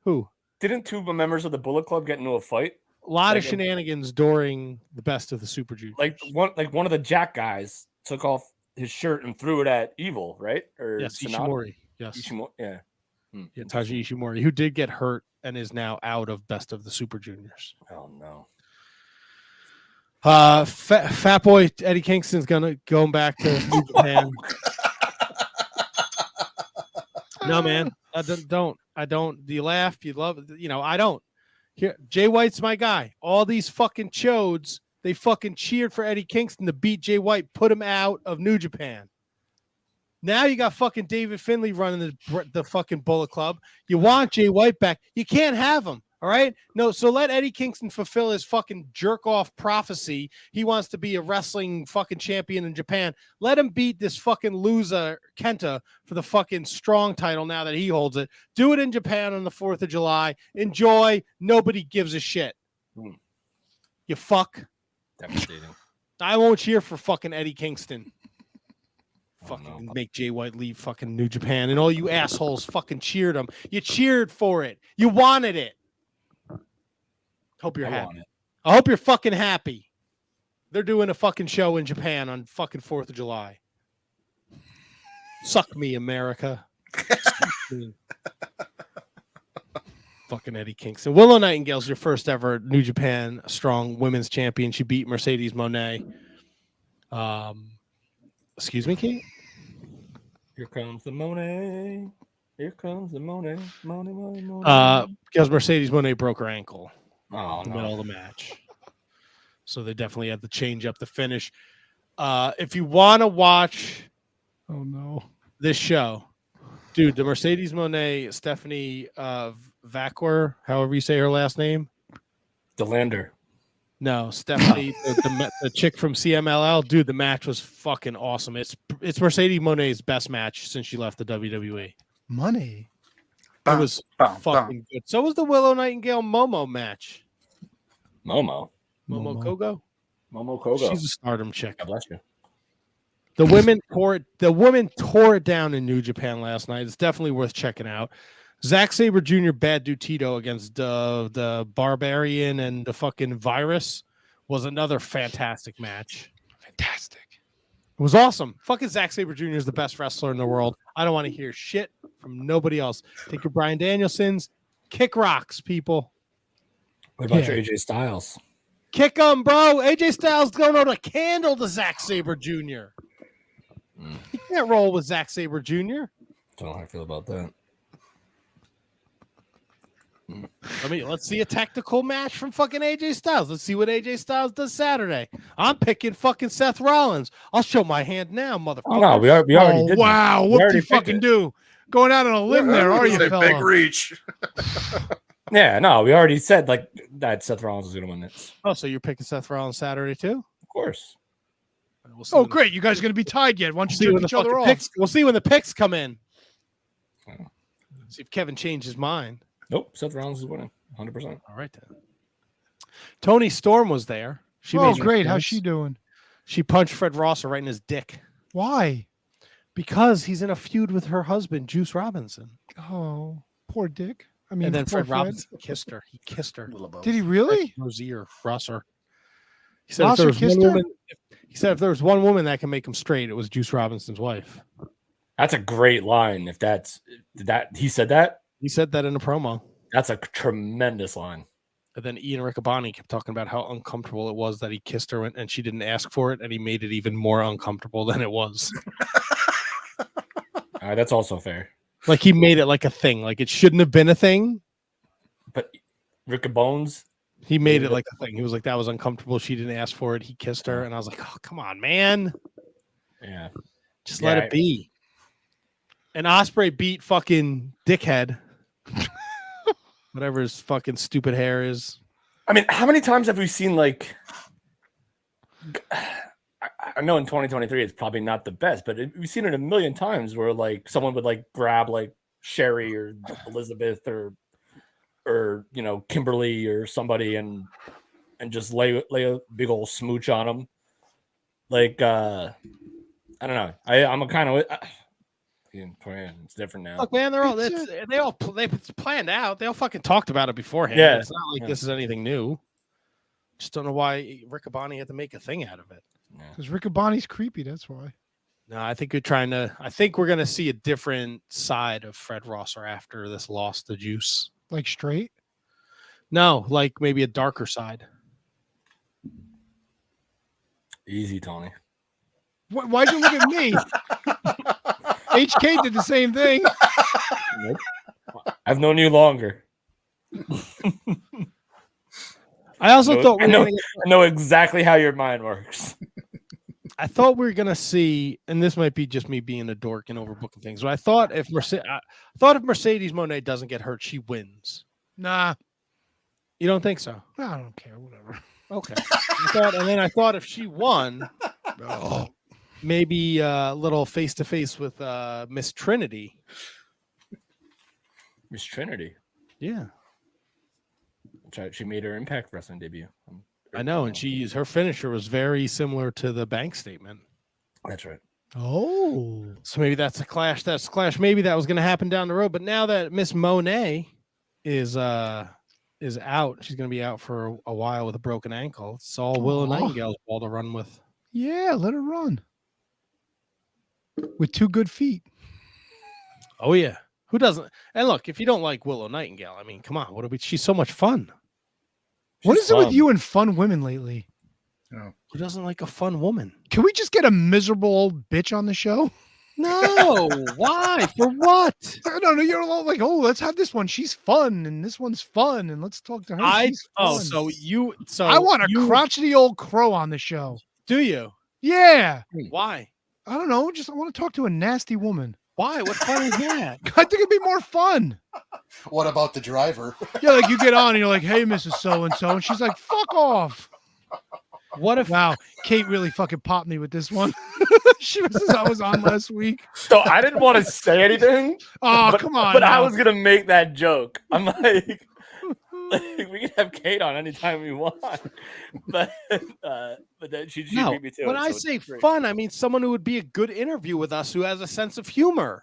Who? Didn't two members of the Bullet Club get into a fight? A lot of shenanigans during the Best of the Super Juniors. Like one of the Jack guys took off his shirt and threw it at Evil, right? Or Yes, Sonata? Ishimori. Yes. Yeah. Yeah, Taiji Ishimori, who did get hurt and is now out of Best of the Super Juniors. Oh no. Fat Boy Eddie Kingston's going back to New Japan. No, man, I don't. You laugh, you love it. I don't. Here, Jay White's my guy. All these fucking chodes, they fucking cheered for Eddie Kingston to beat Jay White, put him out of New Japan. Now you got fucking David Finlay running the fucking Bullet Club. You want Jay White back. You can't have him. All right. No. So let Eddie Kingston fulfill his fucking jerk off prophecy. He wants to be a wrestling fucking champion in Japan. Let him beat this fucking loser Kenta for the fucking strong title now that he holds it. Do it in Japan on the 4th of July. Enjoy. Nobody gives a shit. You fuck. Devastating. I won't cheer for fucking Eddie Kingston. Fucking make Jay White leave fucking New Japan, and all you assholes fucking cheered him. You cheered for it. You wanted it. Hope you're happy. I hope you're fucking happy. They're doing a fucking show in Japan on fucking 4th of July. Suck me, America. Suck me. Fucking Eddie Kingston. Willow Nightingale's your first ever New Japan Strong Women's Champion. She beat Mercedes Moné. Excuse me, Kate? Here comes the Monet. Here comes the Monet. Monet. Because Mercedes Moné broke her ankle Oh, in the middle of the match. So they definitely had to change up the finish. If you want to watch this show, dude, the Mercedes Moné, Stephanie Vaquer, however you say her last name. Delander. No, Stephanie, the chick from CMLL, dude, the match was fucking awesome. It's Mercedes Moné's best match since she left the WWE. Money. It was fucking good. So was the Willow Nightingale Momo match. Momo Kogo. Momo Kogo. She's a Stardom chick. God bless you. The women tore it down in New Japan last night. It's definitely worth checking out. Zack Sabre Jr. Bad Dude Tito against the Barbarian and the fucking Virus was another fantastic match. Fantastic. It was awesome. Fucking Zack Sabre Jr. is the best wrestler in the world. I don't want to hear shit from nobody else. Take your Bryan Danielsons. Kick rocks, people. What about your AJ Styles? Kick them, bro. AJ Styles going on a candle to Zack Sabre Jr. You can't roll with Zack Sabre Jr. Don't know how I feel about that. Let's see a tactical match from fucking AJ Styles. Let's see what AJ Styles does Saturday. I'm picking fucking Seth Rollins. I'll show my hand now, motherfucker. Oh, no, we already did. Wow, what do you fucking do? Going out on a limb there, are you, fella? Big reach. Yeah, no, we already said like that Seth Rollins is going to win this. Oh, so you're picking Seth Rollins Saturday too? Of course. Oh, great. You guys are going to be tied yet. Why don't you We'll check each other off? We'll see when the picks come in. See if Kevin changed his mind. Nope, Seth Rollins is winning 100%. All right, then. Toni Storm was there. She Oh, made great. How's she doing? She punched Fred Rosser right in his dick. Why? Because he's in a feud with her husband, Juice Robinson. Oh, poor Dick. I mean, And then poor Fred Robinson kissed her. He kissed her. Did he really? Rosier, Rosser. He said, Rosser if there was kissed one her? woman, he said if there was one woman that can make him straight, it was Juice Robinson's wife. That's a great line. If that's that, he said that. He said that in a promo. That's a tremendous line. And then Ian Riccaboni kept talking about how uncomfortable it was that he kissed her and she didn't ask for it, and he made it even more uncomfortable than it was. That's also fair. Like he made it like a thing. Like it shouldn't have been a thing. But Rick Bones, he made it like a thing. He was like, that was uncomfortable. She didn't ask for it. He kissed her. And I was like, oh, come on, man. Yeah. Just let it be. And Osprey beat fucking dickhead. Whatever his fucking stupid hair is. I mean, how many times have we seen like? I know in 2023 it's probably not the best, but we've seen it a million times where like someone would like grab like Sherry or Elizabeth or you know Kimberly or somebody and just lay a big old smooch on them. Like I don't know. I'm a kind of it's different now. Look, man, it's planned out. They all fucking talked about it beforehand. Yeah. It's not like this is anything new. Just don't know why Riccaboni had to make a thing out of it. Because Riccaboni's creepy. That's why. No, I think we're gonna see a different side of Fred Rosser after this loss to Juice. Like straight. No, like maybe a darker side. Easy, Tony. Why'd you look at me? HK did the same thing. Nope. I've known you longer. I also thought I know exactly how your mind works. I thought we were gonna see, and this might be just me being a dork and overbooking things, but I thought if Mercedes Moné doesn't get hurt, she wins. Nah, you don't think so? I don't care. Whatever. Okay. I thought if she won, maybe a little face to face with Miss Trinity. Miss Trinity. Yeah. She made her Impact Wrestling debut. I know, and her finisher was very similar to the bank statement. That's right. Oh, so maybe that's a clash. That's a clash. Maybe that was going to happen down the road. But now that Miss Monet is out, she's going to be out for a while with a broken ankle. It's all Willow Nightingale's ball to run with. Yeah, let her run with 2 good feet. Oh yeah, who doesn't? And look, if you don't like Willow Nightingale, I mean, come on, she's so much fun. What is it with you and fun women lately? Oh. Who doesn't like a fun woman? Can we just get a miserable old bitch on the show? No. Why? For what? No, you're all like, oh, let's have this one. She's fun, and this one's fun, and let's talk to her. She's fun. So I want a crotchety old crow on the show. Do you? Yeah. Why? I don't know. I want to talk to a nasty woman. Why? What fun is that? I think it'd be more fun. What about the driver? Yeah, like you get on and you're like, hey, Mrs. So-and-so. And she's like, fuck off. What if... Wow, Kate really fucking popped me with this one. She was as I was on last week. So I didn't want to say anything. Oh, come on. But now. I was going to make that joke. I'm like, we can have Kate on anytime we want. But then she beat me to it. When I say fun, I mean someone who would be a good interview with us who has a sense of humor.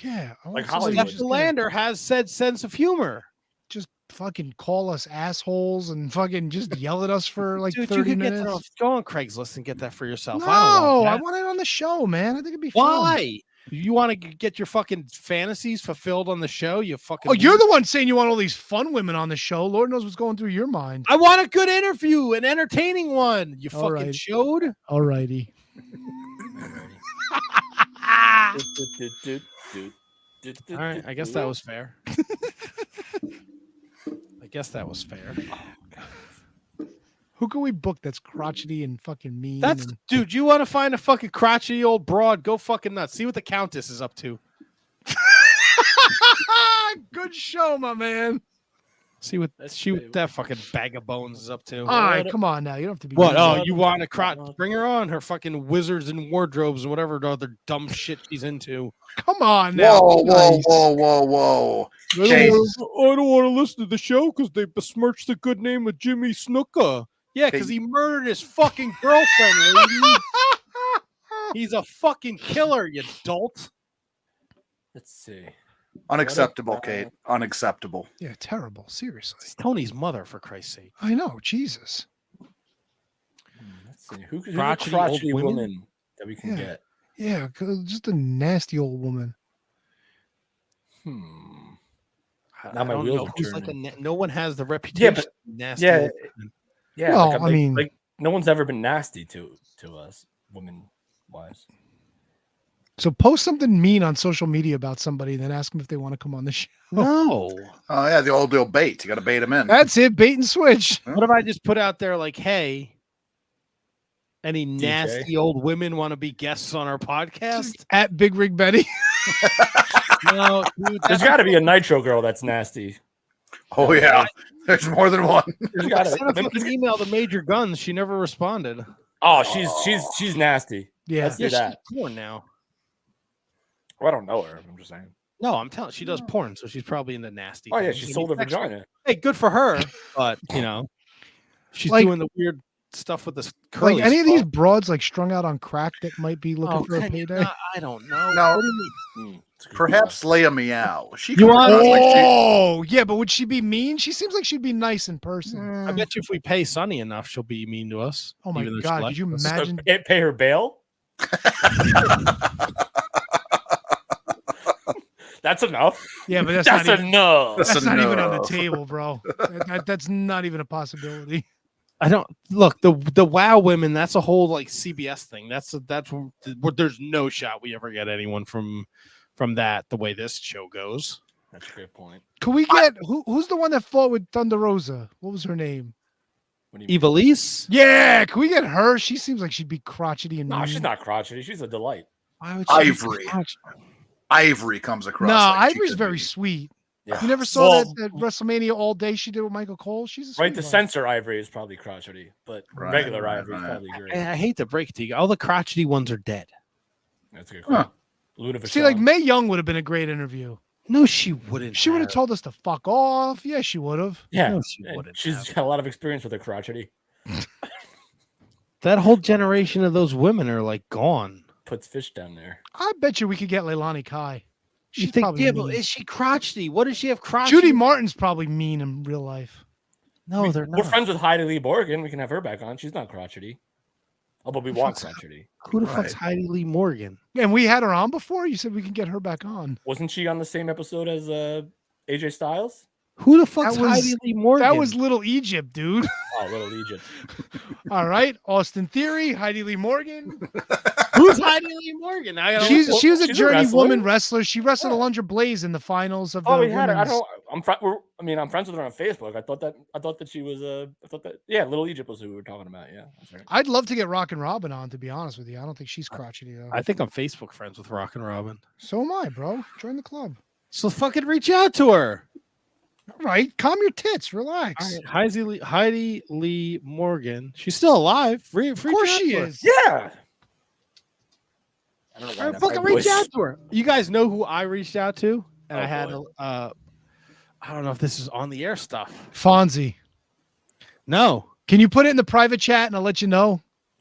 Yeah. Like Hollywood. Steph Lander has said sense of humor. Just fucking call us assholes and fucking just yell at us for like Dude, 30 minutes. Go on Craigslist and get that for yourself. No, I want it on the show, man. I think it'd be fun. Why? You want to get your fucking fantasies fulfilled on the show? You fucking. Oh, you're the one saying you want all these fun women on the show. Lord knows what's going through your mind. I want a good interview, an entertaining one. You fucking showed. All righty. All right, I guess that was fair. Who can we book that's crotchety and fucking mean? Dude, you want to find a fucking crotchety old broad? Go fucking nuts. See what the Countess is up to. Good show, my man. See what that fucking bag of bones is up to. All right, come on now. You don't have to be. What? Oh, you want to bring her on? Her fucking wizards and wardrobes and whatever other dumb shit she's into. Come on now. Whoa. I don't want to listen to the show because they besmirched the good name of Jimmy Snuka. Yeah, because he murdered his fucking girlfriend, lady. He's a fucking killer, you dolt. Let's see. Unacceptable, Kate. Unacceptable. Yeah, terrible. Seriously. It's Tony's mother, for Christ's sake. I know. Jesus. Let's see. Who's a Crotchety crotchety old women? woman that we can get? Yeah, just a nasty old woman. Now my wheels are turning. No one has the reputation. Nasty. Yeah. Well, like no one's ever been nasty to us, women wise. So post something mean on social media about somebody, then ask them if they want to come on the show. No. Oh yeah, the old bait. You got to bait them in. That's it. Bait and switch. What if I just put out there like, hey, Any nasty old women want to be guests on our podcast? At Big Rig Betty. No, dude, There's got to be a Nitro girl that's nasty. Oh yeah, there's more than one. There's I gotta, sent a fucking email to Major Guns. She never responded. oh, she's nasty. Yeah. Let's do Yeah, she's that. porn now. Well, I don't know her. I'm just saying. No, I'm telling. She does porn, so she's probably into nasty. Oh yeah, things. she I sold her mean, actually, vagina. Hey, good for her. But she's Like- doing the weird stuff with this curly. Like any of these stuff. broads like strung out on crack that might be looking Oh, for a can you payday. not- I don't know. No. What do you mean? It's a good Perhaps Leia Meow. She You comes want- across like she- Oh, yeah, but would she be mean? She seems like she'd be nice in person. I bet you if we pay Sunny enough, she'll be mean to us. Oh my even though she God, likes could you us. imagine? pay her bail. That's enough. Yeah, but That's not even, enough. that's not even on the No. table, bro. That's not even a possibility. I don't look the WoW women. That's a whole like CBS thing. That's what. There's no shot we ever get anyone from that. The way this show goes. That's a great point. Could we get who's the one that fought with Thunder Rosa? What was her name? What do you mean? Evilise. Yeah, can we get her? She seems like she'd be crotchety and No, mean. she's not crotchety. She's a delight. Why would she be Ivory. crotch- Ivory comes across. No, like she Ivory's could very be. sweet. Yeah. You never saw Well, that WrestleMania all day she did with Michael Cole? She's a Right, the sweetheart. censor Ivory is probably crotchety, but Right, regular right, Ivory is right. probably great. I hate to break it to you. All the crotchety ones are dead. That's a good Huh. call. Luna See, like Vachon. Mae Young would have been a great interview. No, she wouldn't. She would have told us to fuck off. Yeah, she would have. Yeah, No, she and wouldn't she's have. got a lot of experience with her crotchety. That whole generation of those women are like gone. Puts fish down there. I bet you we could get Leilani Kai. You She's think? probably Yeah, but mean. is she crotchety? What does she have crotchety? Judy Martin's probably mean in real life. No, they're We're not. friends with Heidi Lee Morgan. We can have her back on. She's not crotchety. Oh, but we want crotchety. Who the fuck's Right. Heidi Lee Morgan? And we had her on before. You said we can get her back on. Wasn't she on the same episode as AJ Styles? Who the fuck's That was- Heidi Lee Morgan? That was Little Egypt, dude. Oh, Little Egypt. All right, Austin Theory, Heidi Lee Morgan. Who's Heidi Lee Morgan? I gotta She was a she's a journey wrestler. woman wrestler. She wrestled Alundra Blaze in the finals of the. Oh, we had her. I women's- don't. I'm friends with her on Facebook. I thought that she was. Yeah, Little Egypt was who we were talking about. Yeah, that's right. I'd love to get Rockin' Robin on. To be honest with you, I don't think she's crotchety though. I think I'm Facebook friends with Rockin' Robin. So am I, bro. Join the club. So fucking reach out to her. All right, calm your tits. Relax. Heidi Lee Morgan. She's still alive. Of course she is. Yeah. I don't know why All right, that fucking my reach voice- out to her. You guys know who I reached out to? And Oh, I had boy. I don't know if this is on the air stuff. Fonzie. No. Can you put it in the private chat and I'll let you know?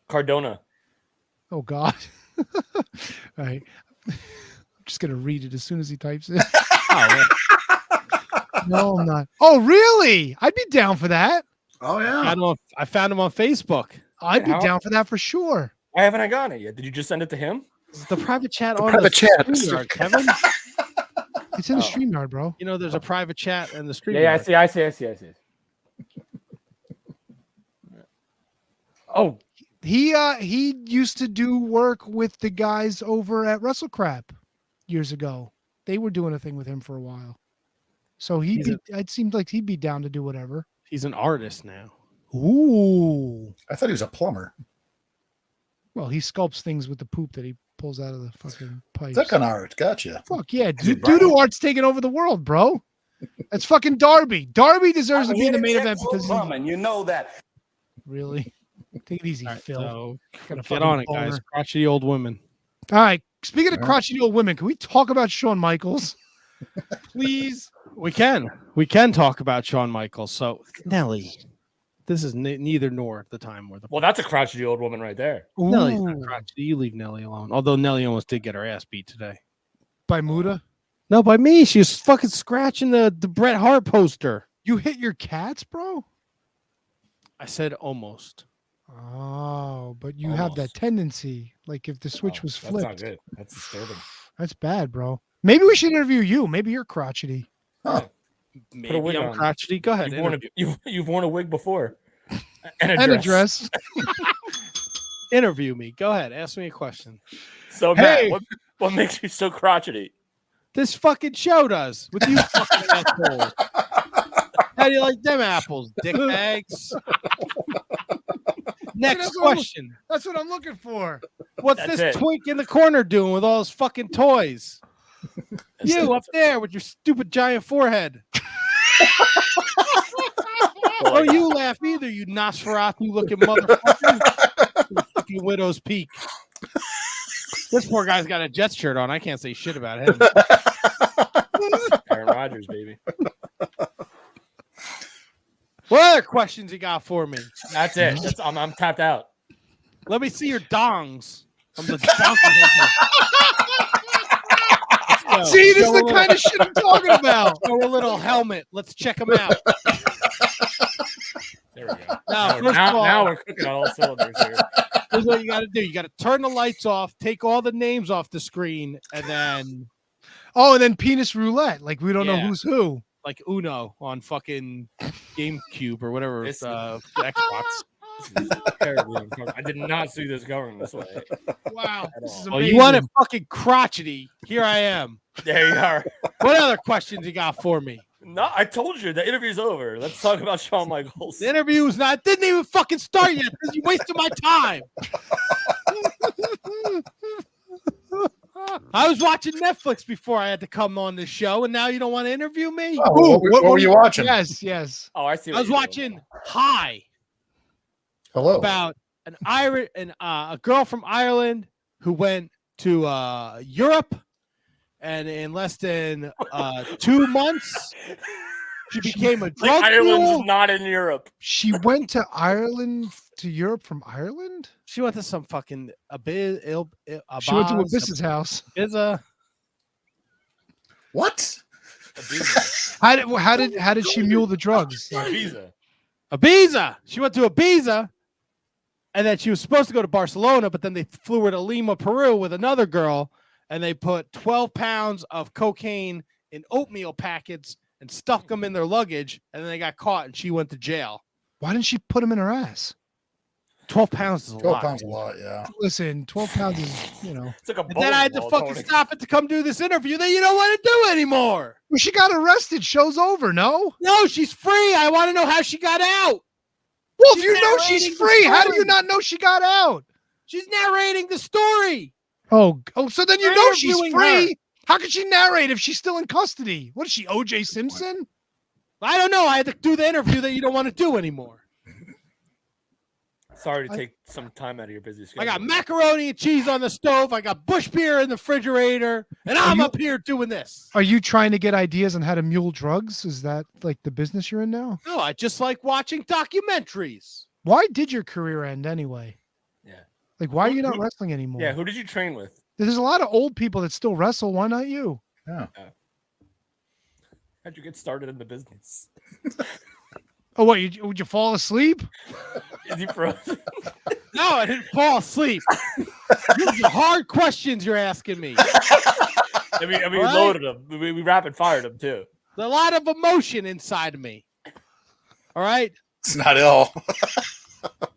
Cardona. Oh God. All right. I'm just gonna read it as soon as he types it. Oh, No, I'm not. Oh, really? I'd be down for that. Oh I yeah. found him on Facebook. I'd be How- down for that for sure. Why haven't I gotten it yet? Did you just send it to him? It's the private chat on private the chat. StreamYard, Kevin. It's in the Oh. StreamYard, bro. You know, there's a private chat in the StreamYard. Yeah, I see. Oh, He used to do work with the guys over at WrestleCrap years ago. They were doing a thing with him for a while. So it seemed like he'd be down to do whatever. He's an artist now. Ooh. I thought he was a plumber. Well, he sculpts things with the poop that he pulls out of the fucking pipes. That kind of art. Gotcha. Fuck yeah. Is it Doo-doo art's taking over the world, bro. That's fucking Darby. Darby deserves to be in the main event because you know that. really. Take it easy, All right, Phil. so Got a get fucking on it, guys. boner. Crotchety old women. All right. Speaking of All right. crotchety old women, can we talk about Shawn Michaels? Please. We can talk about Shawn Michaels. So Nelly, this is neither nor the time or the well, that's a crotchety old woman right there. Nelly's not Ooh. crotchety. You leave Nelly alone. Although Nelly almost did get her ass beat today. By Muda. No, by me. She was fucking scratching the Bret Hart poster. You hit your cats, bro? I said almost. Oh, but you have that Almost. tendency. Like if the switch Oh, was That's not flipped. good. That's disturbing. That's bad, bro. Maybe we should interview you. Maybe you're crotchety. Maybe wig I'm on. crotchety. Go ahead. You've worn a wig before. And And a dress. Interview me. Go ahead. Ask me a question. So Hey! Matt, what makes you so crotchety? This fucking show does with you fucking assholes. How do you like them apples, dick bags? Next That's what I'm- question. That's what I'm looking for. What's That's this it. twink in the corner doing with all his fucking toys? You up there with your stupid giant forehead. Don't you laugh either, you Nosferatu looking motherfucker. You fucking widow's peak. This poor guy's got a Jets shirt on. I can't say shit about him. Aaron Rodgers, baby. What other questions you got for me? That's it. I'm tapped out. Let me see your dongs. I'm the donkey hunter. Let's go. See, this is Show the a kind of shit I'm talking about. Show a little helmet. Let's check them out. There we go. Now, first of all, Now we're cooking on all cylinders here. here's what you got to do. You got to turn the lights off, take all the names off the screen, and then Oh, and then penis roulette. Like we don't know Yeah. who's who. like Uno on fucking GameCube or whatever, This- Xbox. Terribly uncomfortable. I did not see this going this way. Wow. At This is all. Oh, amazing. you want it fucking crotchety? Here I am. There you are. What other questions you got for me? No, I told you the interview's over. Let's talk about Shawn Michaels. The interview's not didn't even fucking start yet because you wasted my time. I was watching Netflix before I had to come on this show, and now you don't want to interview me? Oh, what were you watching? Yes, yes. Oh, I see. I what was you're watching doing. High Hello. about a girl from Ireland who went to Europe, and in less than 2 months, she became a Like drug Ireland's mule. not in Europe. She went to Ireland to Europe from Ireland. She went to some fucking She went to Abyssa's house. Ibiza. What? Ibiza. How did she mule the drugs? Ibiza. Ibiza. She went to Ibiza, and then she was supposed to go to Barcelona, but then they flew her to Lima, Peru, with another girl, and they put 12 pounds of cocaine in oatmeal packets and stuck them in their luggage, and then they got caught, and she went to jail. Why didn't she put him in her ass? 12 pounds is a 12 lot. pounds a lot, yeah. Listen, 12 pounds is, you know. It's like a And then I had to bowling fucking ball, Tony. stop it to come do this interview that you don't want to do anymore. Well, she got arrested. Show's over, no? No, she's free. I want to know how she got out. Well, if She's you know narrating she's the free, how do you story. not know she got out? She's narrating the story. Oh, so then you You're know she's interviewing free. her. How could she narrate if she's still in custody? What is she, O.J. Simpson? I don't know. I had to do the interview that you don't want to do anymore. Sorry to take some time out of your busy schedule. I got macaroni and cheese on the stove. I got Bush beer in the refrigerator, and I'm up here doing this. Are you trying to get ideas on how to mule drugs? Is that like the business you're in now? No, I just like watching documentaries. Why did your career end anyway? Yeah. Like, why are you not Who- wrestling anymore? Yeah, who did you train with? There's a lot of old people that still wrestle. Why not you? How'd you get started in the business? Oh, what? Would you fall asleep? Is he frozen? No, I didn't fall asleep. These are hard questions you're asking me. I mean, we Right? loaded him. We rapid fired him too. A lot of emotion inside of me. All right. It's not ill.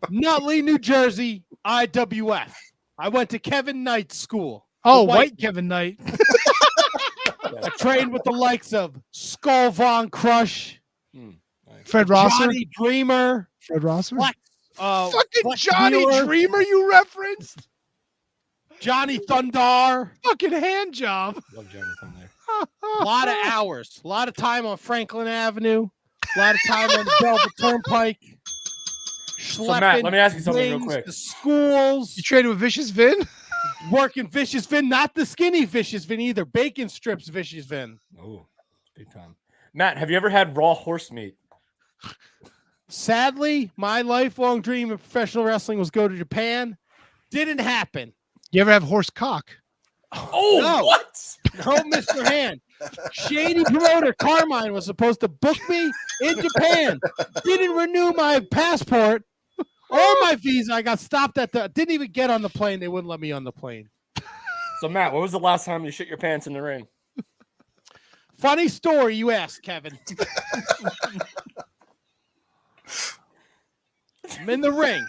Nutley, New Jersey, IWF. I went to Kevin Knight's school. Oh, White- White Kevin Knight. I trained with the likes of Skull Von Crush, Fred Rosser. Johnny Dreamer, Fred Rosser. Flex, Fucking Flex Johnny Wheeler, Dreamer you referenced. Johnny Thundar. Fucking hand job. Love Johnny from there. A lot of hours, a lot of time on Franklin Avenue, a lot of time on the Belfort Turnpike. So Matt, let me ask you something real quick. The schools, You traded with Vicious Vin? working Vicious Vin, not the skinny Vicious Vin either. Bacon strips Vicious Vin. Oh, big time. Matt, have you ever had raw horse meat? Sadly, my lifelong dream of professional wrestling was go to Japan. Didn't happen. You ever have horse cock? Oh, No. what? No, Mr. Hand. Shady promoter Carmine was supposed to book me in Japan. Didn't renew my passport or my visa. I got stopped at the. Didn't even get on the plane. They wouldn't let me on the plane. So Matt, when was the last time you shit your pants in the ring? Funny story, you asked, Kevin. I'm in the ring.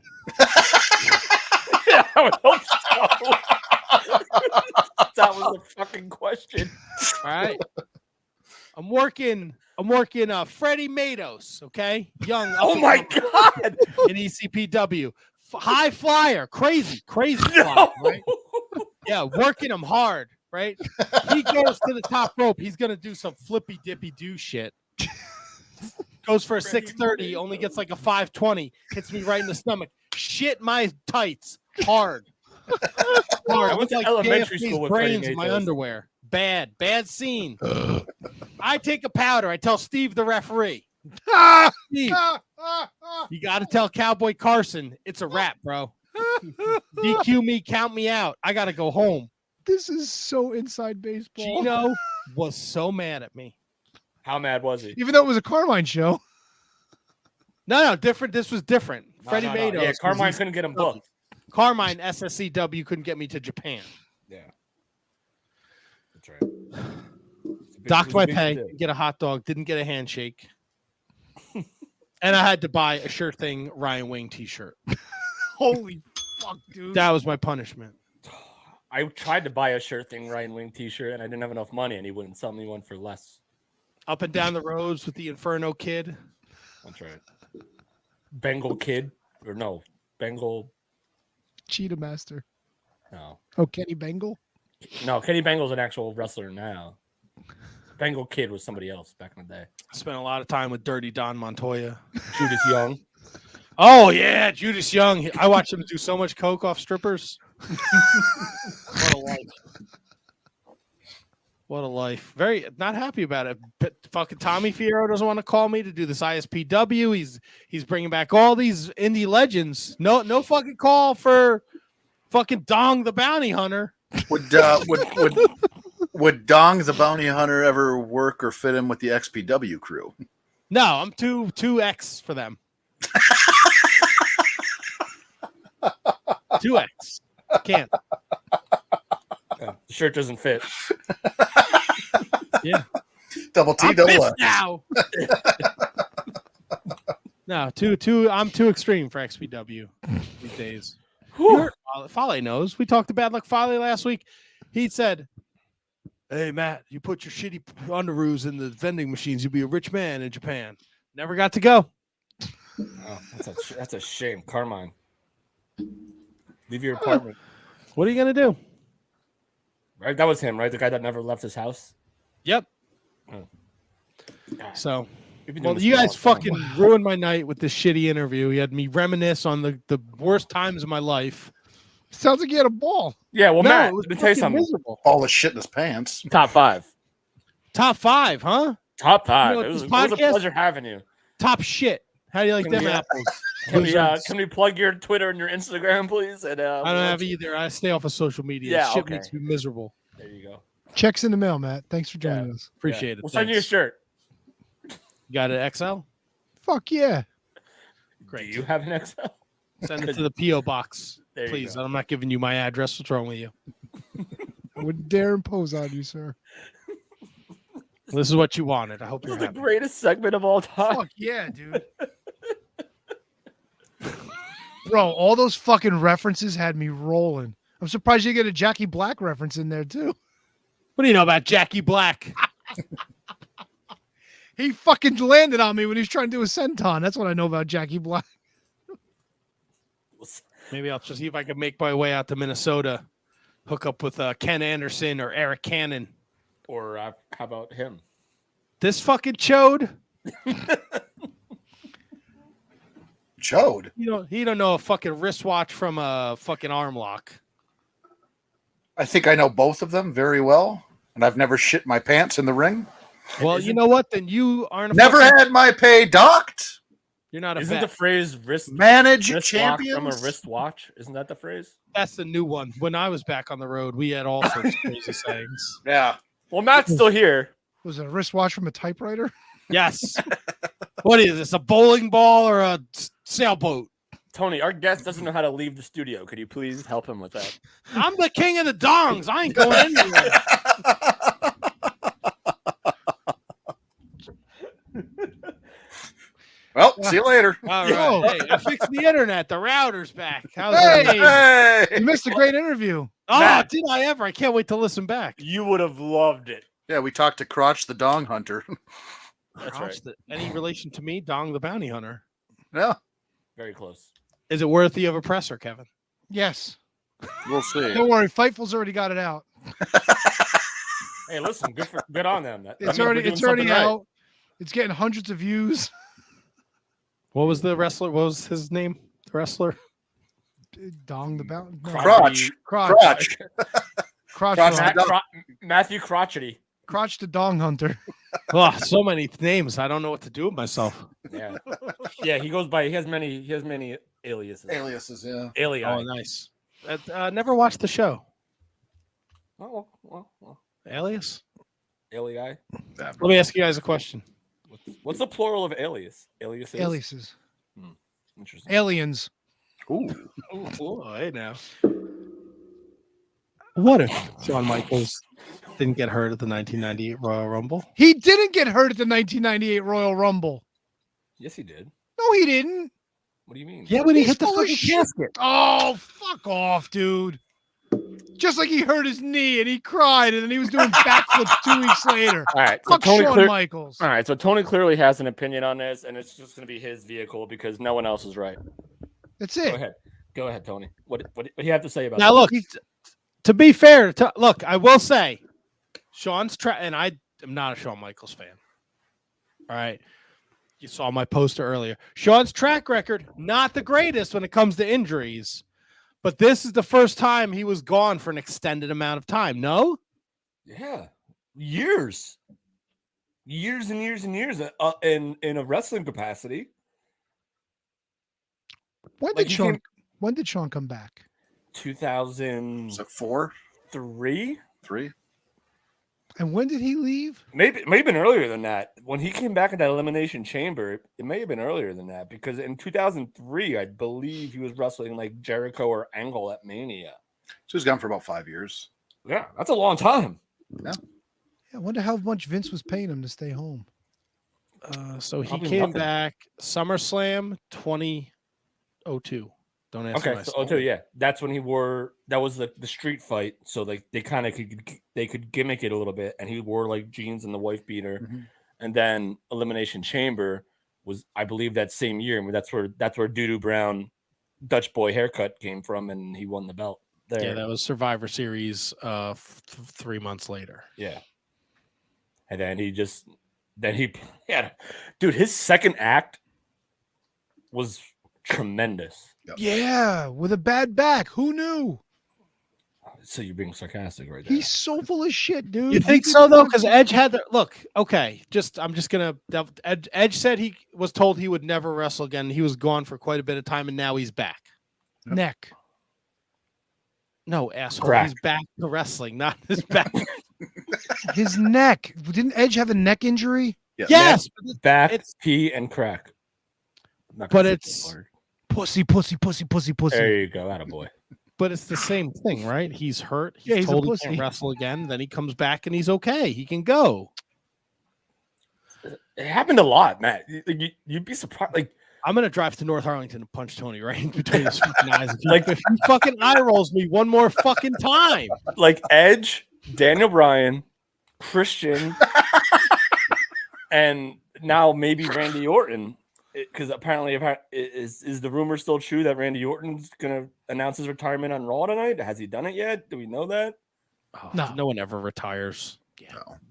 Yeah, I would hope so. That was a fucking question. All right. I'm working Freddie Matos, okay? Young. Oh my god. In ECPW. high flyer, crazy flyer, right? Yeah, working him hard, right? He goes to the top rope. He's gonna do some flippy dippy do shit. Goes for a 630, only gets like a 520. Hits me right in the stomach. Shit my tights hard. I went to elementary JFK's school with Freddie brains in my Matos. underwear. Bad scene. I take a powder. I tell Steve, the referee. Steve, you got to tell Cowboy Carson it's a wrap, bro. DQ me, count me out. I got to go home. This is so inside baseball. Gino was so mad at me. How mad was he? Even though it was a Carmine show. No, different. This was different. Freddie No. Matos. Yeah, Carmine couldn't get him booked. Carmine SSCW couldn't get me to Japan. Yeah. That's right. Docked my pay, didn't get a hot dog, didn't get a handshake. And I had to buy a Sure Thing Ryan Wing t-shirt. Holy fuck, dude. That was my punishment. I tried to buy a Sure Thing Ryan Wing t-shirt, and I didn't have enough money, and he wouldn't sell me one for less. Up and down the roads with the Inferno Kid. That's right. Bengal Kid. Or no. Bengal. Cheetah Master. No. Oh, Kenny Bengal? No, Kenny Bengal's an actual wrestler now. Bengal Kid was somebody else back in the day. I spent a lot of time with Dirty Don Montoya. Judas Young. Oh, yeah, Judas Young. I watched him do so much coke off strippers. What a life. What a life. Very not happy about it. But fucking Tommy Fierro doesn't want to call me to do this ISPW. He's bringing back all these indie legends. No fucking call for fucking Dong the Bounty Hunter. Would Dong the Bounty Hunter ever work or fit in with the XPW crew? No, I'm too X for them. 2X. Can't. The shirt doesn't fit. Yeah. Double T, I'm double pissed X. now. No, I'm too extreme for XPW these days. Fale knows. We talked to Bad Luck Fale last week. He said, "Hey Matt, you put your shitty underoos in the vending machines, you'll be a rich man in Japan." Never got to go. Oh, that's a shame. Carmine. Leave your apartment. What are you gonna do? Right? That was him, right? The guy that never left his house. Yep. Oh. So, We've been doing well, this you for a guys long time. fucking ruined my night with this shitty interview. You had me reminisce on the worst times of my life. Sounds like you had a ball. Yeah, well, No, Matt, it was let me tell you fucking something. miserable. All the shit in his pants. Top 5. Top 5, huh? Top 5. You know what, it was this a podcast- pleasure having you. Top shit. How do you like Can them we, apples? Can we plug your Twitter and your Instagram, please? And I don't have either. I stay off of social media. Yeah, Shit okay. makes me miserable. There you go. Checks in the mail, Matt. Thanks for joining us. Appreciate it. We'll send you a Thanks. shirt. You got an XL? Fuck yeah. Great. Do you have an XL? Send it to the PO box, There you please. go. I'm not giving you my address. What's wrong with you? I would dare impose on you, sir. This is what you wanted. I hope This you're is the happy. greatest segment of all time. Fuck yeah, dude. Bro, all those fucking references had me rolling. I'm surprised you get a Jackie Black reference in there too. What do you know about Jackie Black? He fucking landed on me when he was trying to do a senton. That's what I know about Jackie Black. Maybe I'll just see if I can make my way out to Minnesota, hook up with Ken Anderson or Eric Cannon. Or how about him? This fucking chode. Chode. He don't know a fucking wristwatch from a fucking arm lock. I think I know both of them very well, and I've never shit my pants in the ring. Well, you know what? Then you aren't. Never had my pay docked. You're not a Isn't vet. the phrase wrist Manage wrist lock from a champions. wristwatch? Isn't that the phrase? That's the new one. When I was back on the road, we had all sorts of crazy sayings. Yeah. Well, Matt's still here. Was it a wristwatch from a typewriter? Yes. What is this? A bowling ball or a sailboat? Tony, our guest doesn't know how to leave the studio. Could you please help him with that? I'm the king of the dongs. I ain't going anywhere. Well, see you later. All Yo. right. Hey, I fixed the internet. The router's back. How's Hey, that? Hey. You missed a great interview. Oh, Matt. did I ever? I can't wait to listen back. You would have loved it. Yeah, we talked to Crotch the Dong Hunter. That's Gosh, right. Any relation to me? Dong the Bounty Hunter. Yeah. Very close. Is it worthy of a presser, Kevin? Yes. We'll see. Don't worry. Fightful's already got it out. Hey, listen, good on them. That It's means we're already doing it's already something right. out. It's getting hundreds of views. What was the wrestler? What was his name? The wrestler? Dong the Bounty. No. Crotch. Crotch. Crotch. Crotch. Crotch Crotch, the dog. Matthew Crotchety. Crotch the Dong Hunter. Oh, so many names. I don't know what to do with myself. Yeah, yeah. He goes by. He has many aliases. Aliases, yeah. Alii. Oh, nice. Never watched the show. Well. Alias? Alii. Let me ask you guys a question. What's the plural of alias? Aliases. Aliases. Interesting. Aliens. Ooh. Oh, hey now. What if Shawn Michaels didn't get hurt at the 1998 Royal Rumble? He didn't get hurt at the 1998 Royal Rumble. Yes, he did. No, he didn't. What do you mean? Yeah, when he He's hit the full of fucking shit. casket. Oh, fuck off, dude. Just like he hurt his knee and he cried and then he was doing backflips 2 weeks later. All right. So Fuck Shawn Michaels. All right. So Tony clearly has an opinion on this, and it's just going to be his vehicle because no one else is right. That's Go it. ahead. Go ahead, Tony. What do you have to say about Now, that? look, to be fair, look, I will say, Sean's and I am not a Shawn Michaels fan. All right. You saw my poster earlier. Sean's track record, not the greatest when it comes to injuries, but this is the first time he was gone for an extended amount of time. No? Yeah, years and years and years in a wrestling capacity. When Like, did he Sean? came- When did Sean come back? 2003, Was it 4? 3? And when did he leave? maybe it may have been earlier than that. When he came back in that Elimination Chamber, it may have been earlier than that because in 2003, I believe he was wrestling like Jericho or Angle at Mania. So he's gone for about 5 years. Yeah, that's a long time. Yeah, I wonder how much Vince was paying him to stay home. So he Probably came nothing. back SummerSlam 2002. Don't ask Okay, me. so yeah, that's when he wore. That was the street fight, so like they kind of could gimmick it a little bit, and he wore like jeans and the wife beater, Mhm. and then Elimination Chamber was, I believe, that same year. I mean, that's where Doodoo Brown Dutch boy haircut came from, and he won the belt there. Yeah, that was Survivor Series 3 months later. Yeah. And then he had, dude, his second act was tremendous. Yeah, with a bad back. Who knew? So you're being sarcastic right there. He's so full of shit, dude. You think so though? Because Edge had the look. Okay, I'm just gonna. Edge said he was told he would never wrestle again. He was gone for quite a bit of time, and now he's back. neck. No, asshole. Crack. He's back to wrestling, not his back. His neck. Didn't Edge have a neck injury? Yeah. Yes, Back, it's- pee, and crack. I'm not But gonna say it's- that word. Pussy, pussy, pussy, pussy, pussy. There you go, attaboy. but it's the same thing, right? He's hurt. He's, Yeah, he's a told he pussy. can't wrestle again. Then he comes back and he's okay. He can go. It happened a lot, Matt. You'd be surprised. Like, I'm gonna drive to North Arlington and punch Tony right in between his fucking eyes. If he fucking eye rolls me one more fucking time. Edge, Daniel Bryan, Christian, and now maybe Randy Orton. Because apparently, is the rumor still true that Randy Orton's gonna announce his retirement on Raw tonight? Has he done it yet? Do we know that? Oh, No. no one ever retires.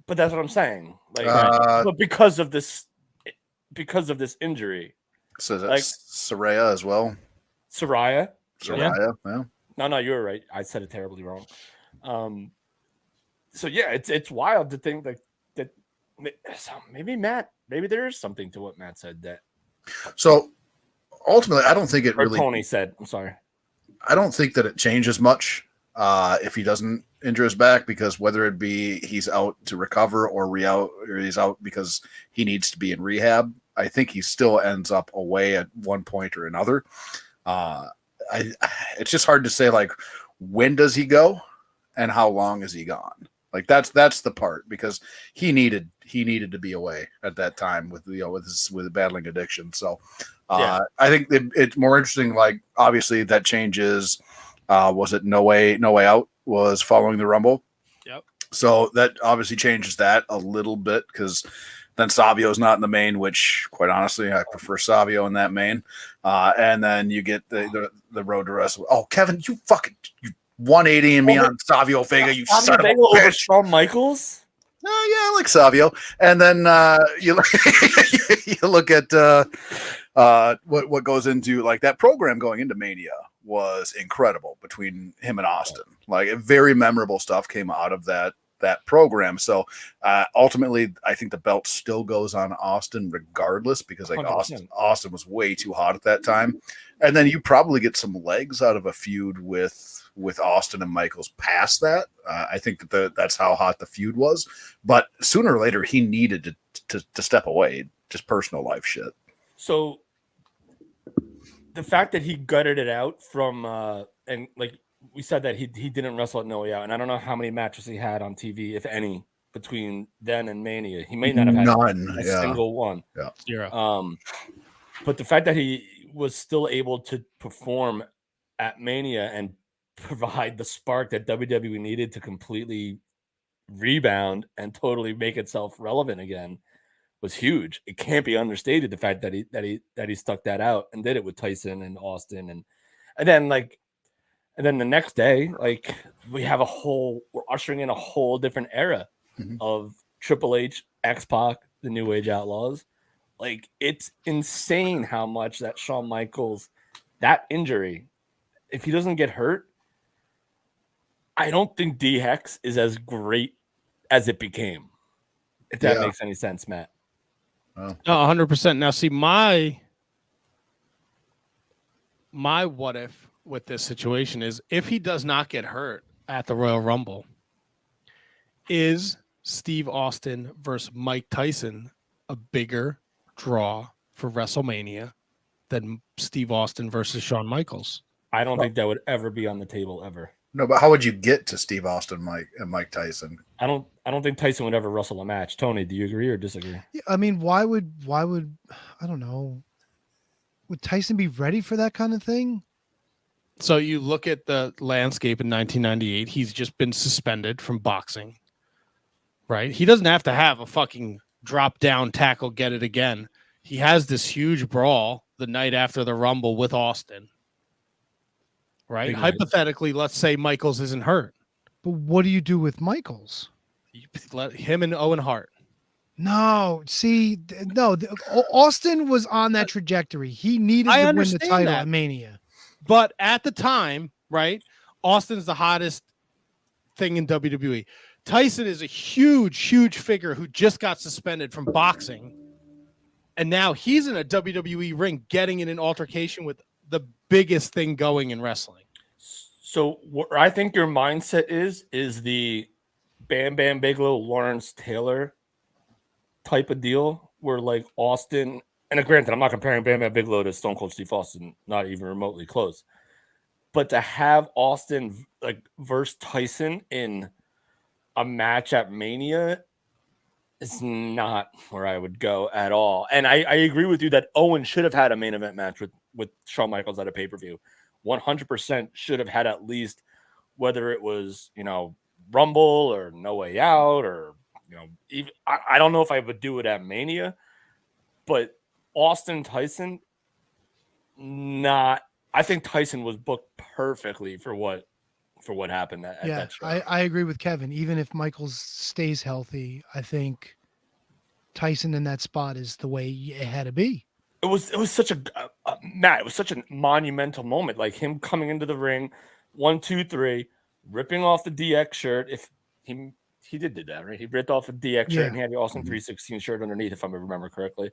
But that's what I'm saying. Like, but because of this injury, So Like- that's Saraya as well. Saraya. Saraya, yeah. No, you were right. I said it terribly wrong. So yeah, it's wild to think that maybe maybe there is something to what Matt said that So ultimately, I don't think it or really. Tony said. I'm sorry. I don't think that it changes much if he doesn't injure his back, because whether it be he's out to recover or he's out because he needs to be in rehab, I think he still ends up away at one point or another. It's just hard to say, like, when does he go and how long is he gone? Like that's the part, because he needed to be away at that time with battling addiction. So Yeah. I think it's more interesting. Like, obviously that changes. Was it No Way Out was following the Rumble? Yep. So that obviously changes that a little bit, because Then Savio's not in the main, which, quite honestly, I prefer Savio in that main. And then you get the road to wrestle. Oh, Kevin, you 180 and me on Savio Vega, you son of a Savio over bitch. Shawn Michaels. Oh yeah, I like Savio. And then you look at what goes into like that program going into Mania was incredible between him and Austin. Like very memorable stuff came out of that program. So ultimately, I think the belt still goes on Austin regardless, because like 100%. Austin was way too hot at that time. And then you probably get some legs out of a feud with Austin and Michaels past that. I think that's how hot the feud was. But sooner or later, he needed to step away, just personal life shit. So the fact that he gutted it out from and like we said that he didn't wrestle at No Way Out, and I don't know how many matches he had on TV, if any, between then and Mania. He may not have had None. a Yeah. single one. Yeah. 0. But the fact that he was still able to perform at Mania and provide the spark that WWE needed to completely rebound and totally make itself relevant again was huge. It can't be understated, the fact that he stuck that out and did it with Tyson and Austin and then the next day, like we're ushering in a whole different era of Triple H, X-Pac, the New Age Outlaws. Like it's insane how much that Shawn Michaels, that injury, if he doesn't get hurt, I don't think D-Hex is as great as it became. If that makes any sense, Matt. No, 100%. Now, see, my what if with this situation is if he does not get hurt at the Royal Rumble, is Steve Austin versus Mike Tyson a bigger draw for WrestleMania than Steve Austin versus Shawn Michaels? I don't think that would ever be on the table ever. No, but how would you get to Steve Austin, Mike Tyson? I don't think Tyson would ever wrestle a match. Tony, do you agree or disagree? Yeah, I mean, why would I don't know? Would Tyson be ready for that kind of thing? So you look at the landscape in 1998, he's just been suspended from boxing, right? He doesn't have to have a fucking drop down tackle, get it again. He has this huge brawl the night after the Rumble with Austin, right? Big Hypothetically, let's say Michaels isn't hurt. But what do you do with Michaels? You let him and Owen Hart. No, see, Austin was on that trajectory. He needed I to win the understand title that. at Mania. But at the time, right, Austin's the hottest thing in WWE. Tyson is a huge, huge figure who just got suspended from boxing. And now he's in a WWE ring getting in an altercation with the biggest thing going in wrestling. So what I think your mindset is the Bam Bam Bigelow, Lawrence Taylor type of deal where like Austin, and granted, I'm not comparing Bam Bam Bigelow to Stone Cold Steve Austin, not even remotely close. But to have Austin like versus Tyson in a match at Mania is not where I would go at all. And I agree with you that Owen should have had a main event match with Shawn Michaels at a pay-per-view. 100% should have had at least, whether it was, Rumble or No Way Out or, even I don't know if I would do it at Mania, but Austin Tyson, not. I think Tyson was booked perfectly for what happened at that show. I agree with Kevin. Even if Michaels stays healthy, I think Tyson in that spot is the way it had to be. It was such Matt. It was such a monumental moment, like him coming into the ring, 1, 2, 3, ripping off the DX shirt. If he did that, right? He ripped off a DX shirt and he had the Austin 316 shirt underneath, if I remember correctly.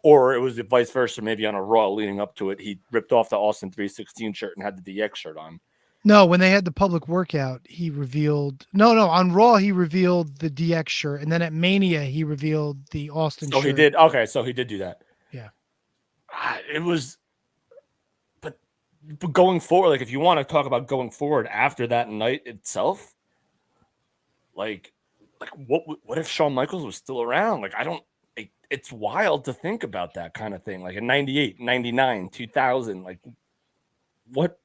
Or it was the vice versa, maybe on a Raw leading up to it. He ripped off the Austin 316 shirt and had the DX shirt on. No, when they had the public workout, he revealed on Raw he revealed the DX shirt, and then at Mania he revealed the Austin shirt. He did. Okay, so he did do that. Yeah. It was, but going forward, like if you want to talk about going forward after that night itself, like what if Shawn Michaels was still around? Like it's wild to think about that kind of thing. Like in 98, 99, 2000, like what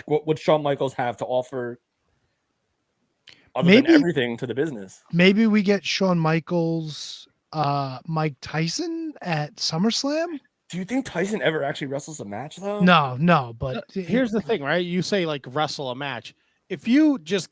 would Shawn Michaels have to offer other than everything to the business? Maybe we get Shawn Michaels Mike Tyson at SummerSlam. Do you think Tyson ever actually wrestles a match though? No, but Here's the thing, right? You say like wrestle a match. If you just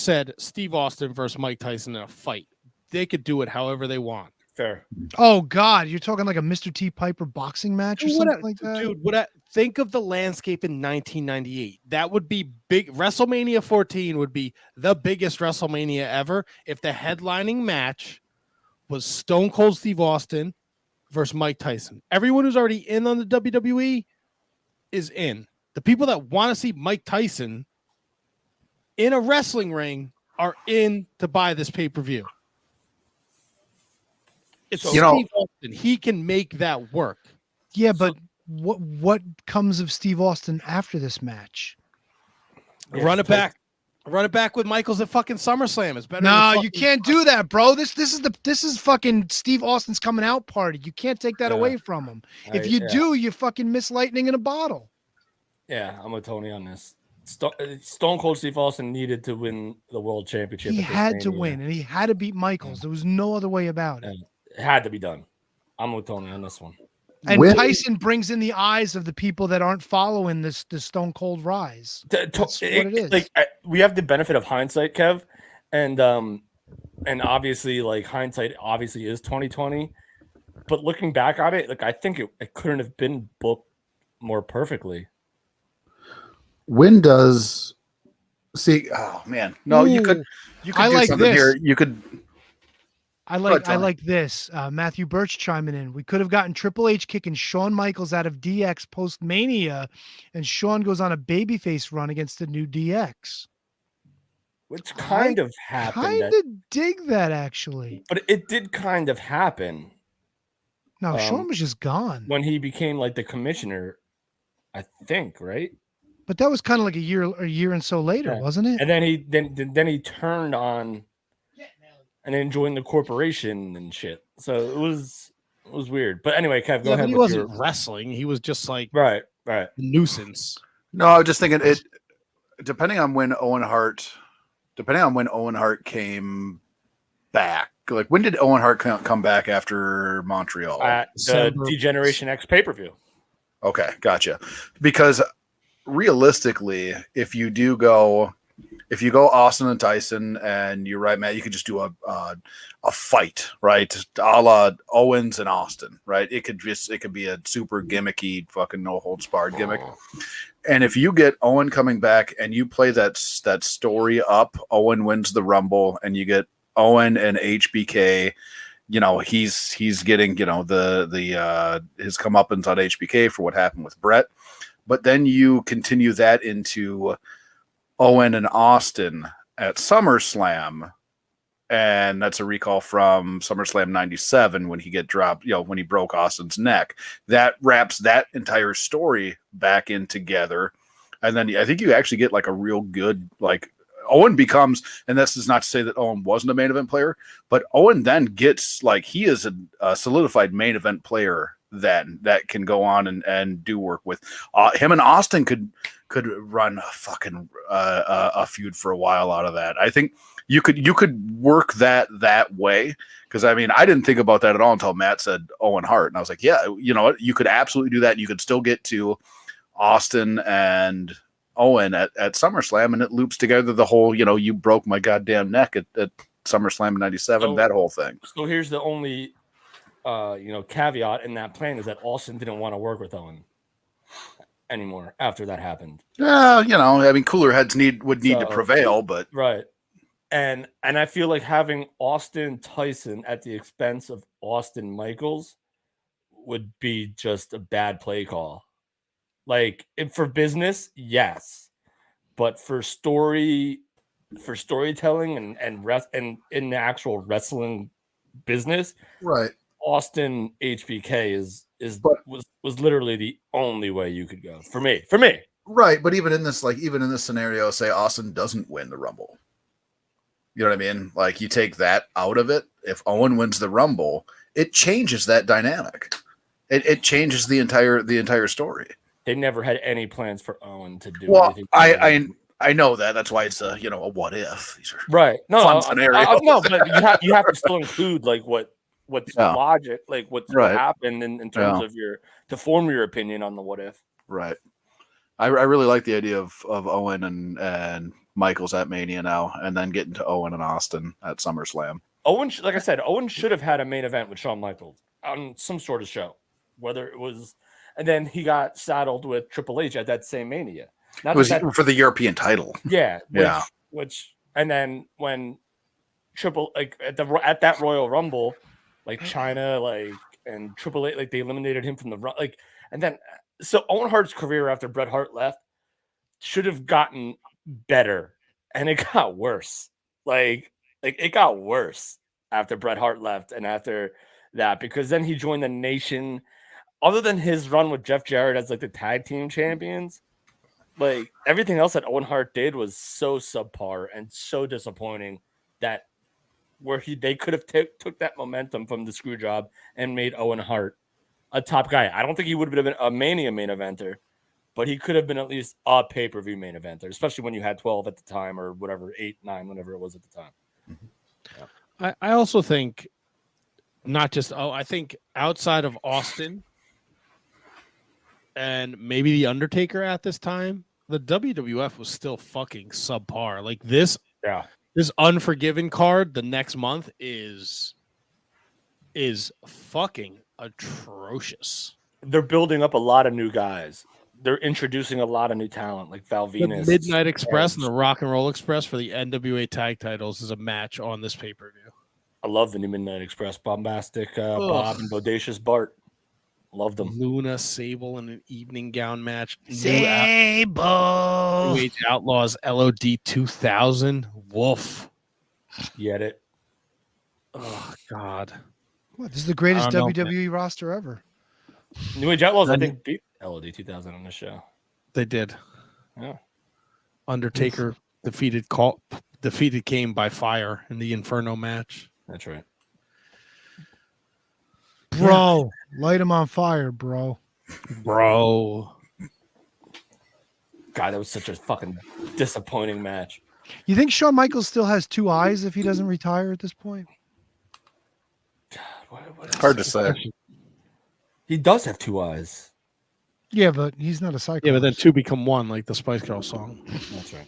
said Steve Austin versus Mike Tyson in a fight, they could do it however they want. Fair. oh god, you're talking like a Mr. T Piper boxing match or something like that. Dude, think of the landscape in 1998. That would be big. WrestleMania 14 would be the biggest WrestleMania ever if the headlining match was Stone Cold Steve Austin versus Mike Tyson. Everyone who's already in on the WWE is in. The people that want to see Mike Tyson in a wrestling ring are in to buy this pay-per-view. It's You know- Steve Austin. He can make that work. Yeah, but what comes of Steve Austin after this match? Yeah, Run it Tyson- back. Run it back with Michaels at fucking SummerSlam. It's better. No, than you fucking- can't do that, bro. This is fucking Steve Austin's coming out party. You can't take that Yeah. away from him. If you yeah. do, you fucking miss lightning in a bottle. Yeah, I'm with Tony on this. Stone Cold Steve Austin needed to win the world championship. He at this had to Mania. win, and he had to beat Michaels. There was no other way about it. It had to be done. I'm with Tony on this one. And When- Tyson brings in the eyes of the people that aren't following this Stone Cold rise. That's what it is. Like we have the benefit of hindsight, Kev, and obviously, like hindsight obviously is 2020. But looking back on it, like I think it couldn't have been booked more perfectly. When does see? Oh man, no, you could I do like something this. here. You could. I ahead, Tony. like this. Matthew Birch chiming in. We could have gotten Triple H kicking Shawn Michaels out of DX post Mania, and Shawn goes on a babyface run against the new DX. Which kind of happened. Kind of dig that actually. But it did kind of happen No, Shawn Um, was just gone. when he became like the commissioner, I think, right? But that was kind of like a year and so later, Yeah. wasn't it? And then he turned on and then joined the corporation and shit. So it was weird. But anyway, Kev, go Yeah, ahead. but he with wasn't your- wrestling. He was just like right. a nuisance. No, I was just thinking it. Depending on when Owen Hart came back, like when did Owen Hart come back after Montreal? At the December- Degeneration X pay-per-view. Okay, gotcha. Because realistically, if you go Austin and Tyson, and you're right, Matt, you could just do a fight, right, a la Owens and Austin, right? It could be a super gimmicky, fucking no holds barred gimmick. And if you get Owen coming back and you play that story up, Owen wins the Rumble, and you get Owen and HBK. You know, he's getting, you know, the his comeuppance on HBK for what happened with Brett. But then you continue that into Owen and Austin at SummerSlam, and that's a recall from SummerSlam 97 when he get dropped, you know, when he broke Austin's neck. That wraps that entire story back in together. And then I think you actually get like a real good, like, Owen becomes, and this is not to say that Owen wasn't a main event player, but Owen then gets, like, he is a solidified main event player that can go on and do work with him. And Austin could run a fucking a feud for a while out of that. I think you could work that way, because I mean, I didn't think about that at all until Matt said Owen Hart, and I was like, yeah, you know what, you could absolutely do that, and you could still get to Austin and Owen at SummerSlam, and it loops together the whole, you know, you broke my goddamn neck at SummerSlam in 97, So- that whole thing. So here's the only caveat in that plan is that Austin didn't want to work with Owen anymore after that happened. Yeah, you know, I mean, cooler heads would need to So- prevail, but Right. And I feel like having Austin Tyson at the expense of Austin Michaels would be just a bad play call. Like, for business, yes, but for storytelling and in the actual wrestling business, right. Austin HBK But- was literally the only way you could go for me. Right, but even in this scenario, say Austin doesn't win the Rumble. You know what I mean? Like, you take that out of it. If Owen wins the Rumble, it changes that dynamic. It changes the entire story. They never had any plans for Owen to do Well, anything. I know that. That's why it's a what if. These are Right. No, fun scenario. no, but you have to still include like what what's Yeah. logic, like what Right. happened in terms Yeah. of to form your opinion on the what if. Right. I really like the idea of Owen and Michaels at Mania now, and then getting to Owen and Austin at SummerSlam. Owen, like I said, Owen should have had a main event with Shawn Michaels on some sort of show, whether it was, and then he got saddled with Triple H at that same Mania. Not It was that, for the European title. yeah, Yeah. which, and then when at that Royal Rumble, like China, like and Triple H, like they eliminated him from the run, like, and then so Owen Hart's career after Bret Hart left should have gotten better, and it got worse. Like it got worse after Bret Hart left and after that, because then he joined the Nation. Other than his run with Jeff Jarrett as like the tag team champions, like everything else that Owen Hart did was so subpar and so disappointing that they could have took that momentum from the screw job and made Owen Hart a top guy. I don't think he would have been a Mania main eventer, but he could have been at least a pay-per-view main eventer, especially when you had 12 at the time or whatever, 8, 9, whatever it was at the time. I also think I think outside of Austin and maybe The Undertaker at this time, the WWF was still fucking subpar. Like this Unforgiven card the next month is fucking atrocious. They're building up a lot of new guys. They're introducing a lot of new talent, like Val The Venus. Midnight Express and the Rock and Roll Express for the NWA tag titles is a match on this pay-per-view. I love the new Midnight Express. Bombastic Bob and Bodacious Bart. Love them. Luna Sable in an evening gown match. Sable. New Age Outlaws LOD 2000. Woof. Get it? Oh, God. What, this is the greatest I don't know, WWE roster ever. New Age Outlaws, I think, beat LOD 2000 on the show. They did. Yeah. Undertaker defeated Kane by fire in the Inferno match. That's right. Bro, light him on fire, bro. Bro. God, that was such a fucking disappointing match. You think Shawn Michaels still has 2 eyes if he doesn't retire at this point? Hard to say. He does have 2 eyes. Yeah, but he's not a psycho. Yeah, but then 2 become 1, like the Spice Girl song. That's right.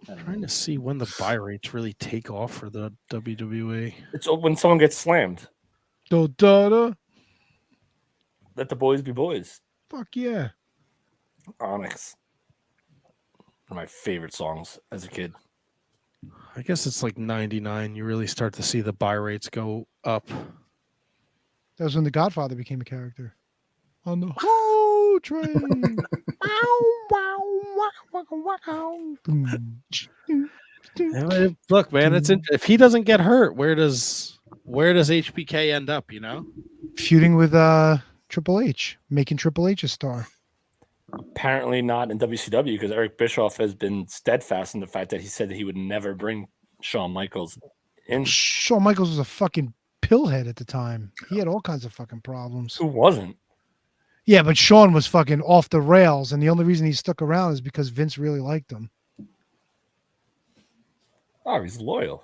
I'm trying to see when the buy rates really take off for the WWE. It's when someone gets slammed. Da, da, da. Let the boys be boys. Fuck yeah. Onyx. One of my favorite songs as a kid. I guess it's like 99. You really start to see the buy rates go up. That was when The Godfather became a character. On the whole train. Look, man, if he doesn't get hurt, where does HBK end up? You know, Feuding with Triple H, making Triple H a star. Apparently not in WCW, because Eric Bischoff has been steadfast in the fact that he said that he would never bring Shawn Michaels in. Shawn Michaels was a fucking pillhead at the time. He had all kinds of fucking problems. Who wasn't? Yeah, but Shawn was fucking off the rails, and the only reason he stuck around is because Vince really liked him. Oh, he's loyal.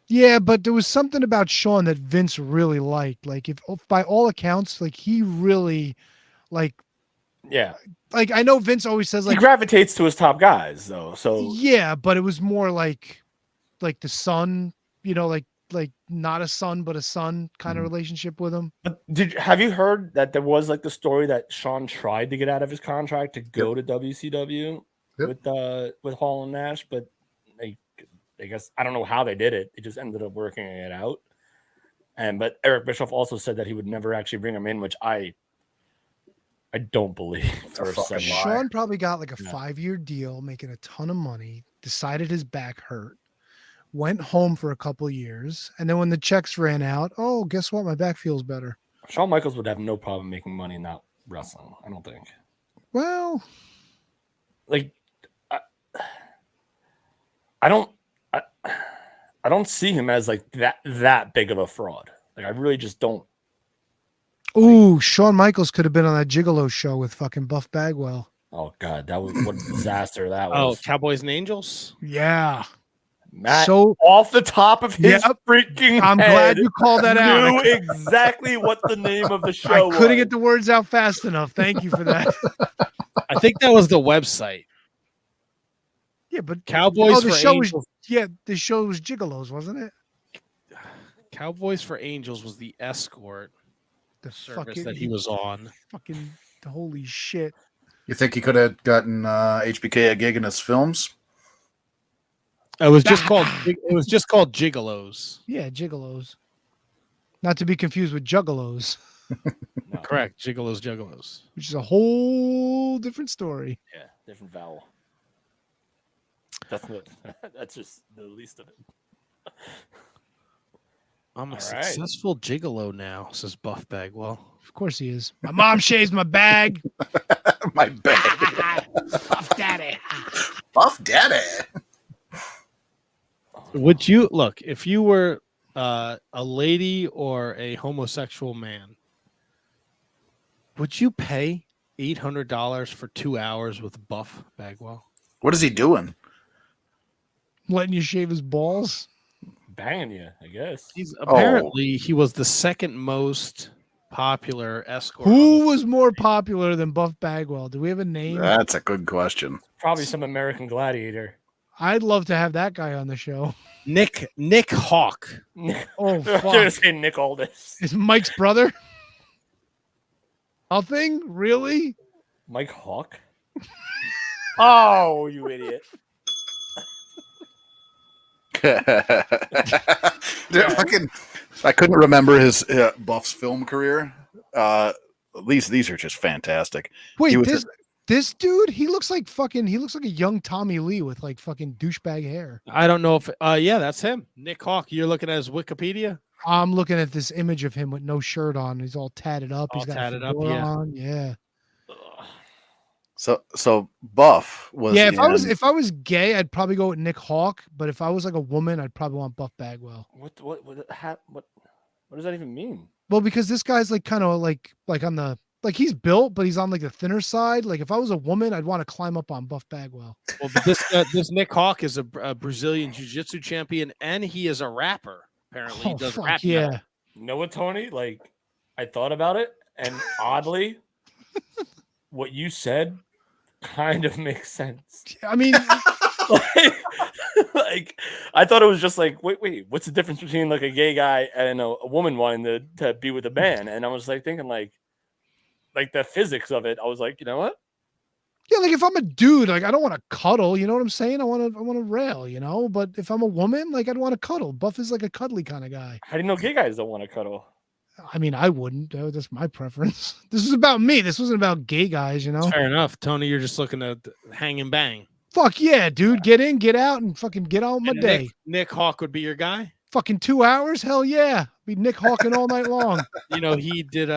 Yeah, but there was something about Shawn that Vince really liked. Like, if by all accounts, like he really, like I know Vince always says like he gravitates to his top guys though. So yeah, but it was more like the son, you know, like not a son but a son kind of relationship with him. But have you heard that there was like the story that Shawn tried to get out of his contract to go to WCW with Hall and Nash, but I guess I don't know how they did it. They just ended up working it out. But Eric Bischoff also said that he would never actually bring him in, which I don't believe. Shawn probably got like a 5-year deal, making a ton of money, decided his back hurt, went home for a couple of years, and then when the checks ran out, oh, guess what? My back feels better. Shawn Michaels would have no problem making money not wrestling, I don't think. Well, like I don't see him as like that big of a fraud. Like I really just don't. Ooh, Shawn Michaels could have been on that Gigolo show with fucking Buff Bagwell. Oh God, that was what a disaster that Oh, was. Cowboys and Angels. Yeah, Matt, So off the top of his Yep. freaking I'm head, glad you called that out. knew exactly what the name of the I show was. couldn't get the words out fast enough. Thank you for that. I think that was the website. Yeah, but Cowboys the for show Angels. the show was Gigolos, wasn't it? Cowboys for Angels was the escort The service that he was on. fucking holy shit. You think he could have gotten HBK a gig in his films? It was just called. It was just called Gigolos. Yeah, Gigolos. Not to be confused with Juggalos, No. Correct. Juggalos. which is a whole different story. Yeah, different vowel. That's not, that's just the least of it. I'm a All right. successful gigolo now, says Buff Bagwell. Of course he is. My mom shaves my bag. My bad. Buff daddy. Buff Daddy. Would you look if you were a lady or a homosexual man? Would you pay $800 for 2 hours with Buff Bagwell? What is he doing? Letting you shave his balls. Banging you, I guess. He's apparently he was the second most popular escort. on Who the- was more popular than Buff Bagwell? Do we have a name? That's a good question. Probably some American Gladiator. I'd love to have that guy on the show. Nick Hawk. Oh, I was gonna fuck. say Nick Aldis. Is Mike's brother? Nothing? Really? Mike Hawk? Oh, you idiot. Fucking, I couldn't remember his Buff's film career. These are just fantastic. Wait, He was this dude, he looks like a young Tommy Lee with like fucking douchebag hair. I don't know if yeah, that's him. Nick Hawk. You're looking at his Wikipedia. I'm looking at this image of him with no shirt on. He's all tatted up. He's All got tatted a up, fedora yeah. on. Yeah. So Buff was. Yeah, in- if I was gay, I'd probably go with Nick Hawk. But if I was like a woman, I'd probably want Buff Bagwell. What does that even mean? Well, because this guy's like kind of like on the like he's built, but he's on like the thinner side. Like if I was a woman, I'd want to climb up on Buff Bagwell. Well, but this Nick Hawk is a Brazilian jiu-jitsu champion, and he is a rapper. Apparently, he Oh, does fuck rap. yeah. metal. You know what, Tony? Like, I thought about it, and oddly, what you said kind of makes sense. I mean, like, I thought it was just like, wait, what's the difference between like a gay guy and a woman wanting to be with a man? And I was like thinking like the physics of it. I was like, you know what? yeah, like if I'm a dude, like I don't want to cuddle. You know what I'm saying? I want to rail. You know, but if I'm a woman, like I'd want to cuddle. Buff is like a cuddly kind of guy. How do you know gay guys don't want to cuddle? I mean, I wouldn't. That's my preference. This was about me. This wasn't about gay guys. You know. Fair enough, Tony. You're just looking to hang and bang. Fuck yeah, dude. Get in, get out, and fucking get on with my And day. Nick Hawk would be your guy. Fucking 2 hours? Hell yeah. Be Nick Hawking all night long. You know, he did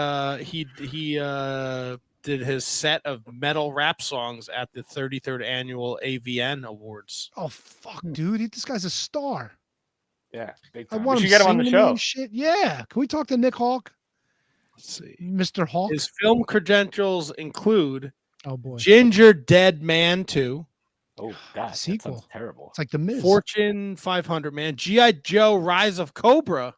did his set of metal rap songs at the 33rd annual AVN Awards. Oh fuck, dude. This guy's a star. Yeah, big I time. want We him should get him on the singing to me show. and shit. Yeah. Can we talk to Nick Hawk? Let's see. Mr. Hawk? His film credentials include Oh boy. Ginger Dead Man 2, Oh God, that sequel. sounds terrible. It's like the Miz. Fortune 500 Man, G.I. Joe Rise of Cobra,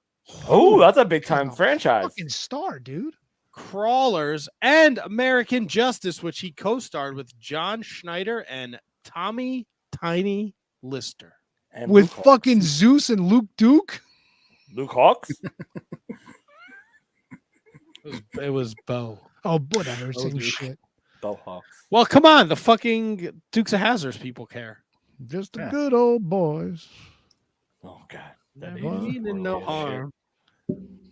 Oh, that's a big time Oh, franchise. Fucking star, dude. Crawlers, and American Justice, which he co-starred with John Schneider and Tommy Tiny Lister. And With Luke Hawks. fucking Zeus and Luke Duke. Luke Hawks. It was Bo. Oh, whatever. Oh, Same dude. shit. Bell Hawks. Well, come on, the fucking Dukes of Hazzards people care. Just the Yeah. good old boys. Oh God. Never That is meaning no horrible harm.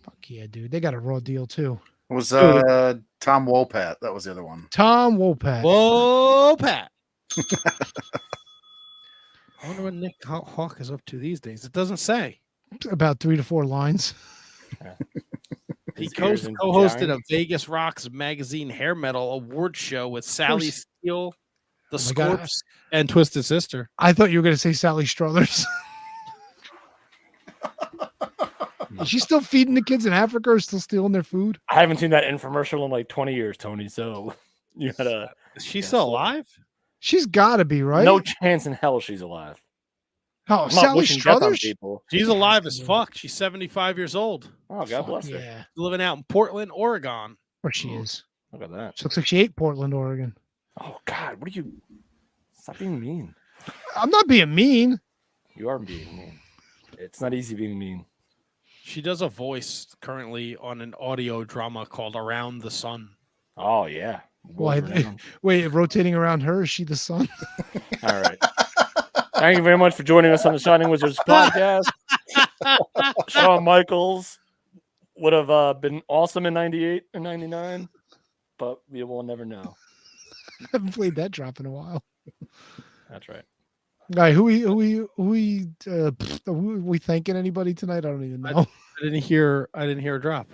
Fuck yeah, dude. They got a raw deal too. It was Tom Wopat. That was the other one. Tom Wopat. Whoa, Pat. I wonder what Nick Hawk is up to these days. It doesn't say. About 3 to 4 lines. He His ears and co-hosted vagina. a Vegas Rocks magazine hair metal award show with Sally course. Steele, the Oh my God. Scorps, and Twisted Sister. I thought you were gonna say Sally Struthers. Is she still feeding the kids in Africa or still stealing their food? I haven't seen that infomercial in like 20 years, Tony. So you gotta. Is she Yeah, still so- alive? She's gotta be, right? No chance in hell she's alive. Oh, I'm not Sally wishing death on Struthers? people. She's alive as fuck. She's 75 years old. Oh, God Fuck bless her. yeah. Living out in Portland, Oregon. Where she is. Look at that. She looks like she ate Portland, Oregon. Oh, God. What are you? Stop being mean. I'm not being mean. You are being mean. It's not easy being mean. She does a voice currently on an audio drama called Around the Sun. Oh, yeah. Why? Wolverine. Wait, rotating around her, is she the sun? All right. Thank you very much for joining us on the Shining Wizards podcast. Shawn Michaels would have been awesome in 98 or 99, but we will never know. I haven't played that drop in a while. That's right. All right, who we thanking anybody tonight? I don't even know. I didn't hear a drop.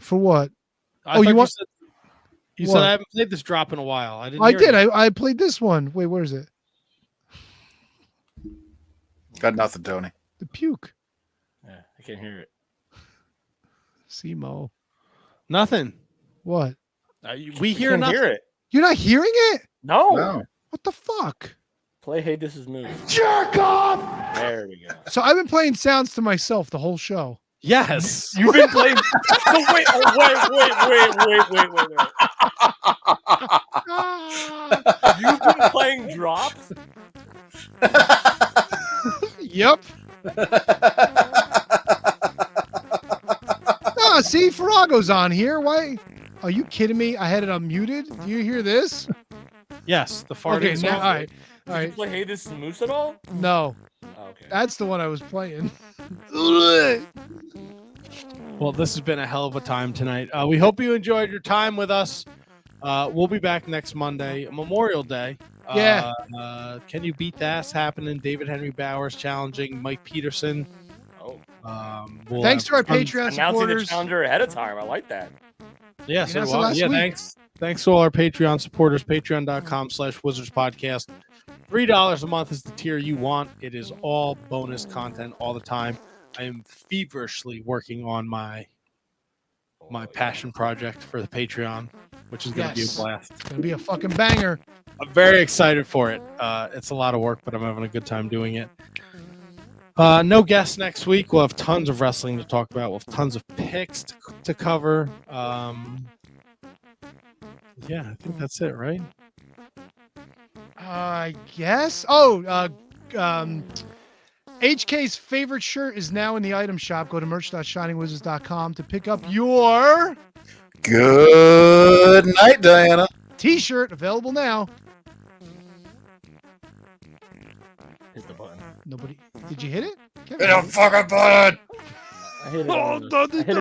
For what? I Oh, thought you want- you what? said I haven't played this drop in a while. I didn't. I hear did. it. I played this one. Wait, where is it? Got nothing, Tony. The puke. Yeah, I can't hear it. Simo. Nothing. What? We hear Can't nothing. hear it. You're not hearing it? No. No. What the fuck? Play Hey This Is Moose. Jerk off! There we go. So I've been playing sounds to myself the whole show. Yes. You've been playing. So wait. You've been playing drops? Yep. Ah, see, Farago's on here. Why? Are you kidding me? I had it unmuted. Do you hear this? Yes. The farting. Okay, song. now, all right. Did All you right. play Hey This Is Moose at all? No, Oh, okay. that's the one I was playing. Well, this has been a hell of a time tonight. We hope you enjoyed your time with us. We'll be back next Monday, Memorial Day. Yeah. Can you beat that? Happening. David Henry Bowers challenging Mike Peterson. Oh, Thanks to our Patreon. Patreon announcing the supporters. challenger ahead of time. I like that. Yeah, You so announced do it I. last Yeah, week. thanks to all our Patreon supporters. Patreon.com/Wizards Podcast. $3 a month is the tier you want. It is all bonus content all the time. I am feverishly working on my passion project for the Patreon, which is going to Yes. be a blast. It's gonna be a fucking banger. I'm very excited for it. It's a lot of work, but I'm having a good time doing it. No guests next week. We'll have tons of wrestling to talk about. We'll have tons of picks to cover. Yeah, I think that's it, right? I guess. Oh, HK's favorite shirt is now in the item shop. Go to merch.shiningwizards.com to pick up your Good night, Diana. t-shirt, available now. Hit the button. Nobody. Did you hit it? Hit a fucking button. I hit it. Oh, I hit it